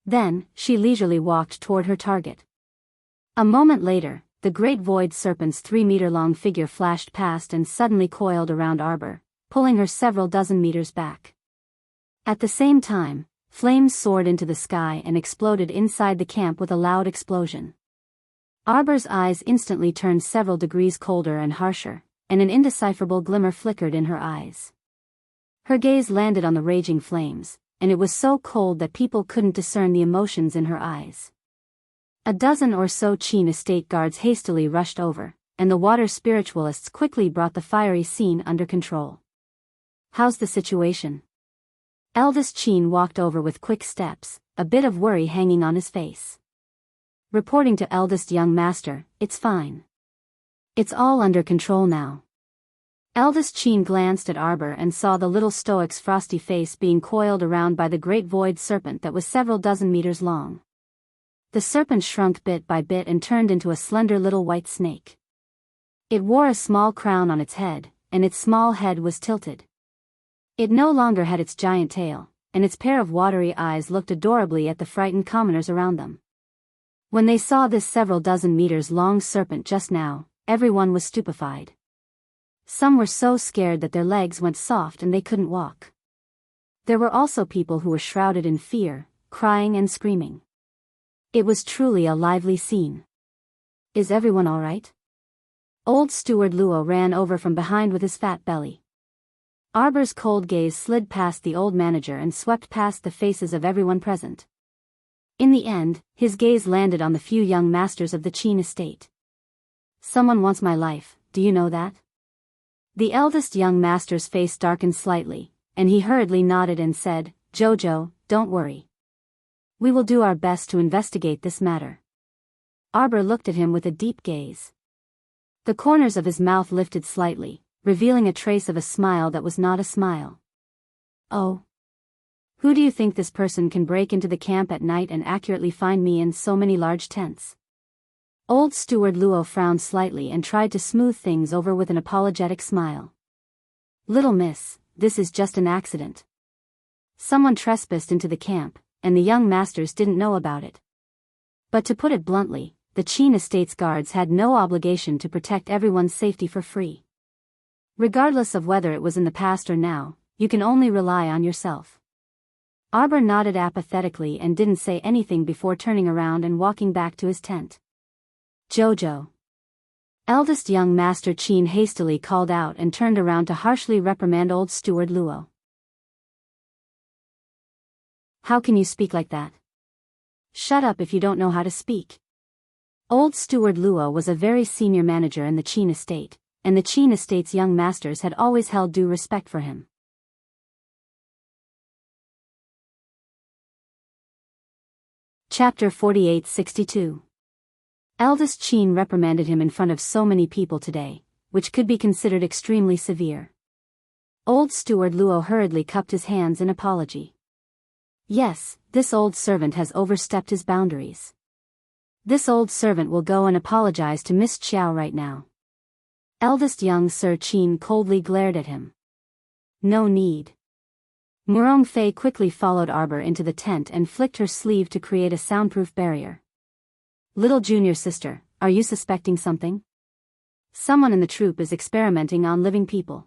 Then, she leisurely walked toward her target. A moment later, the great void serpent's 3-meter-long figure flashed past and suddenly coiled around Arbor, pulling her several dozen meters back. At the same time, flames soared into the sky and exploded inside the camp with a loud explosion. Arbor's eyes instantly turned several degrees colder and harsher, and an indecipherable glimmer flickered in her eyes. Her gaze landed on the raging flames, and it was so cold that people couldn't discern the emotions in her eyes. A dozen or so Qin estate guards hastily rushed over, and the water spiritualists quickly brought the fiery scene under control. "How's the situation?" Eldest Qin walked over with quick steps, a bit of worry hanging on his face. Reporting to eldest young master, "It's fine. It's all under control now." Eldest Qin glanced at Arbor and saw the little stoic's frosty face being coiled around by the great void serpent that was several dozen meters long. The serpent shrunk bit by bit and turned into a slender little white snake. It wore a small crown on its head, and its small head was tilted. It no longer had its giant tail, and its pair of watery eyes looked adorably at the frightened commoners around them. When they saw this several dozen meters long serpent just now, everyone was stupefied. Some were so scared that their legs went soft and they couldn't walk. There were also people who were shrouded in fear, crying and screaming. It was truly a lively scene. Is everyone all right? Old Steward Luo ran over from behind with his fat belly. Arbor's cold gaze slid past the old manager and swept past the faces of everyone present. In the end, his gaze landed on the few young masters of the Qin estate. Someone wants my life, do you know that? The eldest young master's face darkened slightly, and he hurriedly nodded and said, Jojo, don't worry. We will do our best to investigate this matter. Arbor looked at him with a deep gaze. The corners of his mouth lifted slightly, revealing a trace of a smile that was not a smile. Oh. Who do you think this person can break into the camp at night and accurately find me in so many large tents? Old Steward Luo frowned slightly and tried to smooth things over with an apologetic smile. Little miss, this is just an accident. Someone trespassed into the camp, and the young masters didn't know about it. But to put it bluntly, the Qin estate's guards had no obligation to protect everyone's safety for free. Regardless of whether it was in the past or now, you can only rely on yourself. Arbor nodded apathetically and didn't say anything before turning around and walking back to his tent. Jojo. Eldest young Master Qin hastily called out and turned around to harshly reprimand old Steward Luo. How can you speak like that? Shut up if you don't know how to speak. Old Steward Luo was a very senior manager in the Qin estate, and the Qin estate's young masters had always held due respect for him. Chapter 48-62. Eldest Qin reprimanded him in front of so many people today, which could be considered extremely severe. Old Steward Luo hurriedly cupped his hands in apology. Yes, this old servant has overstepped his boundaries. This old servant will go and apologize to Miss Qiao right now. Eldest young Sir Qin coldly glared at him. No need. Murong Fei quickly followed Arbor into the tent and flicked her sleeve to create a soundproof barrier. Little junior sister, are you suspecting something? Someone in the troop is experimenting on living people.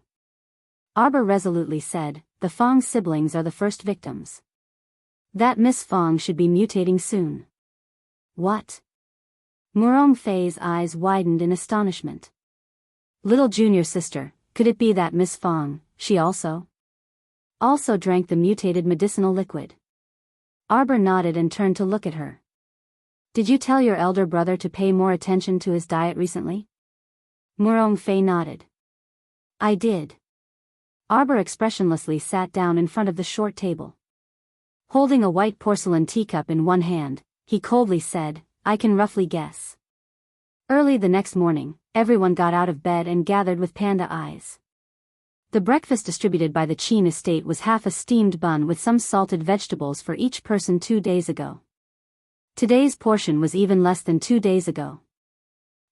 Arbor resolutely said, the Fong siblings are the first victims. That Miss Fong should be mutating soon. What? Murong Fei's eyes widened in astonishment. Little junior sister, could it be that Miss Fong, she also drank the mutated medicinal liquid? Arbor nodded and turned to look at her. Did you tell your elder brother to pay more attention to his diet recently? Murong Fei nodded. I did. Arbor expressionlessly sat down in front of the short table. Holding a white porcelain teacup in one hand, he coldly said, I can roughly guess. Early the next morning, everyone got out of bed and gathered with panda eyes. The breakfast distributed by the Qin estate was half a steamed bun with some salted vegetables for each person 2 days ago. Today's portion was even less than 2 days ago.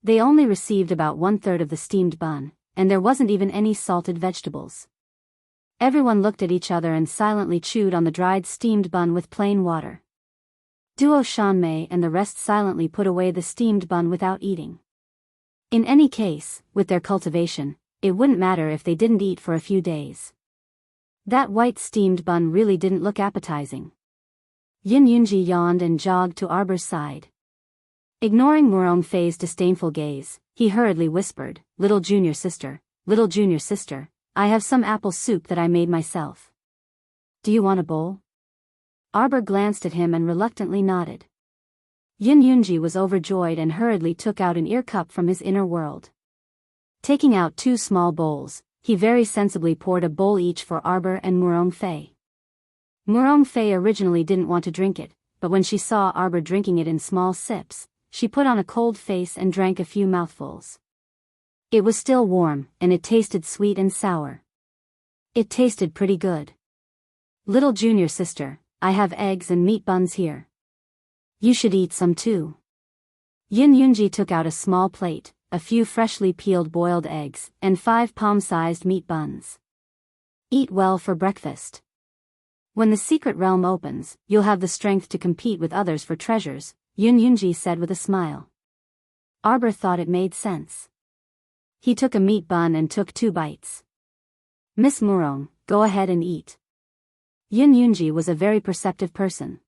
They only received about 1/3 of the steamed bun, and there wasn't even any salted vegetables. Everyone looked at each other and silently chewed on the dried steamed bun with plain water. Duo Shanmei and the rest silently put away the steamed bun without eating. In any case, with their cultivation, it wouldn't matter if they didn't eat for a few days. That white steamed bun really didn't look appetizing. Yin Yunji yawned and jogged to Arbor's side. Ignoring Murong Fei's disdainful gaze, he hurriedly whispered, little junior sister, I have some apple soup that I made myself. Do you want a bowl? Arbor glanced at him and reluctantly nodded. Yin Yunji was overjoyed and hurriedly took out an ear cup from his inner world. Taking out 2 small bowls, he very sensibly poured a bowl each for Arbor and Murong Fei. Murong Fei originally didn't want to drink it, but when she saw Arbor drinking it in small sips, she put on a cold face and drank a few mouthfuls. It was still warm, and it tasted sweet and sour. It tasted pretty good. Little junior sister, I have eggs and meat buns here. You should eat some too. Yin Yunji took out a small plate, a few freshly peeled boiled eggs, and 5 palm-sized meat buns. Eat well for breakfast. When the secret realm opens, you'll have the strength to compete with others for treasures, Yin Yunji said with a smile. Arbor thought it made sense. He took a meat bun and took 2 bites. Miss Murong, go ahead and eat. Yun Yunji was a very perceptive person.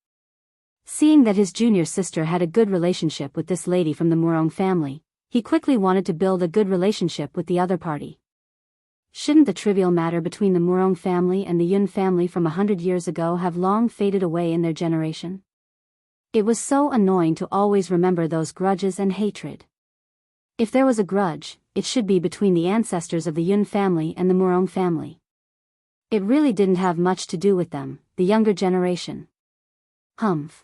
Seeing that his junior sister had a good relationship with this lady from the Murong family, he quickly wanted to build a good relationship with the other party. Shouldn't the trivial matter between the Murong family and the Yun family from 100 years ago have long faded away in their generation? It was so annoying to always remember those grudges and hatred. If there was a grudge, it should be between the ancestors of the Yun family and the Murong family. It really didn't have much to do with them, the younger generation. Humph.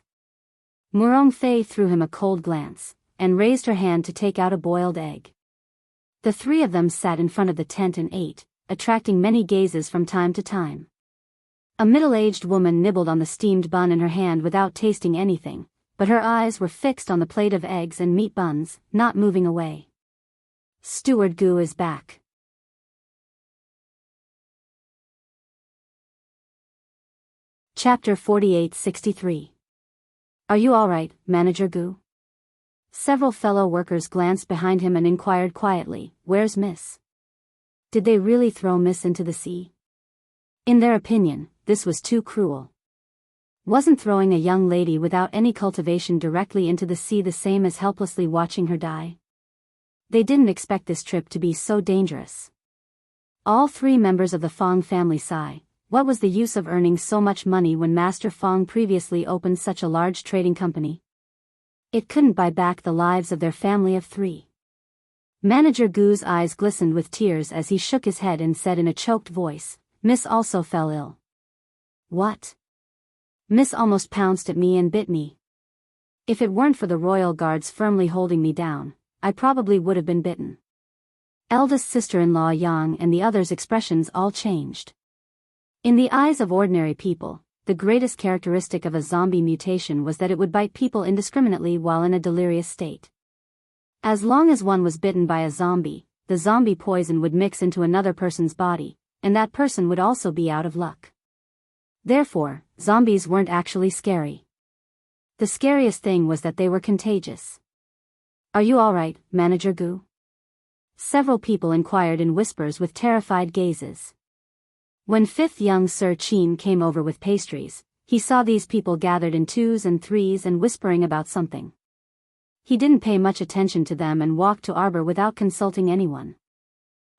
Murong Fei threw him a cold glance, and raised her hand to take out a boiled egg. The three of them sat in front of the tent and ate, attracting many gazes from time to time. A middle-aged woman nibbled on the steamed bun in her hand without tasting anything, but her eyes were fixed on the plate of eggs and meat buns, not moving away. Steward Gu is back. Chapter 48-63. Are you all right, Manager Gu? Several fellow workers glanced behind him and inquired quietly, "Where's Miss?" Did they really throw Miss into the sea? In their opinion, this was too cruel. Wasn't throwing a young lady without any cultivation directly into the sea the same as helplessly watching her die? They didn't expect this trip to be so dangerous. All three members of the Fong family sighed. What was the use of earning so much money when Master Fong previously opened such a large trading company? It couldn't buy back the lives of their family of three. Manager Gu's eyes glistened with tears as he shook his head and said in a choked voice, "Miss also fell ill." What? Miss almost pounced at me and bit me. If it weren't for the royal guards firmly holding me down, I probably would have been bitten. Eldest sister-in-law Yang and the others' expressions all changed. In the eyes of ordinary people, the greatest characteristic of a zombie mutation was that it would bite people indiscriminately while in a delirious state. As long as one was bitten by a zombie, the zombie poison would mix into another person's body, and that person would also be out of luck. Therefore, zombies weren't actually scary. The scariest thing was that they were contagious. "Are you all right, Manager Gu?" Several people inquired in whispers with terrified gazes. When fifth young Sir Qin came over with pastries, he saw these people gathered in twos and threes and whispering about something. He didn't pay much attention to them and walked to Arbor without consulting anyone.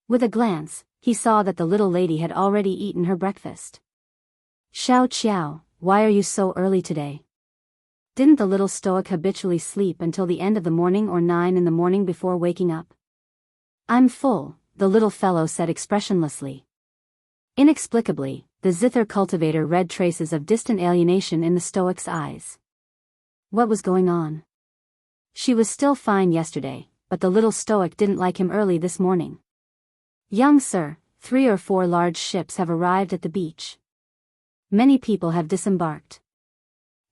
With a glance, he saw that the little lady had already eaten her breakfast. "Xiao Qiao, why are you so early today? Didn't the little stoic habitually sleep until the end of the morning or 9 in the morning before waking up?" "I'm full," the little fellow said expressionlessly. Inexplicably, the zither cultivator read traces of distant alienation in the stoic's eyes. What was going on? She was still fine yesterday, but the little stoic didn't like him early this morning. "Young sir, 3 or 4 large ships have arrived at the beach. Many people have disembarked.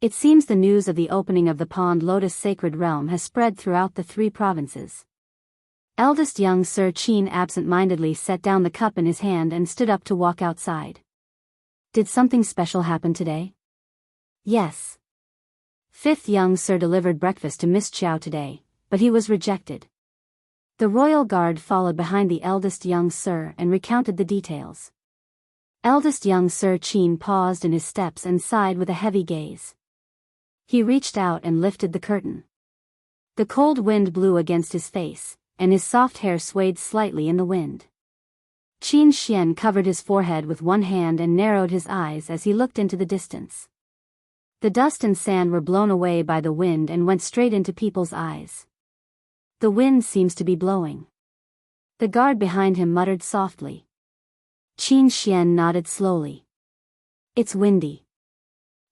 It seems the news of the opening of the Pond Lotus Sacred Realm has spread throughout the 3 provinces." Eldest young Sir Qin absent-mindedly set down the cup in his hand and stood up to walk outside. "Did something special happen today?" "Yes. Fifth young Sir delivered breakfast to Miss Chow today, but he was rejected." The royal guard followed behind the eldest young Sir and recounted the details. Eldest young Sir Qin paused in his steps and sighed with a heavy gaze. He reached out and lifted the curtain. The cold wind blew against his face, and his soft hair swayed slightly in the wind. Qin Xian covered his forehead with one hand and narrowed his eyes as he looked into the distance. The dust and sand were blown away by the wind and went straight into people's eyes. "The wind seems to be blowing." The guard behind him muttered softly. Qin Xian nodded slowly. "It's windy."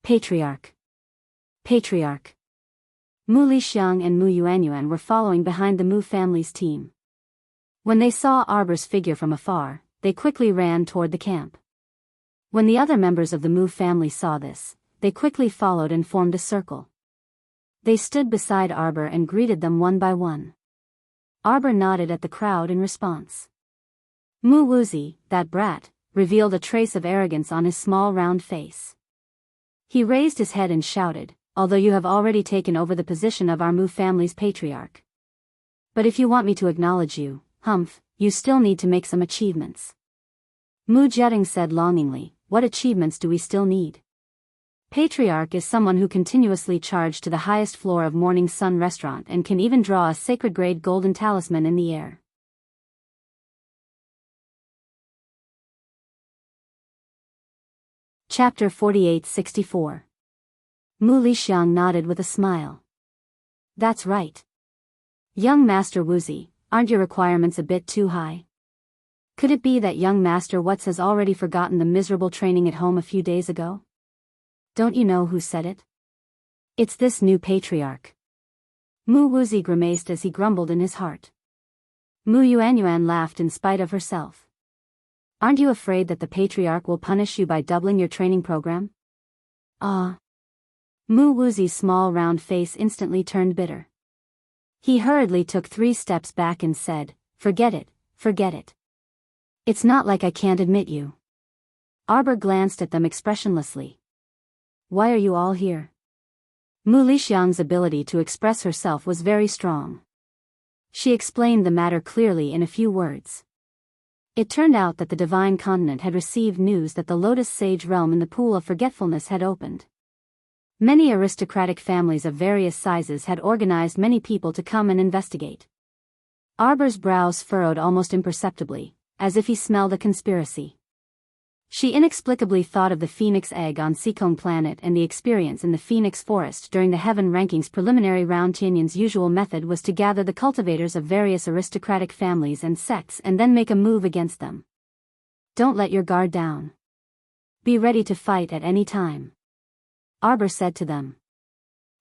"Patriarch. Patriarch." Mu Lixiang and Mu Yuanyuan were following behind the Mu family's team. When they saw Arbor's figure from afar, they quickly ran toward the camp. When the other members of the Mu family saw this, they quickly followed and formed a circle. They stood beside Arbor and greeted them one by one. Arbor nodded at the crowd in response. Mu Wuzi, that brat, revealed a trace of arrogance on his small round face. He raised his head and shouted, "Although you have already taken over the position of our Mu family's patriarch. But if you want me to acknowledge you, humph, you still need to make some achievements." Mu Jetting said longingly, what achievements do we still need? Patriarch is someone who continuously charged to the highest floor of Morning Sun restaurant and can even draw a sacred-grade golden talisman in the air. Chapter 48-64. Mu Lixiang nodded with a smile. That's right. Young Master Wuzi, aren't your requirements a bit too high? Could it be that young Master Watts has already forgotten the miserable training at home a few days ago? Don't you know who said it? It's this new patriarch. Mu Wuzi grimaced as he grumbled in his heart. Mu Yuanyuan laughed in spite of herself. Aren't you afraid that the patriarch will punish you by doubling your training program? Ah. Mu Wuzi's small round face instantly turned bitter. He hurriedly took 3 steps back and said, forget it, forget it. It's not like I can't admit you. Arbor glanced at them expressionlessly. Why are you all here? Mu Lixiang's ability to express herself was very strong. She explained the matter clearly in a few words. It turned out that the divine continent had received news that the Lotus Sage realm in the pool of forgetfulness had opened. Many aristocratic families of various sizes had organized many people to come and investigate. Arbor's brows furrowed almost imperceptibly, as if he smelled a conspiracy. She inexplicably thought of the Phoenix Egg on Seacone Planet and the experience in the Phoenix Forest during the Heaven Rankings preliminary round. Tianyan's usual method was to gather the cultivators of various aristocratic families and sects and then make a move against them. Don't let your guard down. Be ready to fight at any time, Arbor said to them.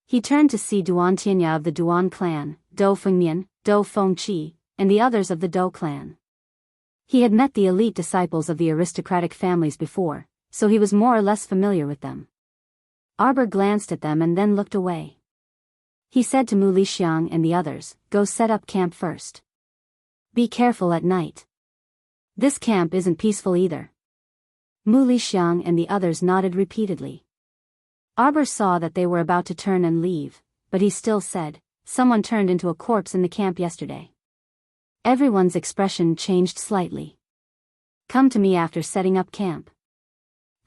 He turned to see Duan Tianya of the Duan clan, Dou Fengmian, Dou Fengqi, and the others of the Dou clan. He had met the elite disciples of the aristocratic families before, so he was more or less familiar with them. Arbor glanced at them and then looked away. He said to Mu Lixiang and the others, go set up camp first. Be careful at night. This camp isn't peaceful either. Mu Lixiang and the others nodded repeatedly. Arbor saw that they were about to turn and leave, but he still said, someone turned into a corpse in the camp yesterday. Everyone's expression changed slightly. Come to me after setting up camp.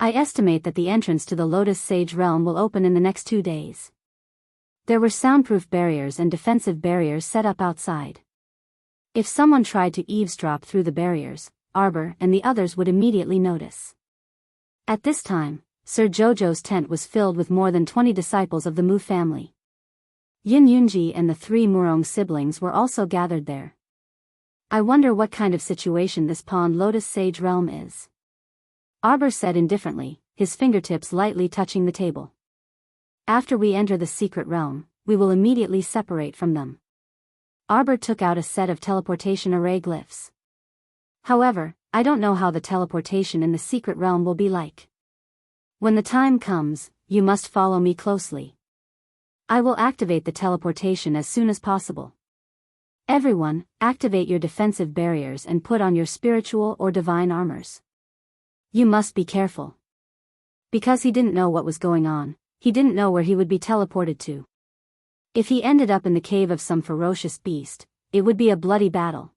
I estimate that the entrance to the Lotus Sage realm will open in the next 2 days. There were soundproof barriers and defensive barriers set up outside. If someone tried to eavesdrop through the barriers, Arbor and the others would immediately notice. At this time, Sir Jojo's tent was filled with more than 20 disciples of the Mu family. Yin Yunji and the 3 Murong siblings were also gathered there. I wonder what kind of situation this Pond Lotus Sage realm is. Arbor said indifferently, his fingertips lightly touching the table. After we enter the secret realm, we will immediately separate from them. Arbor took out a set of teleportation array glyphs. However, I don't know how the teleportation in the secret realm will be like. When the time comes, you must follow me closely. I will activate the teleportation as soon as possible. Everyone, activate your defensive barriers and put on your spiritual or divine armors. You must be careful. Because he didn't know what was going on, he didn't know where he would be teleported to. If he ended up in the cave of some ferocious beast, it would be a bloody battle.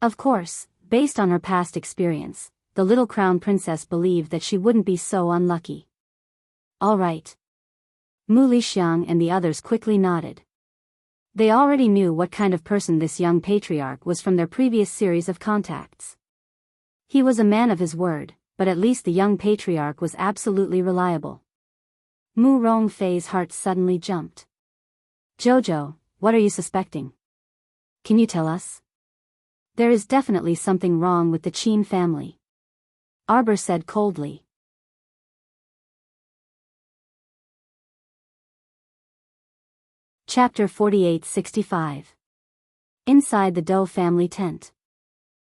Of course, based on her past experience, the little crown princess believed that she wouldn't be so unlucky. All right. Mu Lixiang and the others quickly nodded. They already knew what kind of person this young patriarch was from their previous series of contacts. He was a man of his word, but at least the young patriarch was absolutely reliable. Mu Rongfei's heart suddenly jumped. Jojo, what are you suspecting? Can you tell us? There is definitely something wrong with the Qin family, Arbor said coldly. Chapter 48-65. Inside the Dou family tent.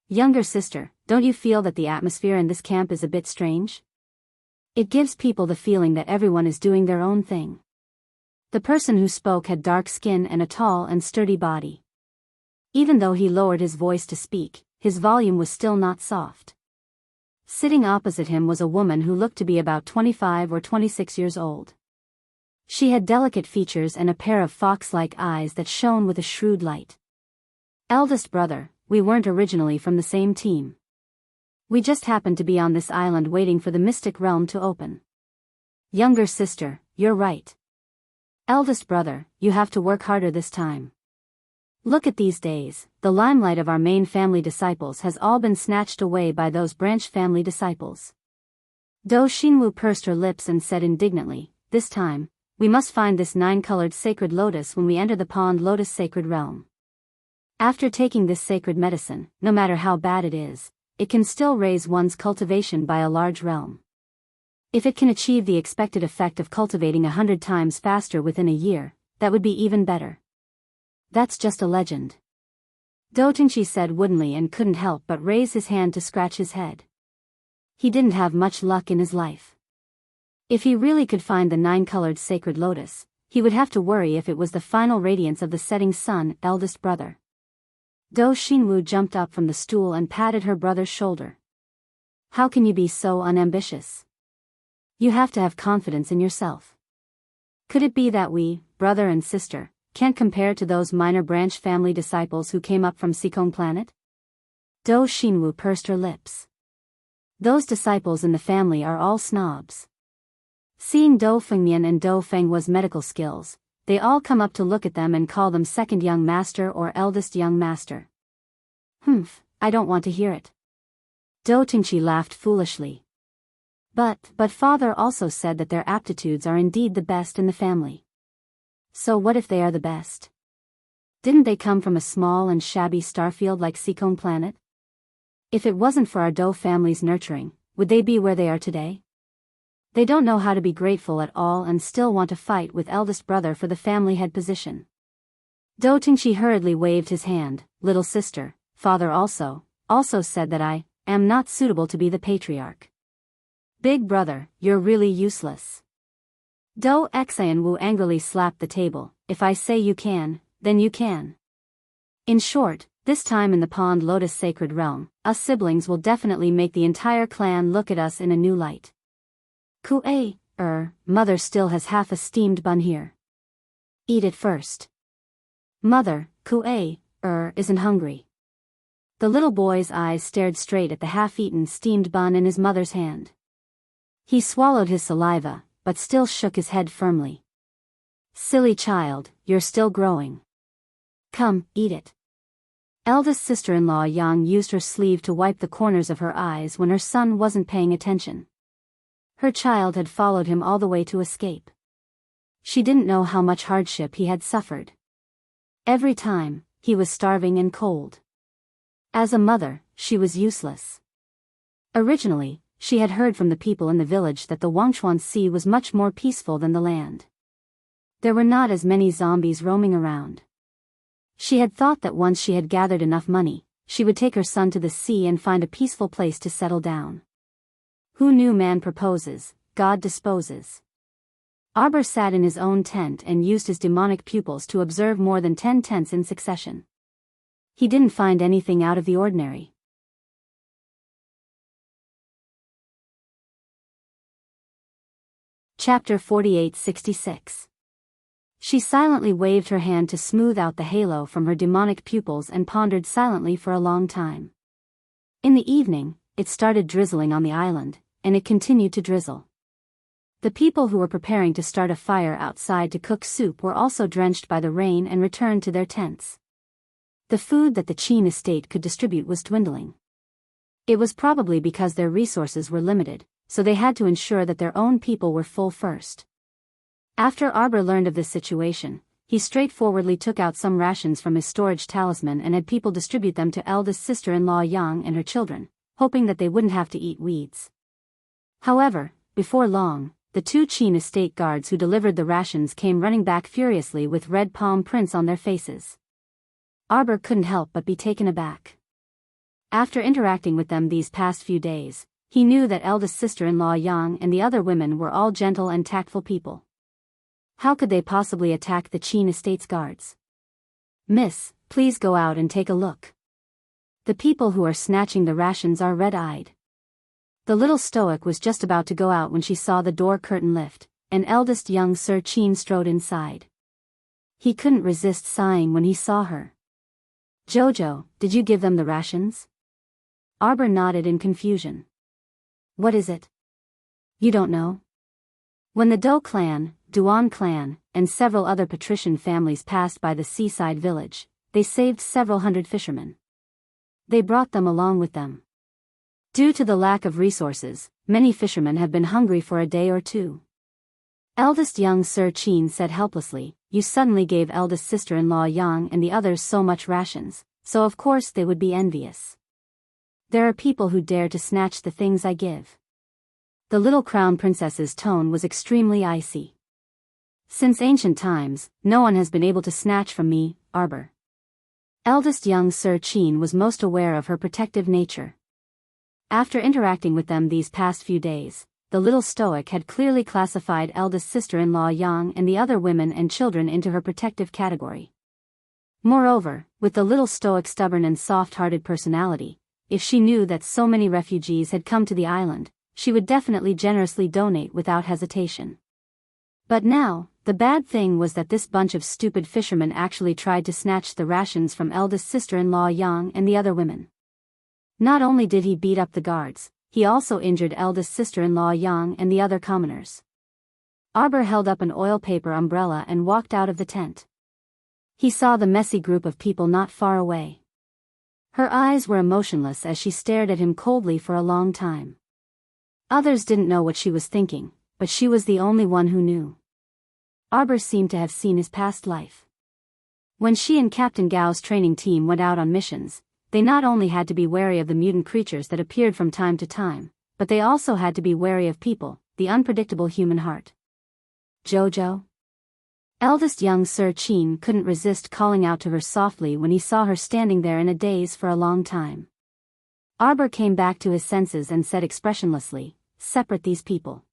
Younger sister, don't you feel that the atmosphere in this camp is a bit strange? It gives people the feeling that everyone is doing their own thing. The person who spoke had dark skin and a tall and sturdy body. Even though he lowered his voice to speak, his volume was still not soft. Sitting opposite him was a woman who looked to be about 25 or 26 years old. She had delicate features and a pair of fox-like eyes that shone with a shrewd light. Eldest brother, we weren't originally from the same team. We just happened to be on this island waiting for the mystic realm to open. Younger sister, you're right. Eldest brother, you have to work harder this time. Look at these days, the limelight of our main family disciples has all been snatched away by those branch family disciples. Do Xinwu pursed her lips and said indignantly, this time, we must find this 9-colored sacred lotus when we enter the pond lotus sacred realm. After taking this sacred medicine, no matter how bad it is, it can still raise one's cultivation by a large realm. If it can achieve the expected effect of cultivating 100 times faster within a year, that would be even better. That's just a legend. Do Tingshi said woodenly and couldn't help but raise his hand to scratch his head. He didn't have much luck in his life. If he really could find the 9-colored sacred lotus, he would have to worry if it was the final radiance of the setting sun, eldest brother. Do Xinwu jumped up from the stool and patted her brother's shoulder. How can you be so unambitious? You have to have confidence in yourself. Could it be that we, brother and sister, can't compare to those minor branch family disciples who came up from Sikong planet? Do Xinwu pursed her lips. Those disciples in the family are all snobs. Seeing Do Fengmian and Do Fenghua's medical skills, they all come up to look at them and call them second young master or eldest young master. Humph, I don't want to hear it. Do Tingshi laughed foolishly. But father also said that their aptitudes are indeed the best in the family. So what if they are the best? Didn't they come from a small and shabby starfield like Sikong planet? If it wasn't for our Do family's nurturing, would they be where they are today? They don't know how to be grateful at all and still want to fight with eldest brother for the family head position. Do Tingshi hurriedly waved his hand. Little sister, father also said that I am not suitable to be the patriarch. Big brother, you're really useless. Do Xianwu angrily slapped the table. If I say you can, then you can. In short, this time in the pond lotus sacred realm, us siblings will definitely make the entire clan look at us in a new light. Mother still has half a steamed bun here. Eat it first. Mother, isn't hungry. The little boy's eyes stared straight at the half-eaten steamed bun in his mother's hand. He swallowed his saliva, but still shook his head firmly. Silly child, you're still growing. Come, eat it. Eldest sister-in-law Yang used her sleeve to wipe the corners of her eyes when her son wasn't paying attention. Her child had followed him all the way to escape. She didn't know how much hardship he had suffered. Every time, he was starving and cold. As a mother, she was useless. Originally, she had heard from the people in the village that the Wangchuan Sea was much more peaceful than the land. There were not as many zombies roaming around. She had thought that once she had gathered enough money, she would take her son to the sea and find a peaceful place to settle down. Who knew man proposes, God disposes. Arbor sat in his own tent and used his demonic pupils to observe more than 10 tents in succession. He didn't find anything out of the ordinary. Chapter 48-66. She silently waved her hand to smooth out the halo from her demonic pupils and pondered silently for a long time. In the evening, it started drizzling on the island, and it continued to drizzle. The people who were preparing to start a fire outside to cook soup were also drenched by the rain and returned to their tents. The food that the Qin estate could distribute was dwindling. It was probably because their resources were limited, so they had to ensure that their own people were full first. After Arbor learned of this situation, he straightforwardly took out some rations from his storage talisman and had people distribute them to eldest sister-in-law Yang and her children, hoping that they wouldn't have to eat weeds. However, before long, the 2 Qin estate guards who delivered the rations came running back furiously with red palm prints on their faces. Arbor couldn't help but be taken aback. After interacting with them these past few days, he knew that eldest sister-in-law Yang and the other women were all gentle and tactful people. How could they possibly attack the Qin estate's guards? Miss, please go out and take a look. The people who are snatching the rations are red-eyed. The little stoic was just about to go out when she saw the door curtain lift, and eldest young Sir Qin strode inside. He couldn't resist sighing when he saw her. Jojo, did you give them the rations? Arbor nodded in confusion. What is it? You don't know? When the Doe clan, Duan clan, and several other patrician families passed by the seaside village, they saved several hundred fishermen. They brought them along with them. Due to the lack of resources, many fishermen have been hungry for a day or two. Eldest young Sir Chin said helplessly, you suddenly gave eldest sister-in-law Yang and the others so much rations, so of course they would be envious. There are people who dare to snatch the things I give. The little crown princess's tone was extremely icy. Since ancient times, no one has been able to snatch from me, Arbor. Eldest young Sir Chin was most aware of her protective nature. After interacting with them these past few days, the little stoic had clearly classified eldest sister-in-law Yang and the other women and children into her protective category. Moreover, with the little stoic stubborn and soft-hearted personality, if she knew that so many refugees had come to the island, she would definitely generously donate without hesitation. But now, the bad thing was that this bunch of stupid fishermen actually tried to snatch the rations from eldest sister-in-law Yang and the other women. Not only did he beat up the guards, he also injured eldest sister-in-law Yang and the other commoners. Arbor held up an oil paper umbrella and walked out of the tent. He saw the messy group of people not far away. Her eyes were emotionless as she stared at him coldly for a long time. Others didn't know what she was thinking, but she was the only one who knew. Arbor seemed to have seen his past life. When she and Captain Gao's training team went out on missions, they not only had to be wary of the mutant creatures that appeared from time to time, but they also had to be wary of people, the unpredictable human heart. Jojo? Eldest young Sir Chin couldn't resist calling out to her softly when he saw her standing there in a daze for a long time. Arbor came back to his senses and said expressionlessly, separate these people.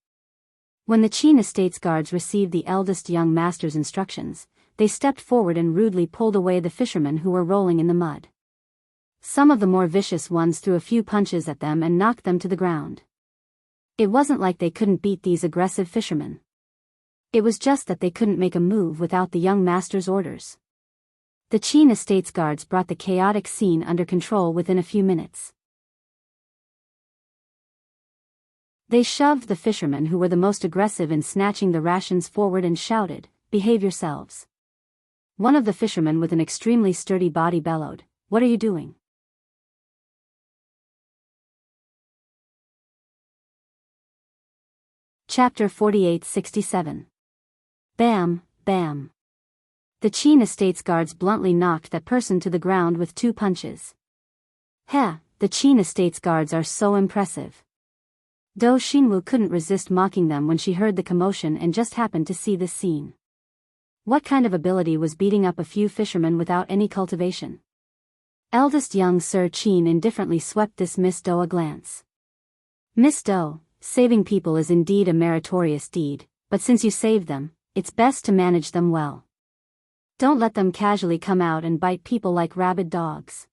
When the Chin estate's guards received the eldest young master's instructions, they stepped forward and rudely pulled away the fishermen who were rolling in the mud. Some of the more vicious ones threw a few punches at them and knocked them to the ground. It wasn't like they couldn't beat these aggressive fishermen. It was just that they couldn't make a move without the young master's orders. The Chin estate's guards brought the chaotic scene under control within a few minutes. They shoved the fishermen who were the most aggressive in snatching the rations forward and shouted, behave yourselves. One of the fishermen with an extremely sturdy body bellowed, what are you doing? Chapter 48-67. Bam, bam. The Chin estate's guards bluntly knocked that person to the ground with 2 punches. Heh, the Chin estate's guards are so impressive. Do Xinwu couldn't resist mocking them when she heard the commotion and just happened to see this scene. What kind of ability was beating up a few fishermen without any cultivation? Eldest young Sir Chin indifferently swept this Miss Do a glance. Miss Do, saving people is indeed a meritorious deed, but since you saved them, it's best to manage them well. Don't let them casually come out and bite people like rabid dogs.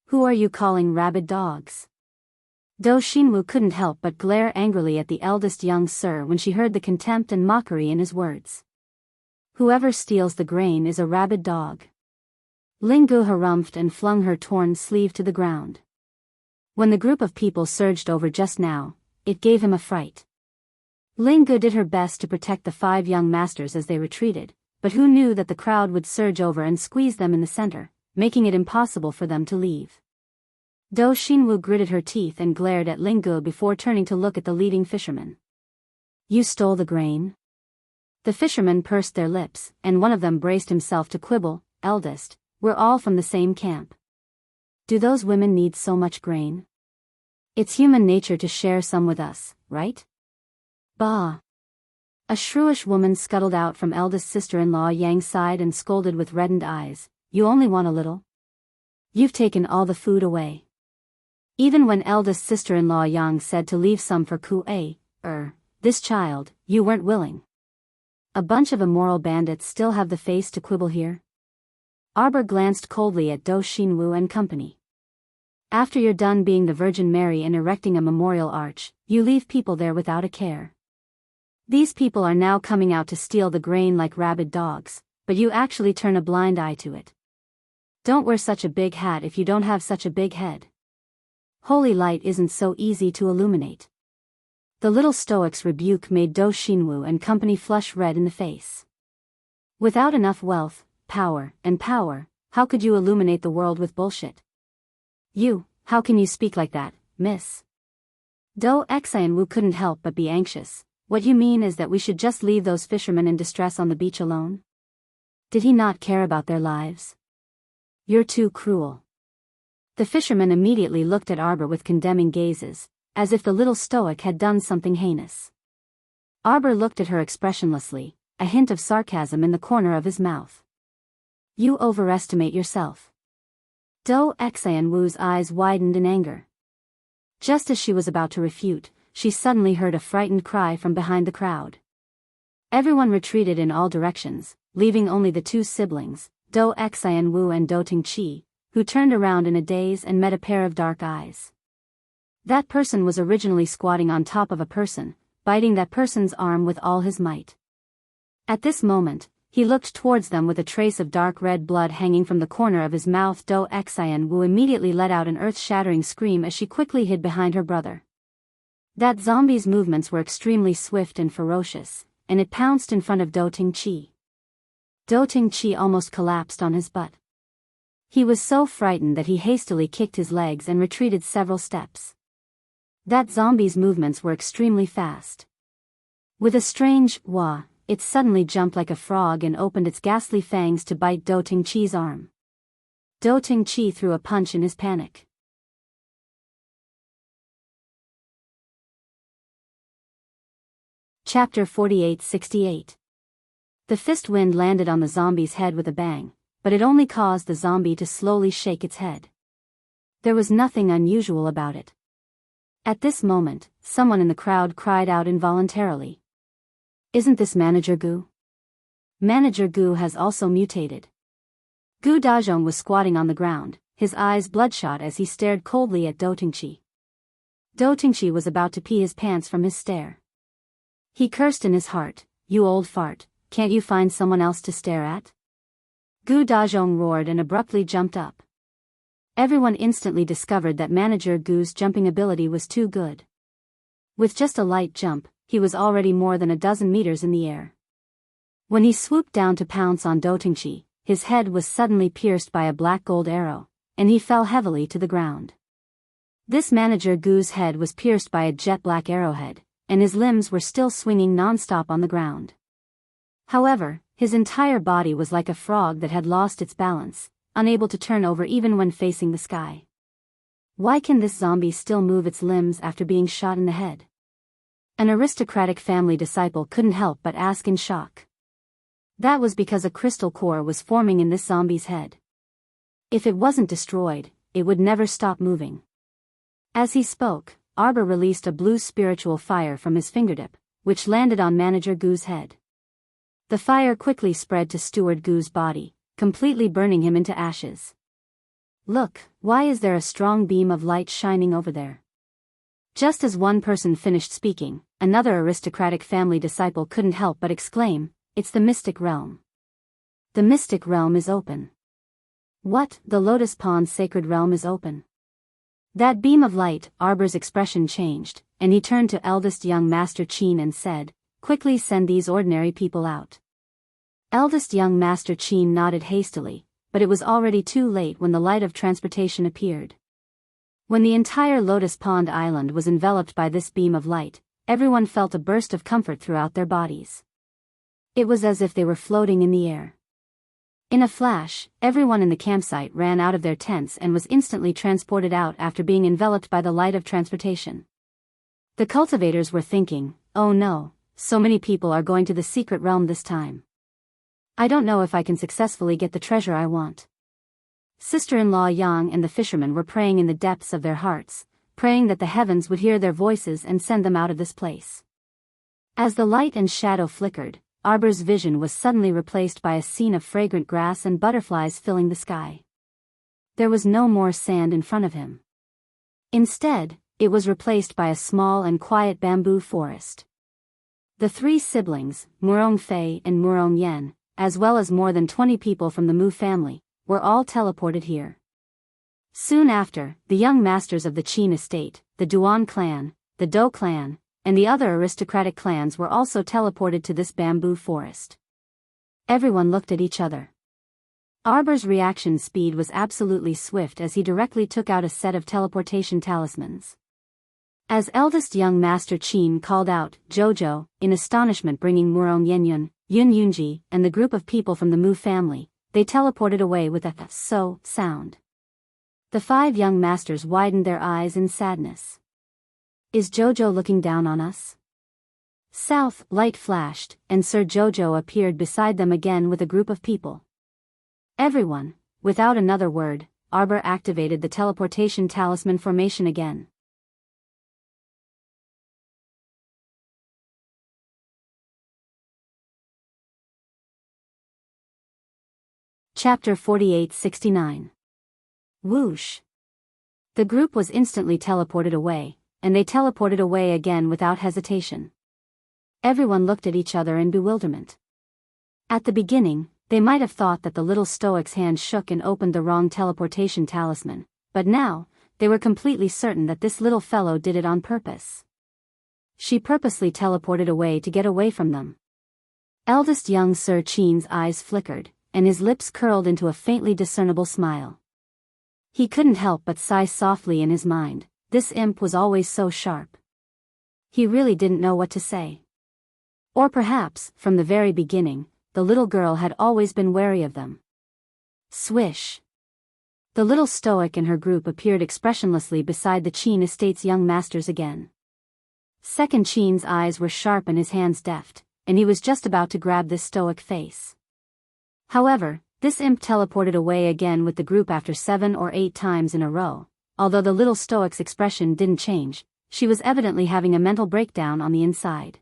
Who are you calling rabid dogs? Do Xinwu couldn't help but glare angrily at the eldest young sir when she heard the contempt and mockery in his words. Whoever steals the grain is a rabid dog. Linggu harumphed and flung her torn sleeve to the ground. When the group of people surged over just now, it gave him a fright. Linggu did her best to protect the 5 young masters as they retreated, but who knew that the crowd would surge over and squeeze them in the center, making it impossible for them to leave. Do Xinwu gritted her teeth and glared at Linggu before turning to look at the leading fisherman. You stole the grain? The fishermen pursed their lips, and one of them braced himself to quibble, eldest, we're all from the same camp. Do those women need so much grain? It's human nature to share some with us, right? Bah! A shrewish woman scuttled out from eldest sister-in-law Yang's side and scolded with reddened eyes, you only want a little? You've taken all the food away. Even when eldest sister-in-law Yang said to leave some for this child, you weren't willing. A bunch of immoral bandits still have the face to quibble here? Arbor glanced coldly at Do Xinwu and company. After you're done being the Virgin Mary and erecting a memorial arch, you leave people there without a care. These people are now coming out to steal the grain like rabid dogs, but you actually turn a blind eye to it. Don't wear such a big hat if you don't have such a big head. Holy light isn't so easy to illuminate. The little stoic's rebuke made Do Shinwu and company flush red in the face. Without enough wealth, power, how could you illuminate the world with bullshit? How can you speak like that, miss? Do Xianwu couldn't help but be anxious. What you mean is that we should just leave those fishermen in distress on the beach alone? Did he not care about their lives? You're too cruel. The fishermen immediately looked at Arbor with condemning gazes, as if the little stoic had done something heinous. Arbor looked at her expressionlessly, a hint of sarcasm in the corner of his mouth. You overestimate yourself. Do Xianwu's eyes widened in anger. Just as she was about to refute, she suddenly heard a frightened cry from behind the crowd. Everyone retreated in all directions, leaving only the two siblings, Do Xianwu and Do Tingqi, who turned around in a daze and met a pair of dark eyes. That person was originally squatting on top of a person, biting that person's arm with all his might. At this moment, he looked towards them with a trace of dark red blood hanging from the corner of his mouth. Do Xianwu immediately let out an earth-shattering scream as she quickly hid behind her brother. That zombie's movements were extremely swift and ferocious, and it pounced in front of Do Tingqi. Do Tingqi almost collapsed on his butt. He was so frightened that he hastily kicked his legs and retreated several steps. That zombie's movements were extremely fast. With a strange wah, it suddenly jumped like a frog and opened its ghastly fangs to bite Do Tingqi's arm. Do Tingqi threw a punch in his panic. Chapter 48-68. The fist wind landed on the zombie's head with a bang, but it only caused the zombie to slowly shake its head. There was nothing unusual about it. At this moment, someone in the crowd cried out involuntarily. Isn't this Manager Gu? Manager Gu has also mutated. Gu Dazhong was squatting on the ground, his eyes bloodshot as he stared coldly at Do Tingqi. Do Tingqi was about to pee his pants from his stare. He cursed in his heart, you old fart, can't you find someone else to stare at? Gu Dazhong roared and abruptly jumped up. Everyone instantly discovered that Manager Gu's jumping ability was too good. With just a light jump, he was already more than a dozen meters in the air. When he swooped down to pounce on Do Tingqi, his head was suddenly pierced by a black gold arrow, and he fell heavily to the ground. This Manager Gu's head was pierced by a jet black arrowhead, and his limbs were still swinging non-stop on the ground. However, his entire body was like a frog that had lost its balance, unable to turn over even when facing the sky. Why can this zombie still move its limbs after being shot in the head? An aristocratic family disciple couldn't help but ask in shock. That was because a crystal core was forming in this zombie's head. If it wasn't destroyed, it would never stop moving. As he spoke, Arbor released a blue spiritual fire from his fingertip, which landed on Manager Gu's head. The fire quickly spread to Steward Gu's body, completely burning him into ashes. Look, why is there a strong beam of light shining over there? Just as one person finished speaking, another aristocratic family disciple couldn't help but exclaim, it's the mystic realm. The mystic realm is open. What, the Lotus Pond's sacred realm is open? That beam of light, Arbor's expression changed, and he turned to eldest young Master Qin and said, quickly send these ordinary people out. Eldest young Master Qin nodded hastily, but it was already too late when the light of transportation appeared. When the entire Lotus Pond Island was enveloped by this beam of light, everyone felt a burst of comfort throughout their bodies. It was as if they were floating in the air. In a flash, everyone in the campsite ran out of their tents and was instantly transported out after being enveloped by the light of transportation. The cultivators were thinking, oh no, so many people are going to the secret realm this time. I don't know if I can successfully get the treasure I want. Sister-in-law Yang and the fishermen were praying in the depths of their hearts, praying that the heavens would hear their voices and send them out of this place. As the light and shadow flickered, Arbor's vision was suddenly replaced by a scene of fragrant grass and butterflies filling the sky. There was no more sand in front of him. Instead, it was replaced by a small and quiet bamboo forest. The three siblings, Murong Fei and Murong Yen, as well as more than 20 people from the Mu family, were all teleported here. Soon after, the young masters of the Qin estate, the Duan clan, the Dou clan, and the other aristocratic clans were also teleported to this bamboo forest. Everyone looked at each other. Arbor's reaction speed was absolutely swift as he directly took out a set of teleportation talismans. As eldest young master Qin called out, "Jojo," in astonishment, bringing Murong Yenyun, Yun Yunji, and the group of people from the Mu family, they teleported away with a "so" sound. The 5 young masters widened their eyes in sadness. Is Jojo looking down on us? South, light flashed, and Sir Jojo appeared beside them again with a group of people. Everyone, without another word, Arbor activated the teleportation talisman formation again. Chapter 48-69. Whoosh. The group was instantly teleported away, and they teleported away again without hesitation. Everyone looked at each other in bewilderment. At the beginning, they might have thought that the little stoic's hand shook and opened the wrong teleportation talisman, but now, they were completely certain that this little fellow did it on purpose. She purposely teleported away to get away from them. Eldest young Sir Qin's eyes flickered, and his lips curled into a faintly discernible smile. He couldn't help but sigh softly in his mind. This imp was always so sharp. He really didn't know what to say. Or perhaps, from the very beginning, the little girl had always been wary of them. Swish. The little stoic and her group appeared expressionlessly beside the Qin estate's young masters again. Second Qin's eyes were sharp and his hands deft, and he was just about to grab this stoic face. However, this imp teleported away again with the group after 7 or 8 times in a row. Although the little stoic's expression didn't change, she was evidently having a mental breakdown on the inside.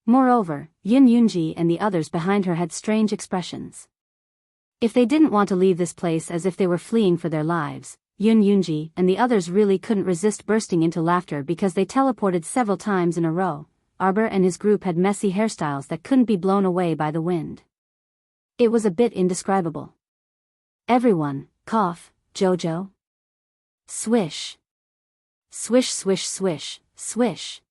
Moreover, Yun Yunji and the others behind her had strange expressions. If they didn't want to leave this place as if they were fleeing for their lives, Yun Yunji and the others really couldn't resist bursting into laughter because they teleported several times in a row. Arbor and his group had messy hairstyles that couldn't be blown away by the wind. It was a bit indescribable. Everyone, cough, Jojo. Swish. Swish swish swish, swish.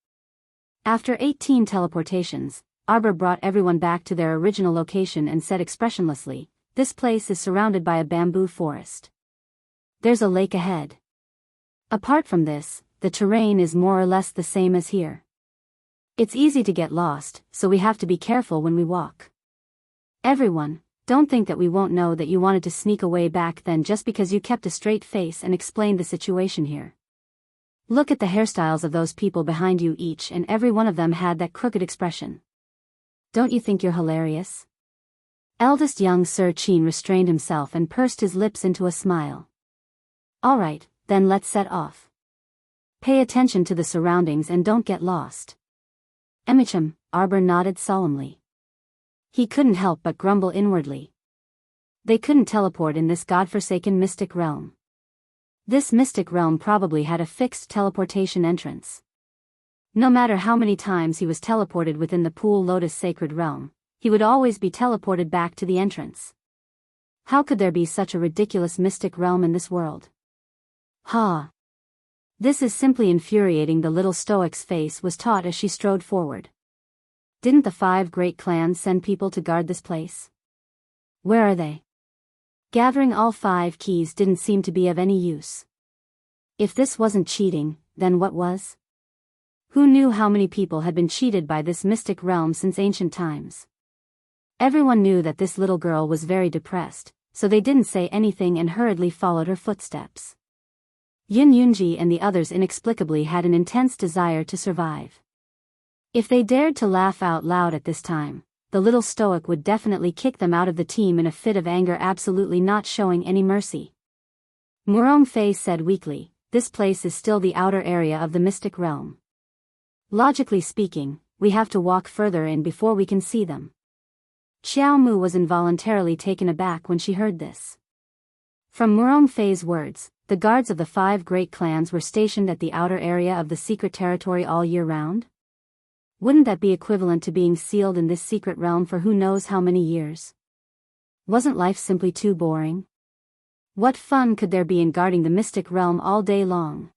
After 18 teleportations, Arbor brought everyone back to their original location and said expressionlessly, "This place is surrounded by a bamboo forest. There's a lake ahead. Apart from this, the terrain is more or less the same as here. It's easy to get lost, so we have to be careful when we walk. Everyone, don't think that we won't know that you wanted to sneak away back then just because you kept a straight face and explained the situation here. Look at the hairstyles of those people behind you, each and every one of them had that crooked expression. Don't you think you're hilarious?" Eldest young Sir Qin restrained himself and pursed his lips into a smile. "Alright, then let's set off. Pay attention to the surroundings and don't get lost." Emicham, Arbor nodded solemnly. He couldn't help but grumble inwardly. They couldn't teleport in this godforsaken mystic realm. This mystic realm probably had a fixed teleportation entrance. No matter how many times he was teleported within the Pool Lotus sacred realm, he would always be teleported back to the entrance. How could there be such a ridiculous mystic realm in this world? Ha! This is simply infuriating. The little stoic's face was taut as she strode forward. Didn't the 5 great clans send people to guard this place? Where are they? Gathering all 5 keys didn't seem to be of any use. If this wasn't cheating, then what was? Who knew how many people had been cheated by this mystic realm since ancient times? Everyone knew that this little girl was very depressed, so they didn't say anything and hurriedly followed her footsteps. Yun Yunji and the others inexplicably had an intense desire to survive. If they dared to laugh out loud at this time, the little stoic would definitely kick them out of the team in a fit of anger, absolutely not showing any mercy. Murong Fei said weakly, "This place is still the outer area of the mystic realm. Logically speaking, we have to walk further in before we can see them." Xiao Mu was involuntarily taken aback when she heard this. From Murong Fei's words, the guards of the 5 great clans were stationed at the outer area of the secret territory all year round? Wouldn't that be equivalent to being sealed in this secret realm for who knows how many years? Wasn't life simply too boring? What fun could there be in guarding the mystic realm all day long?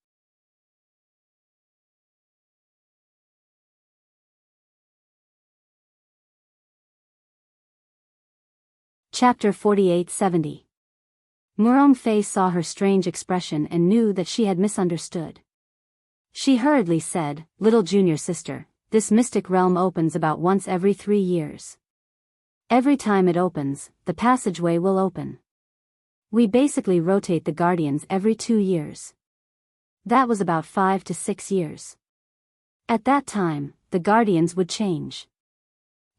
Chapter 4870. Murong Fei saw her strange expression and knew that she had misunderstood. She hurriedly said, "Little junior sister, this mystic realm opens about once every 3 years. Every time it opens, the passageway will open. We basically rotate the guardians every 2 years. That was about 5 to 6 years. At that time, the guardians would change."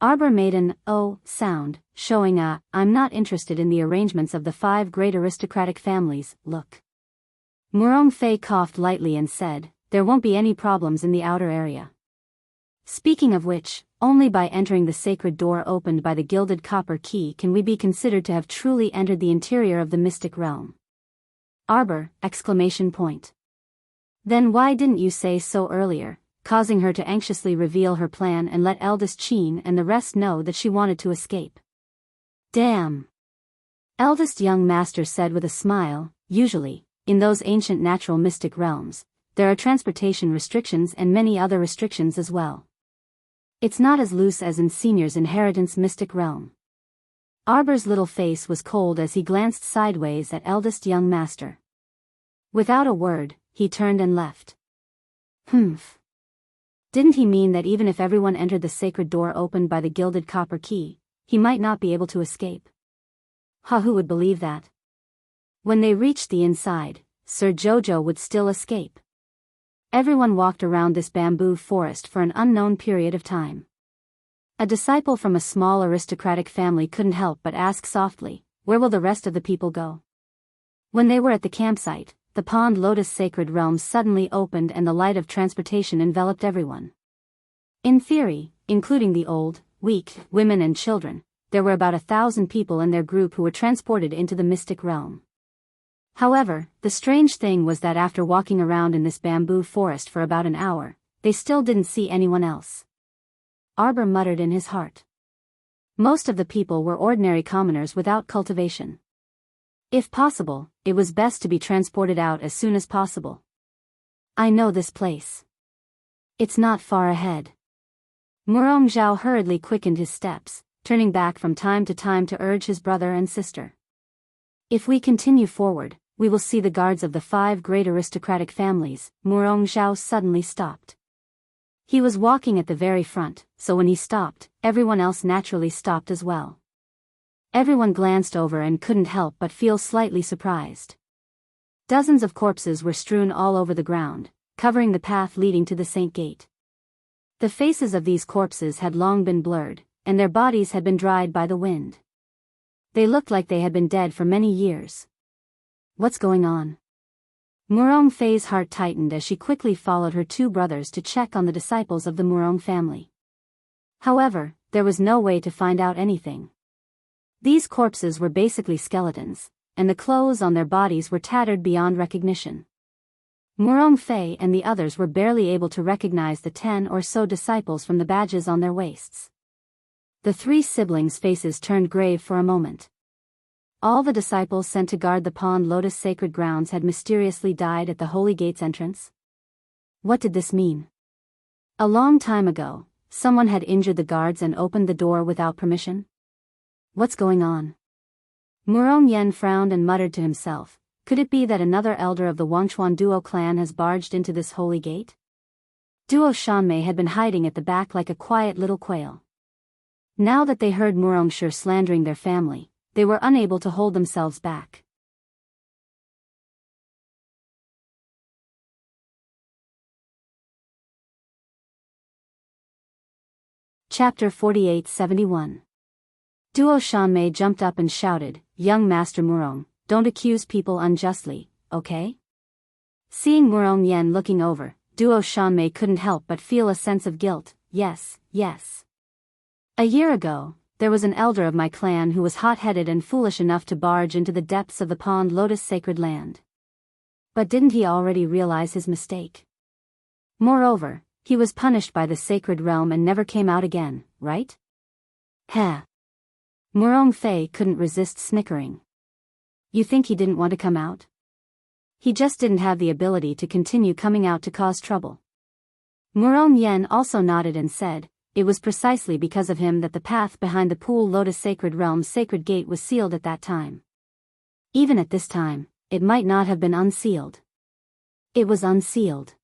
Arbor made an "oh" sound, showing a "I'm not interested in the arrangements of the 5 great aristocratic families" look. Murong Fei coughed lightly and said, "There won't be any problems in the outer area. Speaking of which, only by entering the sacred door opened by the gilded copper key can we be considered to have truly entered the interior of the mystic realm." Arbor! Exclamation point. Then why didn't you say so earlier, causing her to anxiously reveal her plan and let eldest Qin and the rest know that she wanted to escape? Damn! Eldest young master said with a smile, "Usually, in those ancient natural mystic realms, there are transportation restrictions and many other restrictions as well. It's not as loose as in Senior's inheritance mystic realm." Arbor's little face was cold as he glanced sideways at eldest young master. Without a word, he turned and left. Humph. Didn't he mean that even if everyone entered the sacred door opened by the gilded copper key, he might not be able to escape? Who would believe that? When they reached the inside, Sir Jojo would still escape. Everyone walked around this bamboo forest for an unknown period of time. A disciple from a small aristocratic family couldn't help but ask softly, "Where will the rest of the people go?" When they were at the campsite, the Pond Lotus sacred realm suddenly opened and the light of transportation enveloped everyone. In theory, including the old, weak, women and children, there were about 1,000 people in their group who were transported into the mystic realm. However, the strange thing was that after walking around in this bamboo forest for about an hour, they still didn't see anyone else. Arbor muttered in his heart. Most of the people were ordinary commoners without cultivation. If possible, it was best to be transported out as soon as possible. "I know this place. It's not far ahead." Murong Zhao hurriedly quickened his steps, turning back from time to time to urge his brother and sister. "If we continue forward, we will see the guards of the 5 great aristocratic families." Murong Zhao suddenly stopped. He was walking at the very front, so when he stopped, everyone else naturally stopped as well. Everyone glanced over and couldn't help but feel slightly surprised. Dozens of corpses were strewn all over the ground, covering the path leading to the Saint Gate. The faces of these corpses had long been blurred, and their bodies had been dried by the wind. They looked like they had been dead for many years. What's going on? Murong Fei's heart tightened as she quickly followed her 2 brothers to check on the disciples of the Murong family. However, there was no way to find out anything. These corpses were basically skeletons, and the clothes on their bodies were tattered beyond recognition. Murong Fei and the others were barely able to recognize the 10 or so disciples from the badges on their waists. The 3 siblings' faces turned grave for a moment. All the disciples sent to guard the Pond Lotus sacred grounds had mysteriously died at the Holy Gate's entrance. What did this mean? A long time ago, someone had injured the guards and opened the door without permission? What's going on? Murong Yen frowned and muttered to himself, could it be that another elder of the Wangchuan Duo clan has barged into this holy gate? Duo Shanmei had been hiding at the back like a quiet little quail. Now that they heard Murong Shi slandering their family, they were unable to hold themselves back. Chapter 4871. Duo Shanmei jumped up and shouted, "Young Master Murong, don't accuse people unjustly, okay?" Seeing Murong Yen looking over, Duo Shanmei couldn't help but feel a sense of guilt. Yes. A year ago, there was an elder of my clan who was hot-headed and foolish enough to barge into the depths of the Pond Lotus sacred land. But didn't he already realize his mistake? Moreover, he was punished by the sacred realm and never came out again, right? Heh. Murong Fei couldn't resist snickering. You think he didn't want to come out? He just didn't have the ability to continue coming out to cause trouble. Murong Yen also nodded and said, it was precisely because of him that the path behind the Pool Lotus Sacred Realm's sacred gate was sealed at that time. Even at this time, it might not have been unsealed. It was unsealed.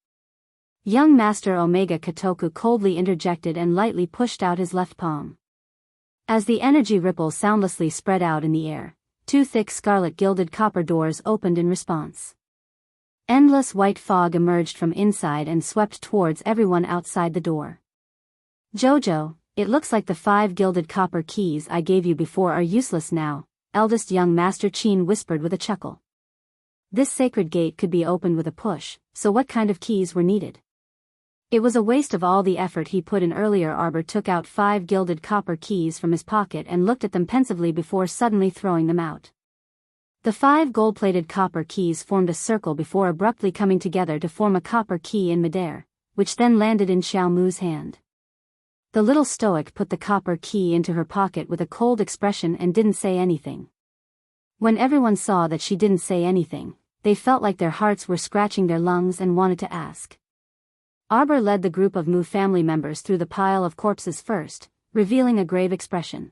Young Master Omega Kotoku coldly interjected and lightly pushed out his left palm. As the energy ripple soundlessly spread out in the air, two thick scarlet gilded copper doors opened in response. Endless white fog emerged from inside and swept towards everyone outside the door. Jojo, it looks like the 5 gilded copper keys I gave you before are useless now, eldest young Master Qin whispered with a chuckle. This sacred gate could be opened with a push, so what kind of keys were needed? It was a waste of all the effort he put in earlier. Arbor took out 5 gilded copper keys from his pocket and looked at them pensively before suddenly throwing them out. The 5 gold-plated copper keys formed a circle before abruptly coming together to form a copper key in midair, which then landed in Xiaomu's hand. The little stoic put the copper key into her pocket with a cold expression and didn't say anything. When everyone saw that she didn't say anything, they felt like their hearts were scratching their lungs and wanted to ask. Arbor led the group of Mu family members through the pile of corpses first, revealing a grave expression.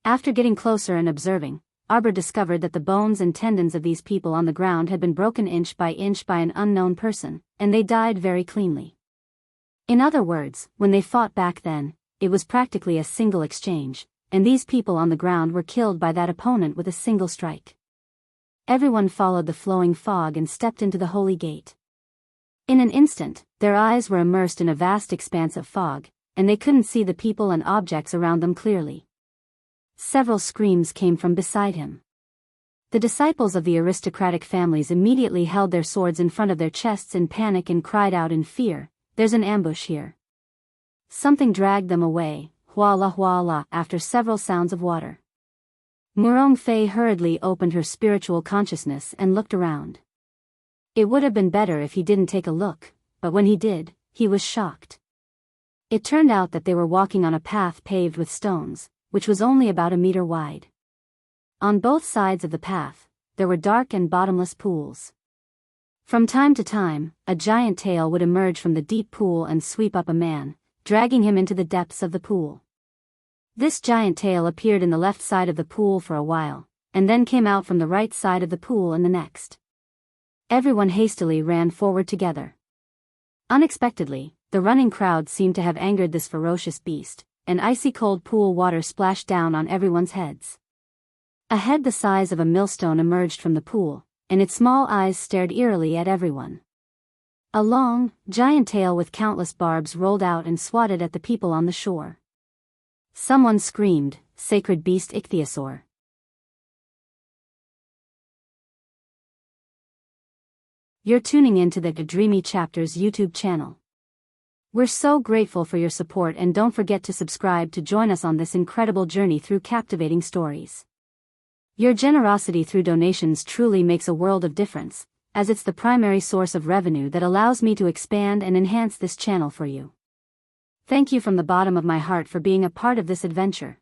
After getting closer and observing, Arbor discovered that the bones and tendons of these people on the ground had been broken inch by an unknown person, and they died very cleanly. In other words, when they fought back then, it was practically a single exchange, and these people on the ground were killed by that opponent with a single strike. Everyone followed the flowing fog and stepped into the holy gate. In an instant, their eyes were immersed in a vast expanse of fog, and they couldn't see the people and objects around them clearly. Several screams came from beside him. The disciples of the aristocratic families immediately held their swords in front of their chests in panic and cried out in fear, "There's an ambush here." Something dragged them away, huala, after several sounds of water. Murong Fei hurriedly opened her spiritual consciousness and looked around. It would have been better if he didn't take a look, but when he did, he was shocked. It turned out that they were walking on a path paved with stones, which was only about a meter wide. On both sides of the path, there were dark and bottomless pools. From time to time, a giant tail would emerge from the deep pool and sweep up a man, dragging him into the depths of the pool. This giant tail appeared in the left side of the pool for a while, and then came out from the right side of the pool in the next. Everyone hastily ran forward together. Unexpectedly, the running crowd seemed to have angered this ferocious beast, and icy cold pool water splashed down on everyone's heads. A head the size of a millstone emerged from the pool, and its small eyes stared eerily at everyone. A long, giant tail with countless barbs rolled out and swatted at the people on the shore. Someone screamed, "Sacred beast ichthyosaur." You're tuning into the Dreamy Chapters YouTube channel. We're so grateful for your support, and don't forget to subscribe to join us on this incredible journey through captivating stories. Your generosity through donations truly makes a world of difference, as it's the primary source of revenue that allows me to expand and enhance this channel for you. Thank you from the bottom of my heart for being a part of this adventure.